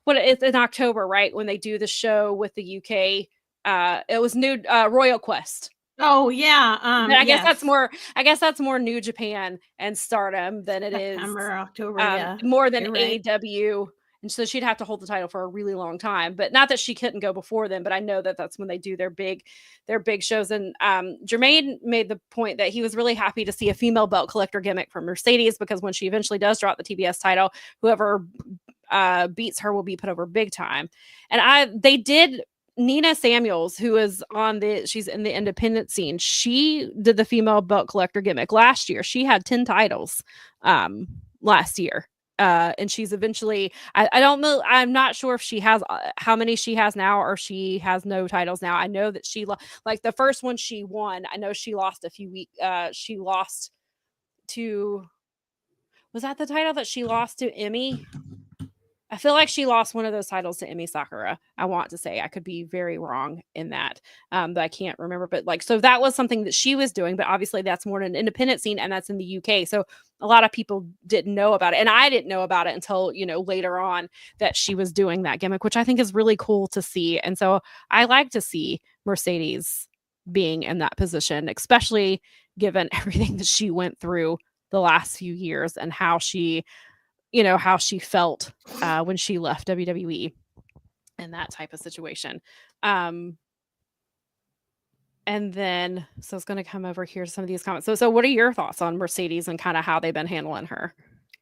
it's in October, right? When they do the show with the UK. It was new Royal Quest. Oh yeah. I guess that's more New Japan and Stardom than it September, is October, yeah. more than Right. AEW. And so she'd have to hold the title for a really long time, but not that she couldn't go before then, but I know that that's when they do their big shows. And Jermaine made the point that he was really happy to see a female belt collector gimmick from Mercedes, because when she eventually does drop the TBS title, whoever beats her will be put over big time. And they did Nina Samuels, who is she's in the independent scene. She did the female belt collector gimmick last year. She had 10 titles last year. And she's eventually, I don't know, I'm not sure if she has how many she has now, or she has no titles now. I know that she like the first one she won, I know she lost a few weeks, she lost to, was that the title that she lost to Emmy? I feel like she lost one of those titles to Emi Sakura. I want to say, I could be very wrong in that, but I can't remember. But like, so that was something that she was doing, but obviously that's more an independent scene, and that's in the UK. So a lot of people didn't know about it, and I didn't know about it until, later on, that she was doing that gimmick, which I think is really cool to see. And so I like to see Mercedes being in that position, especially given everything that she went through the last few years and how she felt when she left WWE in that type of situation. And then, so I was going to come over here to some of these comments. So what are your thoughts on Mercedes and kind of how they've been handling her?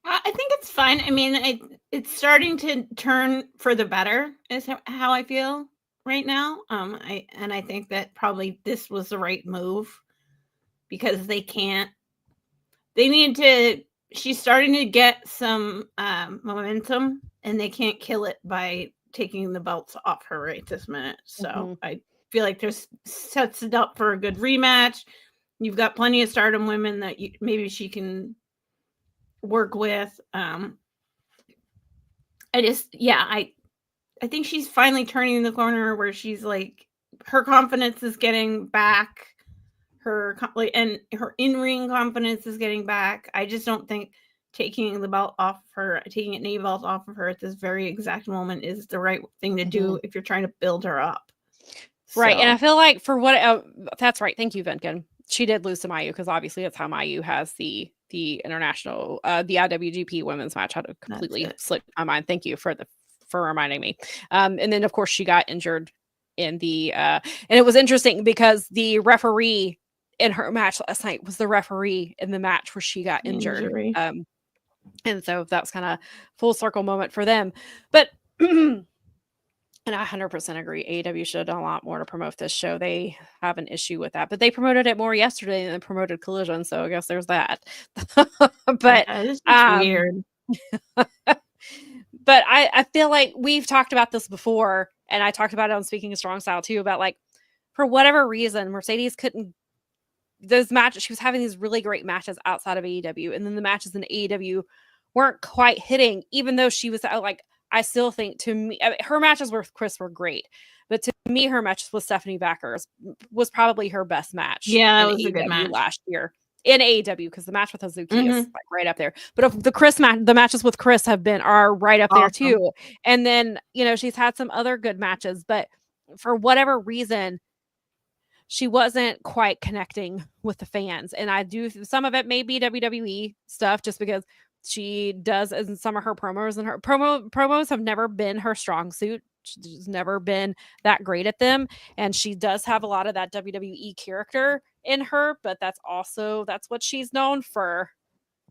I think it's fine. I mean, it's starting to turn for the better, is how I feel right now. I think that probably this was the right move, because she's starting to get some momentum, and they can't kill it by taking the belts off her right this minute. So I feel like there's sets it up for a good rematch. You've got plenty of Stardom women that maybe she can work with. I think she's finally turning the corner where she's like, her confidence is getting back. And her in-ring confidence is getting back. I just don't think taking the belt off of her, taking any belt off of her at this very exact moment is the right thing to do if you're trying to build her up. Right. So. And I feel like that's right. Thank you, Venkin. She did lose to Mayu, because obviously that's how Mayu has the international, the IWGP women's match. Had to completely slip my mind. Thank you for reminding me. And then of course she got injured in the, and it was interesting because the referee in her match last night was the referee in the match where she got injured. And so that was kind of full circle moment for them. But and I 100% agree, AEW should have done a lot more to promote this show. They have an issue with that, but they promoted it more yesterday than they promoted Collision, so I guess there's that. But it's weird. But I feel like we've talked about this before, and I talked about it on Speaking of Strong Style too, about like, for whatever reason, Mercedes couldn't, those matches, she was having these really great matches outside of AEW, and then the matches in AEW weren't quite hitting, even though she was like, I still think, to me, her matches with Chris were great, but to me, her matches with Stephanie Baker was probably her best match. Yeah, that was a good match last year in AEW, because the match with Hazuki is like right up there. But if the matches with Chris are right up there too. And then, she's had some other good matches, but for whatever reason, she wasn't quite connecting with the fans. And some of it may be WWE stuff, just because she does, in some of her promos, and her promos have never been her strong suit. She's never been that great at them. And she does have a lot of that WWE character in her, but that's what she's known for,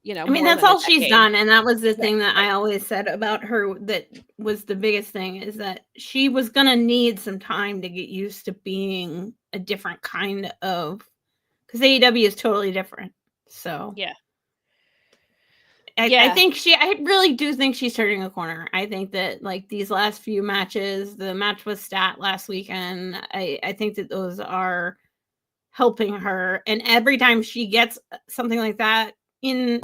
I mean, that's all she's done. And that was the thing that I always said about her, that was the biggest thing, is that she was going to need some time to get used to being a different kind of, because AEW is totally different. So yeah. I really do think she's turning a corner. I think that, like, these last few matches, the match with Stat last weekend, I think that those are helping her. And every time she gets something like that in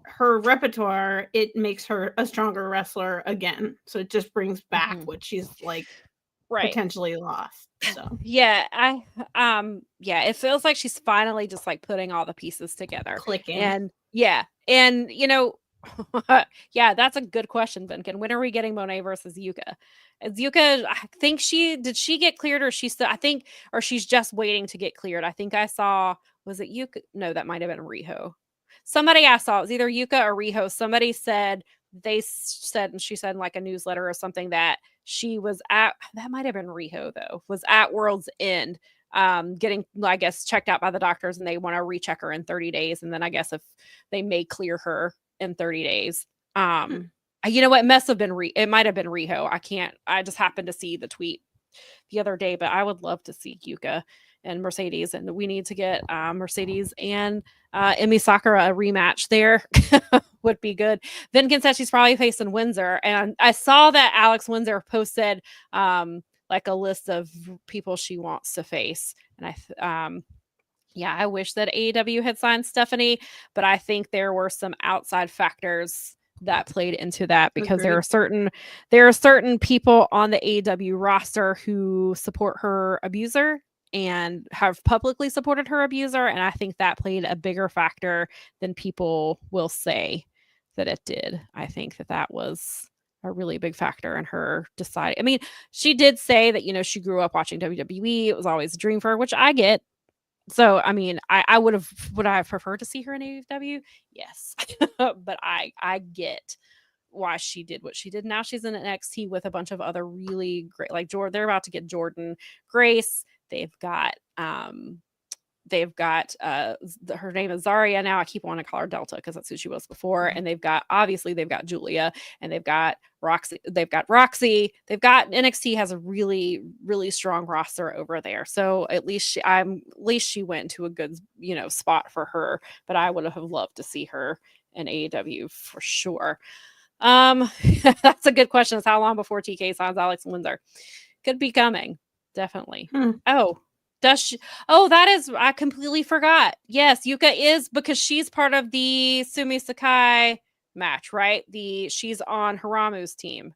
her repertoire, it makes her a stronger wrestler again. So it just brings back what she's like potentially lost. So it feels like she's finally just like putting all the pieces together, clicking. And Yeah, that's a good question, Vinkin. When are we getting Monet versus Yuka? Is Yuka, I think did she get cleared, or she's still, I think, or she's just waiting to get cleared. I think I saw, was it Yuka? No, that might have been Riho. Somebody I saw, it was either Yuka or Riho. Somebody said, and she said in like a newsletter or something, that she was at, that might have been Riho though, was at World's End, getting, I guess, checked out by the doctors, and they want to recheck her in 30 days. And then I guess if they may clear her in 30 days. You know what? It must have been it might have been Riho. I just happened to see the tweet the other day, but I would love to see Yuka and Mercedes, and we need to get Mercedes and Emi Sakura a rematch there. Would be good. Vinkin said she's probably facing Windsor, and I saw that Alex Windsor posted like a list of people she wants to face, and I wish that AEW had signed Stephanie, but I think there were some outside factors that played into that, because there are certain people on the AEW roster who support her abuser and have publicly supported her abuser, and I think that played a bigger factor than people will say that it did. I think that was a really big factor in her deciding. I mean, she did say that, she grew up watching WWE. It was always a dream for her, which I get. So, I mean, would I have preferred to see her in AEW? Yes. But I get why she did what she did. Now she's in NXT with a bunch of other really great, like Jordan. They're about to get Jordan Grace. They've got her name is Zarya now. I keep wanting to call her Delta because that's who she was before. And they've got Julia, and they've got Roxy. NXT has a really, really strong roster over there. So at least she went to a good, spot for her. But I would have loved to see her in AEW for sure. That's a good question. Is how long before TK signs Alex Windsor? Could be coming. Definitely. Oh, does she? Oh, I completely forgot. Yes, Yuka is, because she's part of the Sumi Sakai match, right? She's on Haramu's team.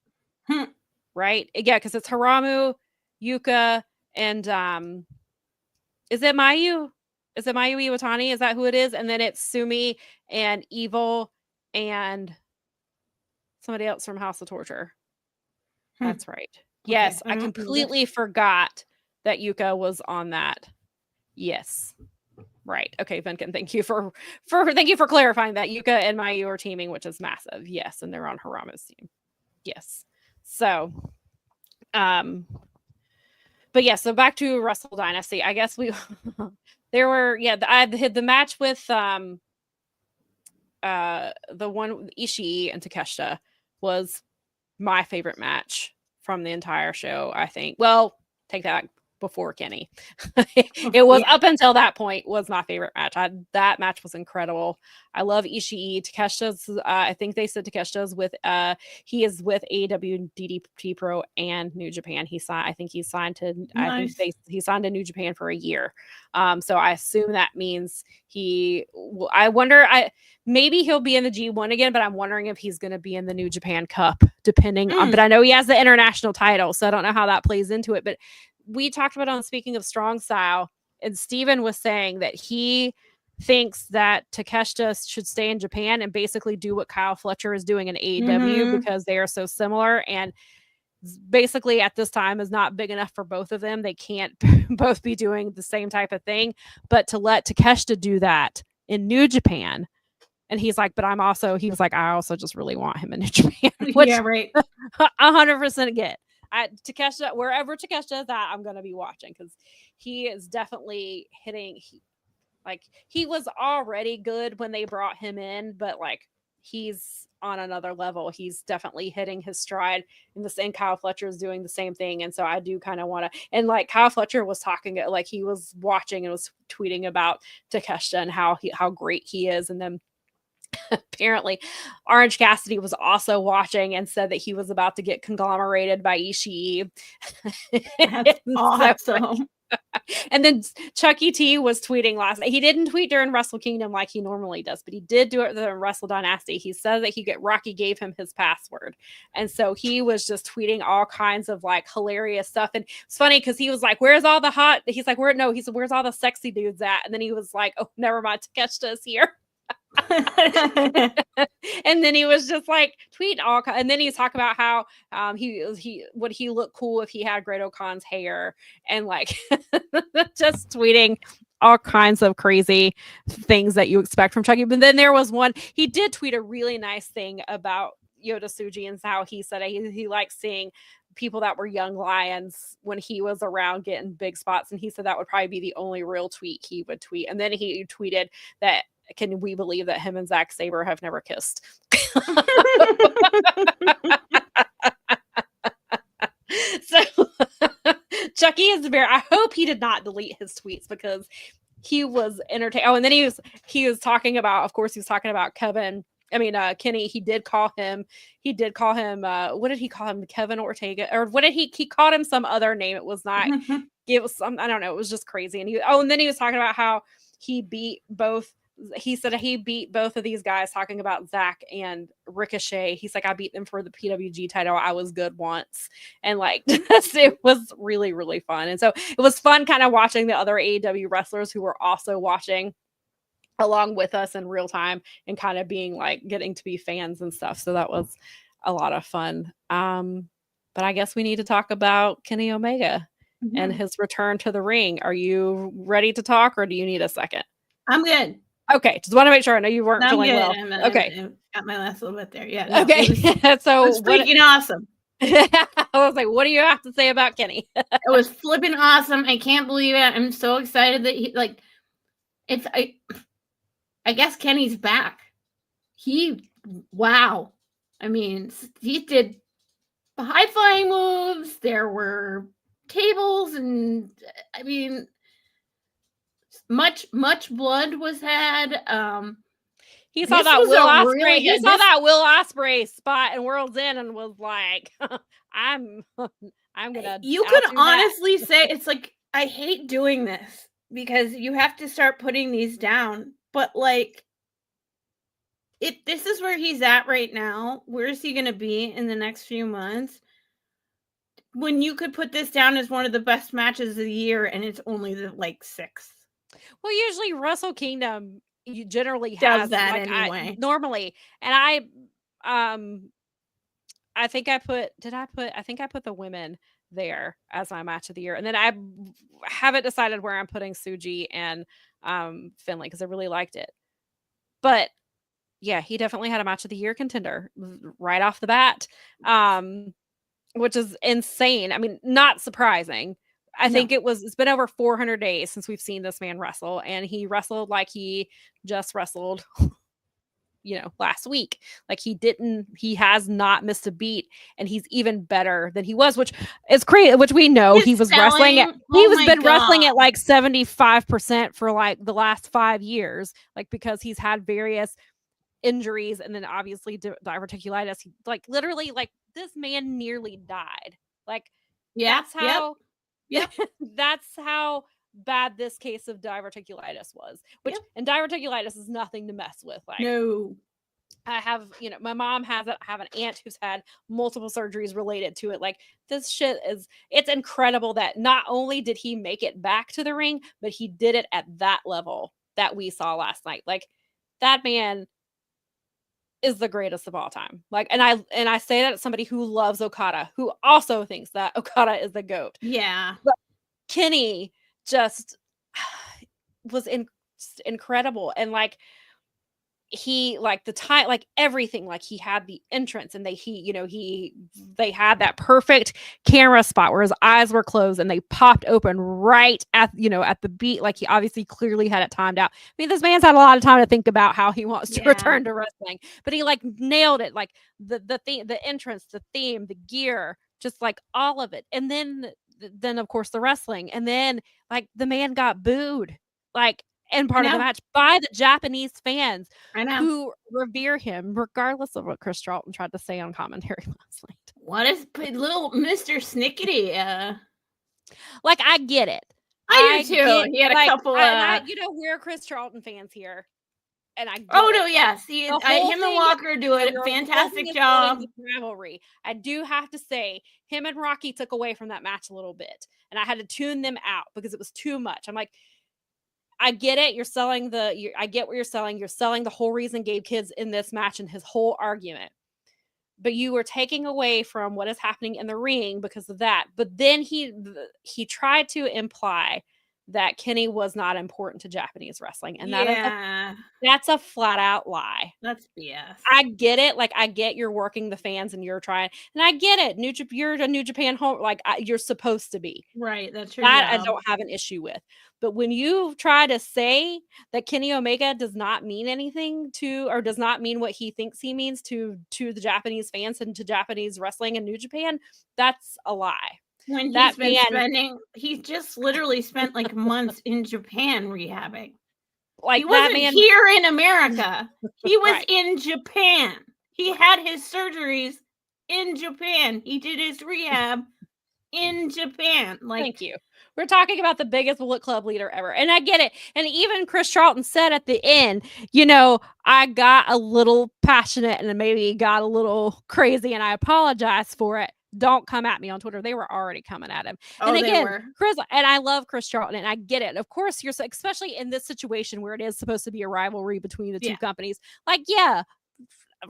Right? Yeah, because it's Haramu, Yuka, and is it Mayu? Is it Mayu Iwatani? Is that who it is? And then it's Sumi and Evil and somebody else from House of Torture. That's right. Yes, okay. I completely forgot that Yuka was on that. Yes. Right. Okay, Venkin, thank you for clarifying that. Yuka and Mayu are teaming, which is massive. Yes, and they're on Haramu's team. Yes. So but yeah, so back to Wrestle Dynasty. I guess I had the match with the one Ishii and Takeshita was my favorite match from the entire show, I think. Well, take that before Kenny. It was up until that point was my favorite match. That match was incredible. I love Ishii. Takeshita's I think they said Takeshita's with he is with AEW, DDT Pro, and New Japan. He signed to nice. He signed to New Japan for a year. So I assume that means maybe he'll be in the G1 again, but I'm wondering if he's going to be in the New Japan Cup, depending on, but I know he has the international title, so I don't know how that plays into it. But we talked about on Speaking of Strong Style, and Steven was saying that he thinks that Takeshita should stay in Japan and basically do what Kyle Fletcher is doing in AEW because they are so similar, and basically at this time is not big enough for both of them. They can't both be doing the same type of thing, but to let Takeshita do that in New Japan. And he's like, I also just really want him in New Japan. Which, yeah, right. 100% get. Takeshita, wherever Takeshita is at, I'm going to be watching, because he is definitely hitting. He was already good when they brought him in, but he's on another level. He's definitely hitting his stride in the same. Kyle Fletcher is doing the same thing. And so I do kind of want to, and Kyle Fletcher was talking, he was watching and was tweeting about Takeshita and how great he is. And then apparently Orange Cassidy was also watching and said that he was about to get conglomerated by Ishii. That's awesome. And then Chucky T was tweeting last night. He didn't tweet during Wrestle Kingdom like he normally does, but he did do it during Wrestle Dynasty. He said that Rocky gave him his password. And so he was just tweeting all kinds of hilarious stuff. And it's funny because he was like, where's all the hot? He's like, where's all the sexy dudes at? And then he was like, oh, never mind, Takeshita is here. And then he was just like tweeting all, and then he's talking about how he would he look cool if he had Great-O-Khan's hair, and like just tweeting all kinds of crazy things that you expect from Chucky. But then there was one, he did tweet a really nice thing about Yota Tsuji and how he said he likes seeing people that were young lions when he was around getting big spots, and he said that would probably be the only real tweet he would tweet. And then he tweeted that, can we believe that him and Zack Sabre have never kissed? So Chucky is very, I hope he did not delete his tweets because he was entertaining. Oh, and then he was talking about, of course, he was talking about Kenny. He did call him, what did he call him? Kevin Ortega, or what did he called him some other name. It was not, it was some, I don't know. It was just crazy. And then he was talking about how he said he beat both of these guys, talking about Zach and Ricochet. He's like, I beat them for the PWG title. I was good once. And like, it was really, really fun. And so it was fun kind of watching the other AEW wrestlers who were also watching along with us in real time and kind of being like getting to be fans and stuff. So that was a lot of fun. But I guess we need to talk about Kenny Omega and his return to the ring. Are you ready to talk, or do you need a second? I'm good. Okay, just want to make sure. I know you weren't feeling well. Okay, I got my last little bit there. Yeah. No, okay, so it was freaking awesome. I was like, what do you have to say about Kenny? It was flipping awesome. I can't believe it. I'm so excited that he I guess Kenny's back. Wow. I mean, he did high flying moves. There were tables, and I mean, much blood was had. He saw that Will Ospreay. He saw that Will Ospreay spot in World's End and was like, "I'm gonna." You could honestly say it's like, I hate doing this because you have to start putting these down, but like, this is where he's at right now. Where is he going to be in the next few months? When you could put this down as one of the best matches of the year, and it's only the sixth. Well, usually Wrestle Kingdom generally does has that anyway. Normally, and I think I put the women there as my match of the year, and then I haven't decided where I'm putting Tsuji and Finlay because I really liked it. But yeah, he definitely had a match of the year contender right off the bat, which is insane. I mean, not surprising. I think it's been over 400 days since we've seen this man wrestle, and he wrestled like he just wrestled, last week. Like he has not missed a beat, and he's even better than he was, which is crazy, which we know he was wrestling at, wrestling at like 75% for like the last 5 years, like because he's had various injuries, and then obviously diverticulitis. He literally this man nearly died. That's how that's how bad this case of diverticulitis was. And diverticulitis is nothing to mess with. No. I have, my mom have an aunt who's had multiple surgeries related to it. This shit it's incredible that not only did he make it back to the ring, but he did it at that level that we saw last night. That man is the greatest of all time. And I say that as somebody who loves Okada, who also thinks that Okada is the GOAT. Yeah. But Kenny just was incredible. And he the time, everything, he had the entrance, and they had that perfect camera spot where his eyes were closed and they popped open right at the beat. He obviously clearly had it timed out. I mean, this man's had a lot of time to think about how he wants to return to wrestling, but he nailed it. The theme, the entrance, the theme, the gear, just all of it. And then of course the wrestling, and then the man got booed and part of the match by the Japanese fans who revere him, regardless of what Chris Charlton tried to say on commentary last night. What is little Mr. Snickety? I get it. I do too. He had a couple. We're Chris Charlton fans here, and I. Yes, him and Walker do a fantastic job. Rivalry. I do have to say, him and Rocky took away from that match a little bit, and I had to tune them out because it was too much. I'm like, I get it. You're selling I get what you're selling. You're selling the whole reason Gabe Kidd's in this match and his whole argument. But you were taking away from what is happening in the ring because of that. But then he tried to imply that Kenny was not important to Japanese wrestling. And that's a flat out lie. That's BS. I get it. Like, I get you're working the fans and you're trying, and I get it. You're a New Japan home. Like, you're supposed to be. Right. That's your that job. I don't have an issue with. But when you try to say that Kenny Omega does not mean anything to, or does not mean what he thinks he means to the Japanese fans and to Japanese wrestling in New Japan, that's a lie. When he's just literally spent like months in Japan rehabbing. Like, he wasn't here in America. He was in Japan. He had his surgeries in Japan. He did his rehab in Japan. Like, thank you. We're talking about the biggest Bullet Club leader ever. And I get it. And even Chris Charlton said at the end, I got a little passionate and maybe got a little crazy, and I apologize for it. Don't come at me on Twitter. They were already coming at him. And again, Chris, and I love Chris Charlton, and I get it. Of course, you're especially in this situation where it is supposed to be a rivalry between the two companies. Like, yeah,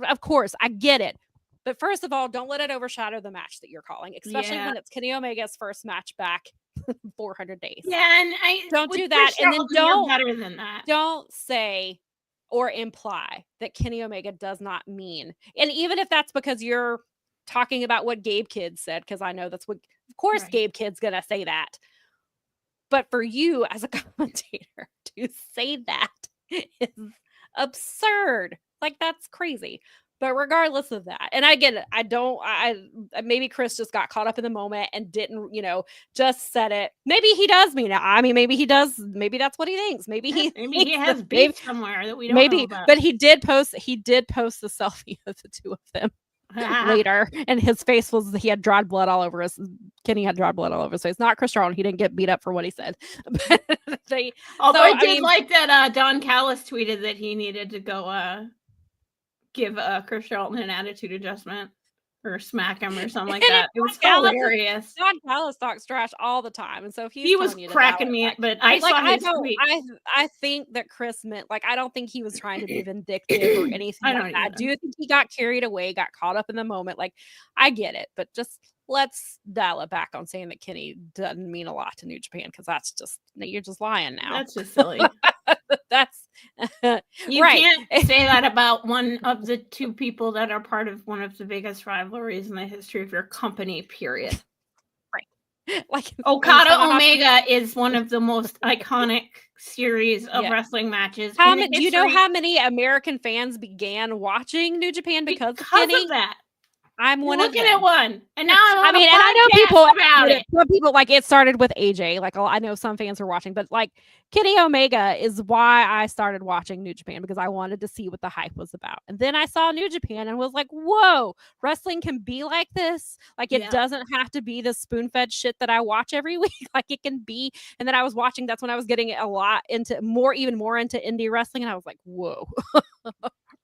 of course, I get it. But first of all, don't let it overshadow the match that you're calling, especially when it's Kenny Omega's first match back 400 days. Yeah, and don't do that. And then don't better than that. Don't say or imply that Kenny Omega does not mean. And even if that's because you're talking about what Gabe Kidd said, because I know that's what, of course, Gabe Kidd's gonna say that. But for you as a commentator to say that is absurd. Like, that's crazy. But regardless of that, and I get it, I maybe Chris just got caught up in the moment and didn't, just said it. Maybe he does mean it. I mean, maybe he does. Maybe that's what he thinks. Maybe he has beef somewhere that we don't know about. But he did post the selfie of the two of them later, and his face he had dried blood all over his. Kenny had dried blood all over his face. Not Chris Charlton. He didn't get beat up for what he said. Although I did like that Don Callis tweeted that he needed to go give Chris Charlton an attitude adjustment or smack him or something like that. It was hilarious. Don Callis talks trash all the time, and so if he was cracking me, but I saw his tweet. I think that Chris meant, like, I don't think he was trying to be vindictive or anything like that. I do think he got carried away, got caught up in the moment. Like, I get it, but just let's dial it back on saying that Kenny doesn't mean a lot to New Japan, because you're just lying now. That's just silly. That's you can't say that about one of the two people that are part of one of the biggest rivalries in the history of your company, period. Right. Like, Okada Omega is one of the most iconic series of wrestling matches. Do you know how many American fans began watching New Japan because of that? I'm one of them. Looking at one, and now I'm and I know people about it. Some people, like, it started with AJ. Like, I know some fans are watching, but like Kenny Omega is why I started watching New Japan, because I wanted to see what the hype was about. And then I saw New Japan and was like, "Whoa, wrestling can be like this. Like, it doesn't have to be the spoon-fed shit that I watch every week. Like, it can be." And then I was watching. That's when I was getting even more into indie wrestling, and I was like, "Whoa."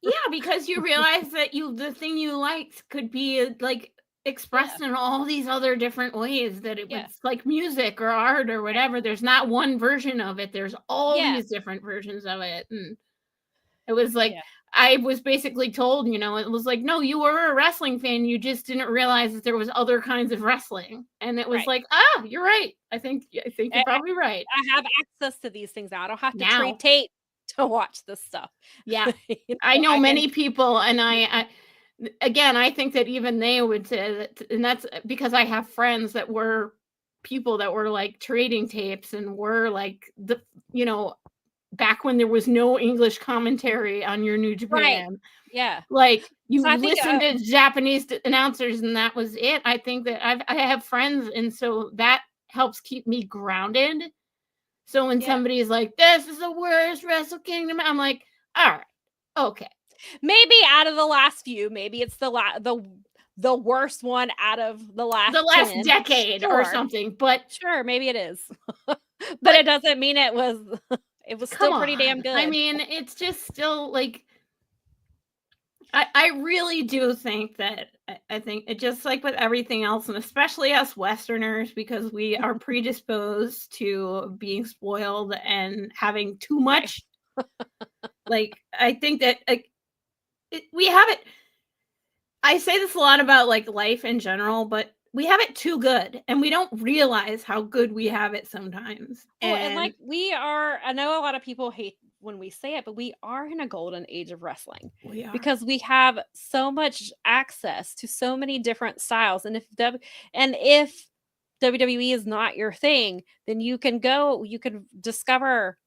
Yeah, because you realize that the thing you liked could be like expressed in all these other different ways, that it was like music or art or whatever. There's not one version of it. There's all these different versions of it. And it was like, I was basically told, it was like, no, you were a wrestling fan. You just didn't realize that there was other kinds of wrestling. And it was like, you're right. I think you're probably right. I have access to these things now. I don't have to trade tape to watch this stuff. Yeah. I know many people, and I think that even they would say that, and that's because I have friends that were people that were like trading tapes and were like back when there was no English commentary on your New Japan. Right. Yeah. Like, you listened to Japanese announcers and that was it. I think that I have friends, and so that helps keep me grounded. So when somebody's like, "This is the worst Wrestle Kingdom," I'm like, all right, okay. Maybe out of the last few, maybe it's the worst one out of the last decade or something. But sure, maybe it is. but it doesn't mean it was still pretty damn good. I mean, it's just still like, I really do think that I think it just like with everything else, and especially us Westerners, because we are predisposed to being spoiled and having too much. Like, I think that we have it. I say this a lot about like life in general, but we have it too good, and we don't realize how good we have it sometimes. And like we are, I know a lot of people hate when we say it, but we are in a golden age of wrestling. We are. Because we have so much access to so many different styles. And if WWE is not your thing, then you can discover,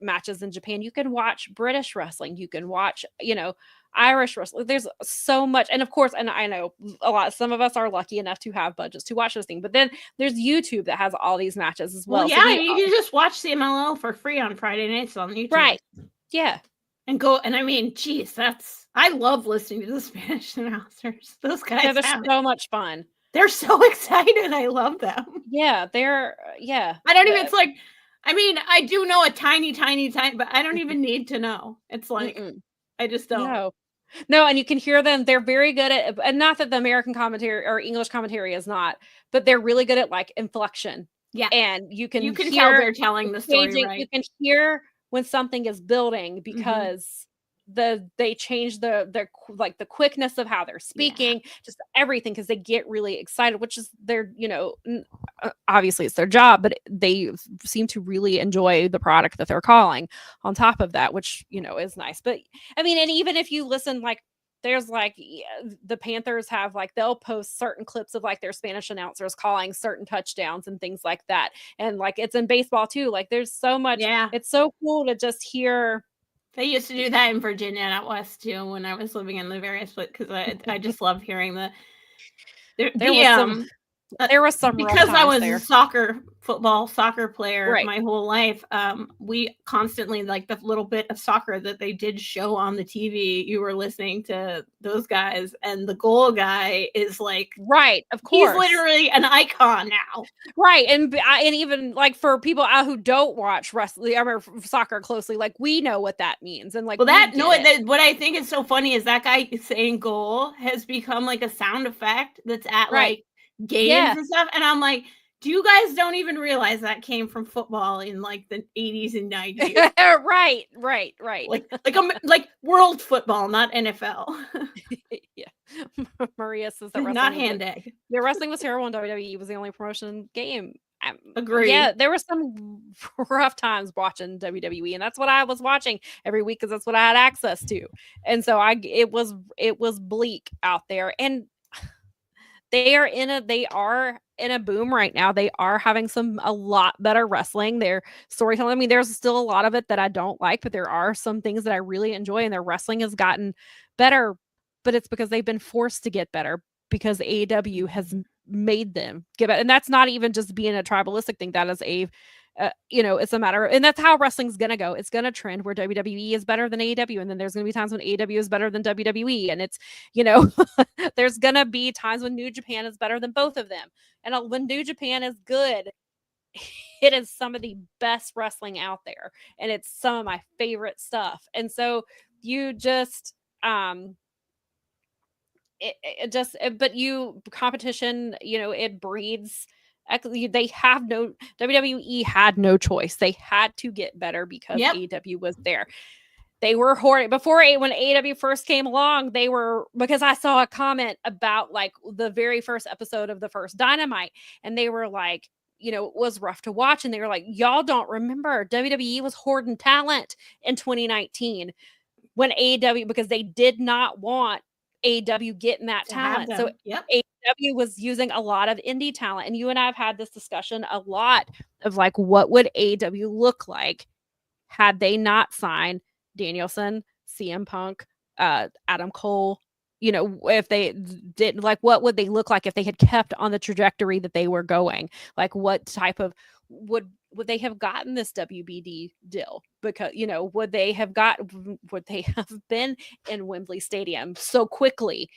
matches in Japan. You can watch British wrestling. You can watch, Irish wrestling. There's so much. And of course, and I know some of us are lucky enough to have budgets to watch this thing, but then there's YouTube that has all these matches as well. Well, yeah, you can just watch CMLL for free on Friday nights on YouTube. Right. Yeah. And I mean, geez, I love listening to the Spanish announcers. Those guys they're so much fun. They're so excited. I love them. Yeah, I don't even, it's like, I mean, I do know a tiny, but I don't even need to know. It's like, I just don't. No, and you can hear them. They're very good at, and not that the American commentary or English commentary is not, but they're really good at like inflection. Yeah. And you can hear tell they're telling the story, right? You can hear when something is building because they change the quickness of how they're speaking, just everything, because they get really excited, which is their, obviously it's their job, but they seem to really enjoy the product that they're calling on top of that, which, is nice. But I mean, and even if you listen, like there's like the Panthers have like, they'll post certain clips of like their Spanish announcers calling certain touchdowns and things like that. And like, it's in baseball too. Like there's so much, it's so cool to just hear. They used to do that in Virginia and out west too when I was living in the various, because I just love hearing there was some because I was a soccer player my whole life. We constantly, like the little bit of soccer that they did show on the TV, you were listening to those guys, and the goal guy is like, right, of course, he's literally an icon now, right? And even like for people out who don't watch wrestling or soccer closely, like we know what that means, and like what I think is so funny is that guy saying goal has become like a sound effect that's at like games and stuff, and I'm like, do you guys don't even realize that came from football in like the 80s and 90s? right. Like world football, not NFL. Maria says that not hand egg. The wrestling was terrible, and WWE was the only promotion game. Agree. Yeah, there were some rough times watching WWE, and that's what I was watching every week because that's what I had access to, and so it was bleak out there, and they are in a boom right now. They are having a lot better wrestling. Their storytelling, I mean, there's still a lot of it that I don't like, but there are some things that I really enjoy, and their wrestling has gotten better, but it's because they've been forced to get better because AEW has made them get better. And that's not even just being a tribalistic thing. That is it's a matter, and that's how wrestling's going to go. It's going to trend where WWE is better than AEW. And then there's going to be times when AEW is better than WWE. And it's, there's going to be times when New Japan is better than both of them. And when New Japan is good, it is some of the best wrestling out there. And it's some of my favorite stuff. And so you just, competition, it breeds. WWE had no choice. They had to get better because AEW was there. They were hoarding when AEW first came along. Because I saw a comment about like the very first episode of the first Dynamite, and they were like, it was rough to watch. And they were like, y'all don't remember WWE was hoarding talent in 2019 when AEW, because they did not want AEW getting that talent. So AEW was using a lot of indie talent, and you and I have had this discussion a lot of like, what would AEW look like had they not signed Danielson, CM Punk, Adam Cole? If they didn't, like, what would they look like if they had kept on the trajectory that they were going? Like, what type of would they have gotten this WBD deal? Because would they have been in Wembley Stadium so quickly?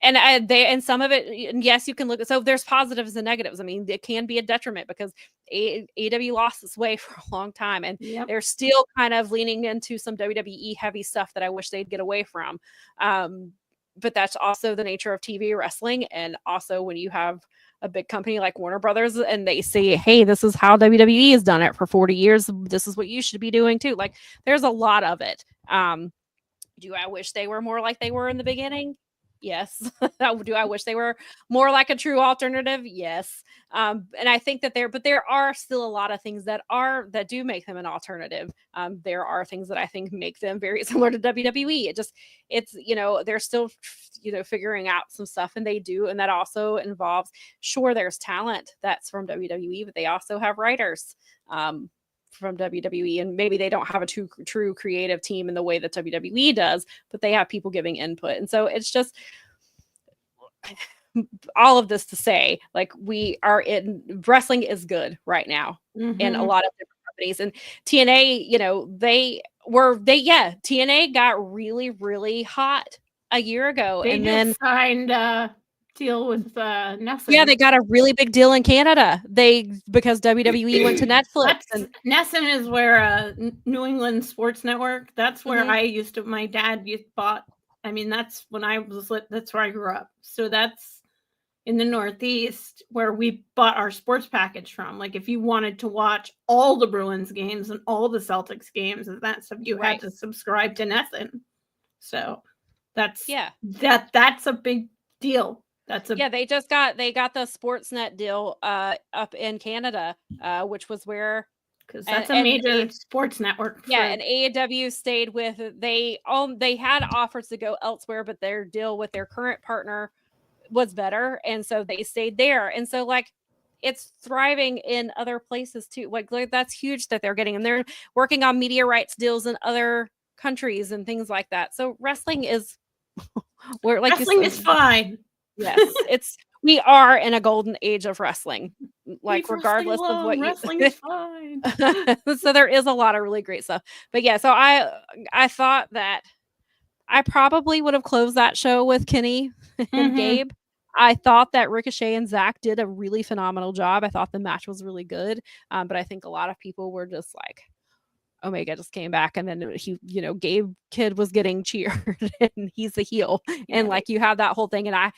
and some of it, yes, you can look at, so there's positives and negatives. I mean, it can be a detriment because AEW lost its way for a long time, and they're still kind of leaning into some WWE heavy stuff that I wish they'd get away from. But that's also the nature of TV wrestling. And also when you have a big company like Warner Brothers and they say, hey, this is how WWE has done it for 40 years. This is what you should be doing too. Like, there's a lot of it. Do I wish they were more like they were in the beginning? Yes. Do I wish they were more like a true alternative? Yes. And I think that there are still a lot of things that do make them an alternative. There are things that I think make them very similar to WWE. It's, they're still, figuring out some stuff, and they do. And that also involves, sure, there's talent that's from WWE, but they also have writers, from WWE, and maybe they don't have a true creative team in the way that WWE does, but they have people giving input. And so it's just all of this to say, like, wrestling is good right now in a lot of different companies. And TNA, TNA got really, really hot a year ago. They and just then signed deal with Nessun. Yeah, they got a really big deal in Canada. Because WWE went to Netflix. Nessun is where New England Sports Network. That's where my dad bought. I mean, that's when that's where I grew up. So that's in the Northeast where we bought our sports package from. Like, if you wanted to watch all the Bruins games and all the Celtics games and that stuff, you had to subscribe to Nessun. So that's a big deal. They got the Sportsnet deal up in Canada, which was where, because that's a major sports network. And AEW stayed with. They had offers to go elsewhere, but their deal with their current partner was better, and so they stayed there. And so, like, it's thriving in other places too. Like that's huge that they're getting, and they're working on media rights deals in other countries and things like that. So wrestling is wrestling is fine. Yes, we are in a golden age of wrestling. Like, regardless of what wrestling is fine. So there is a lot of really great stuff. But yeah, so I thought that I probably would have closed that show with Kenny and Gabe. I thought that Ricochet and Zach did a really phenomenal job. I thought the match was really good. But I think a lot of people were just like, Omega just came back, and then Gabe Kidd was getting cheered and he's the heel. And like, you have that whole thing. And I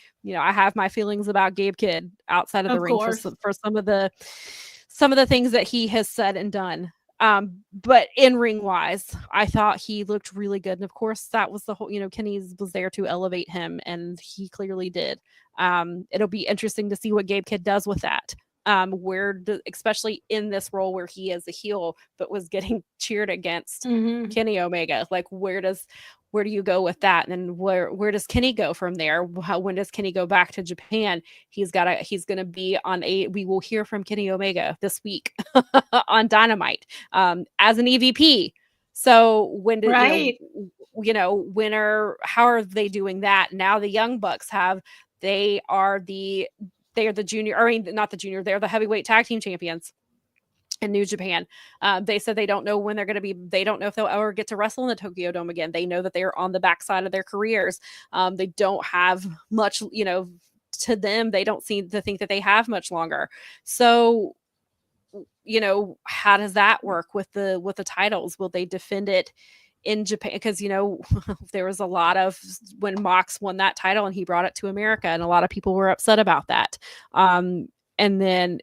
have my feelings about Gabe Kidd outside of the ring for some of the things that he has said and done. But in ring wise, I thought he looked really good. And of course that was the whole, Kenny was there to elevate him, and he clearly did. It'll be interesting to see what Gabe Kidd does with that. Especially in this role where he is a heel but was getting cheered against Kenny Omega. Like, where do you go with that? And then where does Kenny go from there? When does Kenny go back to Japan? He's going to be we will hear from Kenny Omega this week on Dynamite as an EVP. So how are they doing that? Now the Young Bucks they are the junior, not the junior, they're the heavyweight tag team champions in New Japan. They said they don't know when they don't know if they'll ever get to wrestle in the Tokyo Dome again. They know that they are on the backside of their careers. They don't have much, to them, they don't seem to think that they have much longer. So, how does that work with the titles? Will they defend it in Japan? Because there was a lot of when Mox won that title and he brought it to America, and a lot of people were upset about that. And then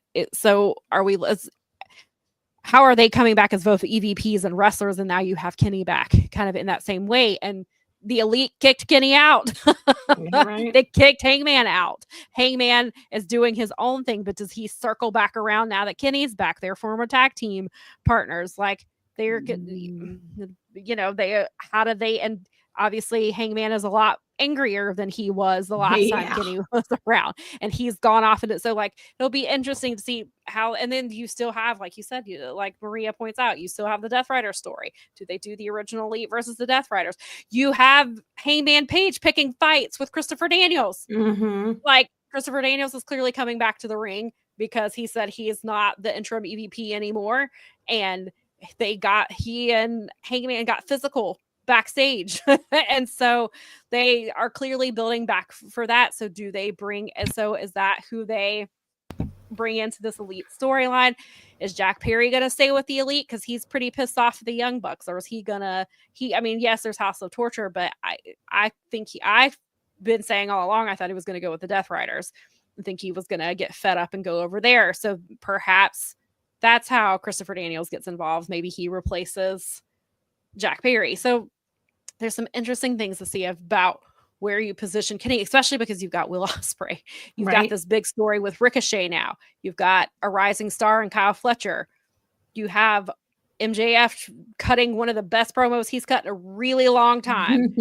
how are they coming back as both EVPs and wrestlers? And now you have Kenny back kind of in that same way. And the Elite kicked Kenny out. They kicked Hangman out. Hangman is doing his own thing, but does he circle back around now that Kenny's back? They're former tag team partners. Like, they're and obviously Hangman is a lot angrier than he was the last time Kenny was around, and he's gone off in it. So like, it'll be interesting to see how, and then you still have, like you said, like Maria points out, you still have the Death Rider story. Do they do the original Elite versus the Death Riders? You have Hangman Page picking fights with Christopher Daniels. Like, Christopher Daniels is clearly coming back to the ring because he said he is not the interim EVP anymore, and he and Hangman got physical backstage. And so they are clearly building back for that. So is that who they bring into this Elite storyline? Is Jack Perry going to stay with the Elite because he's pretty pissed off at the Young Bucks, or is he gonna? Yes, there's House of Torture, but I think I've been saying all along I thought he was going to go with the Death Riders. I think he was going to get fed up and go over there. So perhaps that's how Christopher Daniels gets involved. Maybe he replaces Jack Perry. So there's some interesting things to see about where you position Kenny, especially because you've got Will Ospreay. You've got this big story with Ricochet now. You've got a rising star in Kyle Fletcher. You have MJF cutting one of the best promos he's cut in a really long time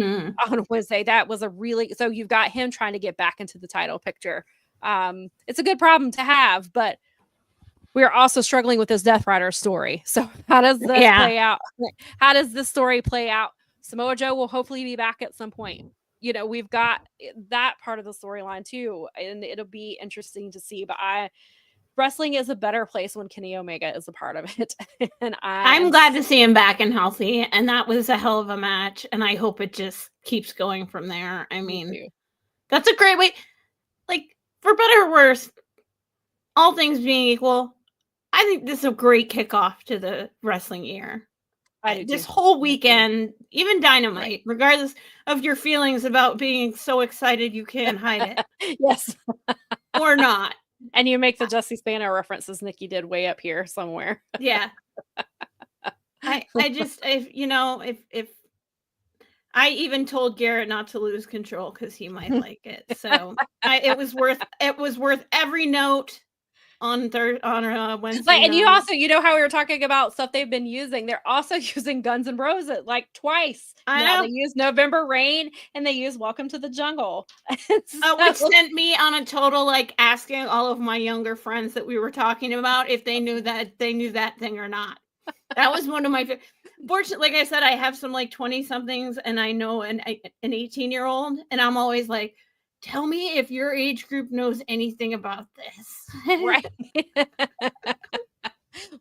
on Wednesday. So you've got him trying to get back into the title picture. It's a good problem to have, but we're also struggling with this Death Rider story. So how does this play out? How does this story play out? Samoa Joe will hopefully be back at some point. We've got that part of the storyline too, and it'll be interesting to see. But wrestling is a better place when Kenny Omega is a part of it. And I'm glad to see him back and healthy. And that was a hell of a match. And I hope it just keeps going from there. I mean, that's a great way. Like, for better or worse, all things being equal, I think this is a great kickoff to the wrestling year. This whole weekend, even Dynamite, regardless of your feelings about being so excited you can't hide it. Yes. Or not. And you make the Jesse Spano references Nikki did way up here somewhere. Yeah. If I even told Garrett not to lose control because he might like it. So it was worth every note on Wednesday. And you also, how we were talking about stuff they've been using. They're also using Guns N' Roses like twice. I know. They use November Rain and they use Welcome to the Jungle. Which sent me on a total asking all of my younger friends that we were talking about if they knew that thing or not. That was one of my fortunately, like I said, I have some 20 somethings and I know an 18-year-old, and I'm always like, tell me if your age group knows anything about this. Right.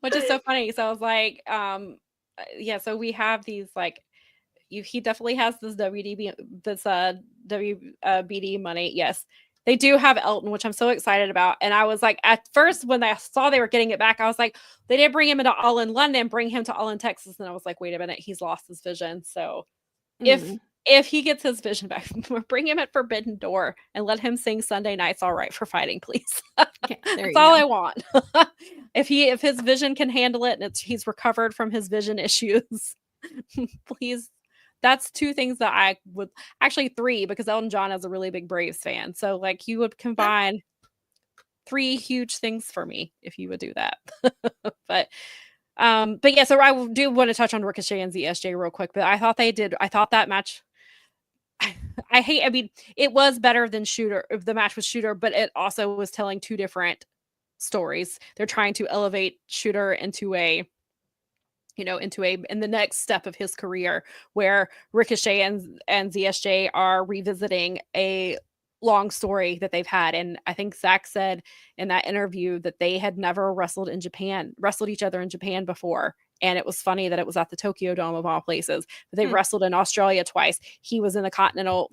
Which is so funny. So I was like, so we have these he definitely has this WBD money. Yes. They do have Elton, which I'm so excited about. And I was like, at first, when I saw they were getting it back, I was like, they didn't bring him into All in London, bring him to All in Texas. And I was like, wait a minute, he's lost his vision. So if he gets his vision back, bring him at Forbidden Door and let him sing Sunday Night's All Right for Fighting, please. That's all I want. If his vision can handle it and he's recovered from his vision issues, please. That's two things that I would actually three, because Elton John is a really big Braves fan. So you would combine three huge things for me if you would do that. But yeah, so I do want to touch on Ricochet and ZSJ real quick, but I thought that match, it was better than Shooter, the match with Shooter, but it also was telling two different stories. They're trying to elevate Shooter into in the next step of his career, where Ricochet and ZSJ are revisiting a long story that they've had. And I think Zach said in that interview that they had never wrestled each other in Japan before. And it was funny that it was at the Tokyo Dome of all places. But they wrestled in Australia twice. Zach was in the Continental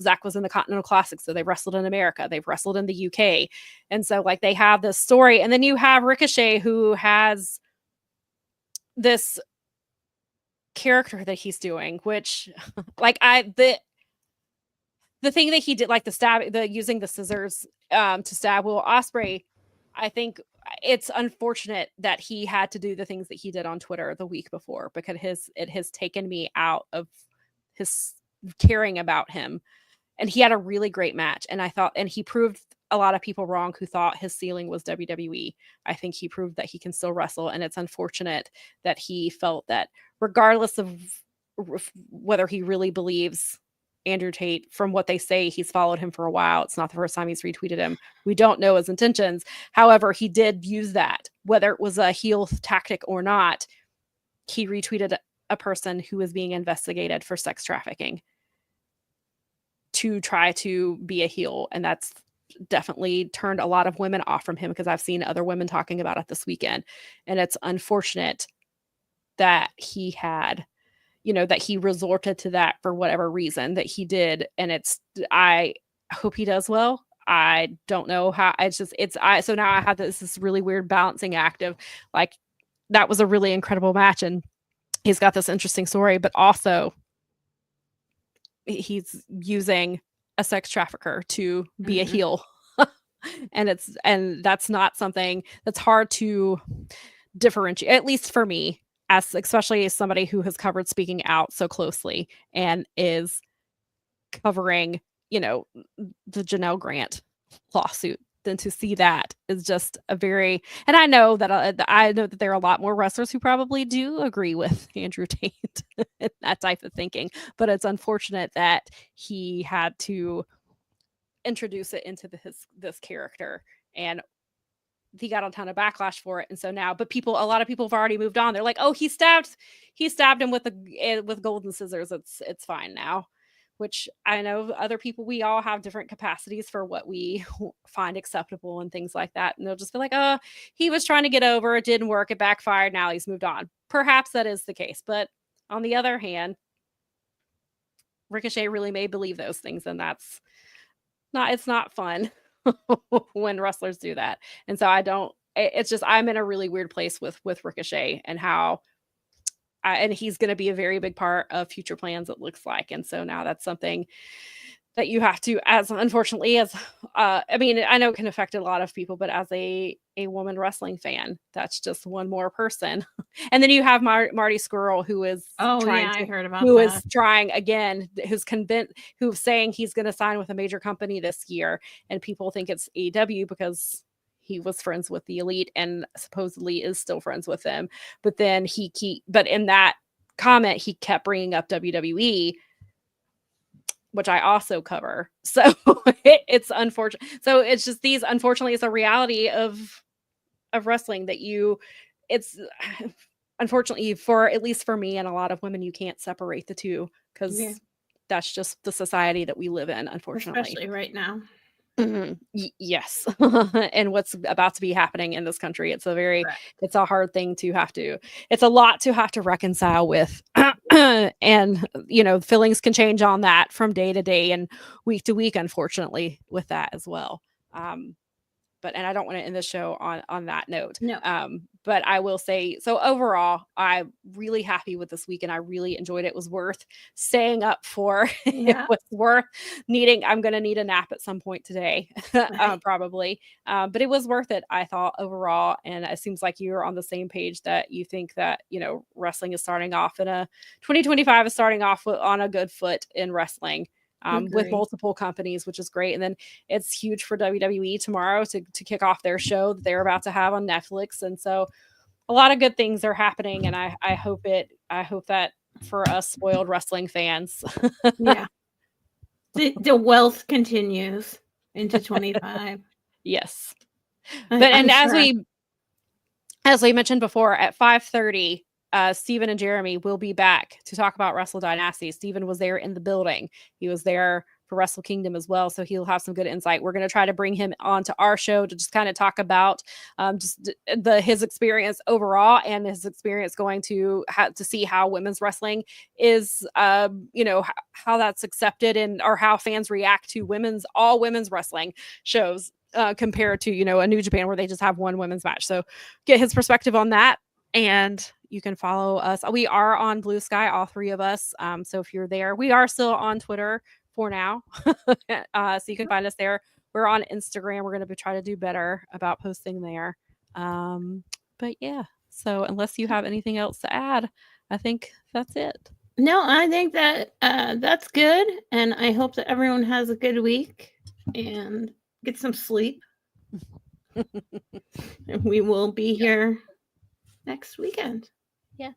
Classic. So they wrestled in America. They've wrestled in the UK. And so they have this story. And then you have Ricochet, who has this character that he's doing, which the thing that he did, using the scissors to stab Will Ospreay, I think it's unfortunate that he had to do the things that he did on Twitter the week before, because it has taken me out of his caring about him. And he had a really great match, and he proved a lot of people wrong who thought his ceiling was WWE. I think he proved that he can still wrestle, and it's unfortunate that he felt that, regardless of whether he really believes Andrew Tate, from what they say, he's followed him for a while. It's not the first time he's retweeted him. We don't know his intentions. However, he did use that, whether it was a heel tactic or not. He retweeted a person who was being investigated for sex trafficking to try to be a heel, and that's definitely turned a lot of women off from him, because I've seen other women talking about it this weekend. And it's unfortunate that he had, that he resorted to that for whatever reason that he did. And I hope he does well. I don't know how. So now I have this really weird balancing act of like, that was a really incredible match and he's got this interesting story, but also he's using a sex trafficker to be a heel. and that's not something that's hard to differentiate, at least for me, especially as somebody who has covered speaking out so closely and is covering, the Janelle Grant lawsuit. Then to see that is just and I know that there are a lot more wrestlers who probably do agree with Andrew Tate and that type of thinking, but it's unfortunate that he had to introduce it into this character, and he got a ton of backlash for it. And so now, but a lot of people have already moved on. They're like, oh, he stabbed him with golden scissors. It's fine now. Which I know other people, we all have different capacities for what we find acceptable and things like that. And they'll just be like, oh, he was trying to get over, it didn't work, it backfired, now he's moved on. Perhaps that is the case. But on the other hand, Ricochet really may believe those things, and it's not fun when wrestlers do that. And so I'm in a really weird place with Ricochet and how and he's going to be a very big part of future plans, it looks like. And so now that's something that you have to, I know it can affect a lot of people, but as a woman wrestling fan, that's just one more person. And then you have Marty Scurll, who is trying again, who's saying he's going to sign with a major company this year. And people think it's AEW because he was friends with the Elite and supposedly is still friends with them. But then but in that comment, he kept bringing up WWE, which I also cover. So it's unfortunate. So it's just unfortunately, it's a reality of wrestling that it's unfortunately, for at least for me and a lot of women, you can't separate the two because that's just the society that we live in, unfortunately. Especially right now. Mm-hmm. Yes. And what's about to be happening in this country. It's a hard thing it's a lot to have to reconcile with. And, feelings can change on that from day to day and week to week, unfortunately, with that as well. And I don't want to end the show on that note. No. But I will say, so overall, I'm really happy with this week and I really enjoyed it. It was worth staying up for. Yeah. It was worth I'm going to need a nap at some point today, probably. But it was worth it, I thought, overall. And it seems like you're on the same page that you think that, wrestling is starting off 2025 is starting off on a good foot in wrestling. With multiple companies, which is great. And then it's huge for WWE tomorrow to kick off their show that they're about to have on Netflix. And so a lot of good things are happening. And I hope that for us spoiled wrestling fans. Yeah. The wealth continues into 25. Yes. As we mentioned before, at 5:30, Steven and Jeremy will be back to talk about Wrestle Dynasty. Steven was there in the building. He was there for Wrestle Kingdom as well, so he'll have some good insight. We're going to try to bring him onto our show to just kind of talk about his experience overall and his experience going to see how women's wrestling is, how that's accepted or how fans react to all women's wrestling shows compared to, a New Japan where they just have one women's match. So get his perspective on that. And you can follow us. We are on Blue Sky, all three of us. So if you're there, we are still on Twitter for now. So you can find us there. We're on Instagram. We're going to try to do better about posting there. But yeah, so unless you have anything else to add, I think that's it. No, I think that that's good. And I hope that everyone has a good week and get some sleep. And we will be here next weekend. Yes.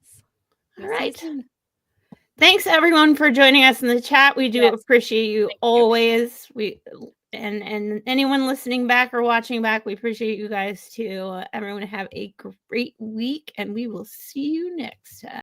All right. Thanks everyone for joining us in the chat. We do appreciate you always. And anyone listening back or watching back, we appreciate you guys too. Everyone have a great week and we will see you next time.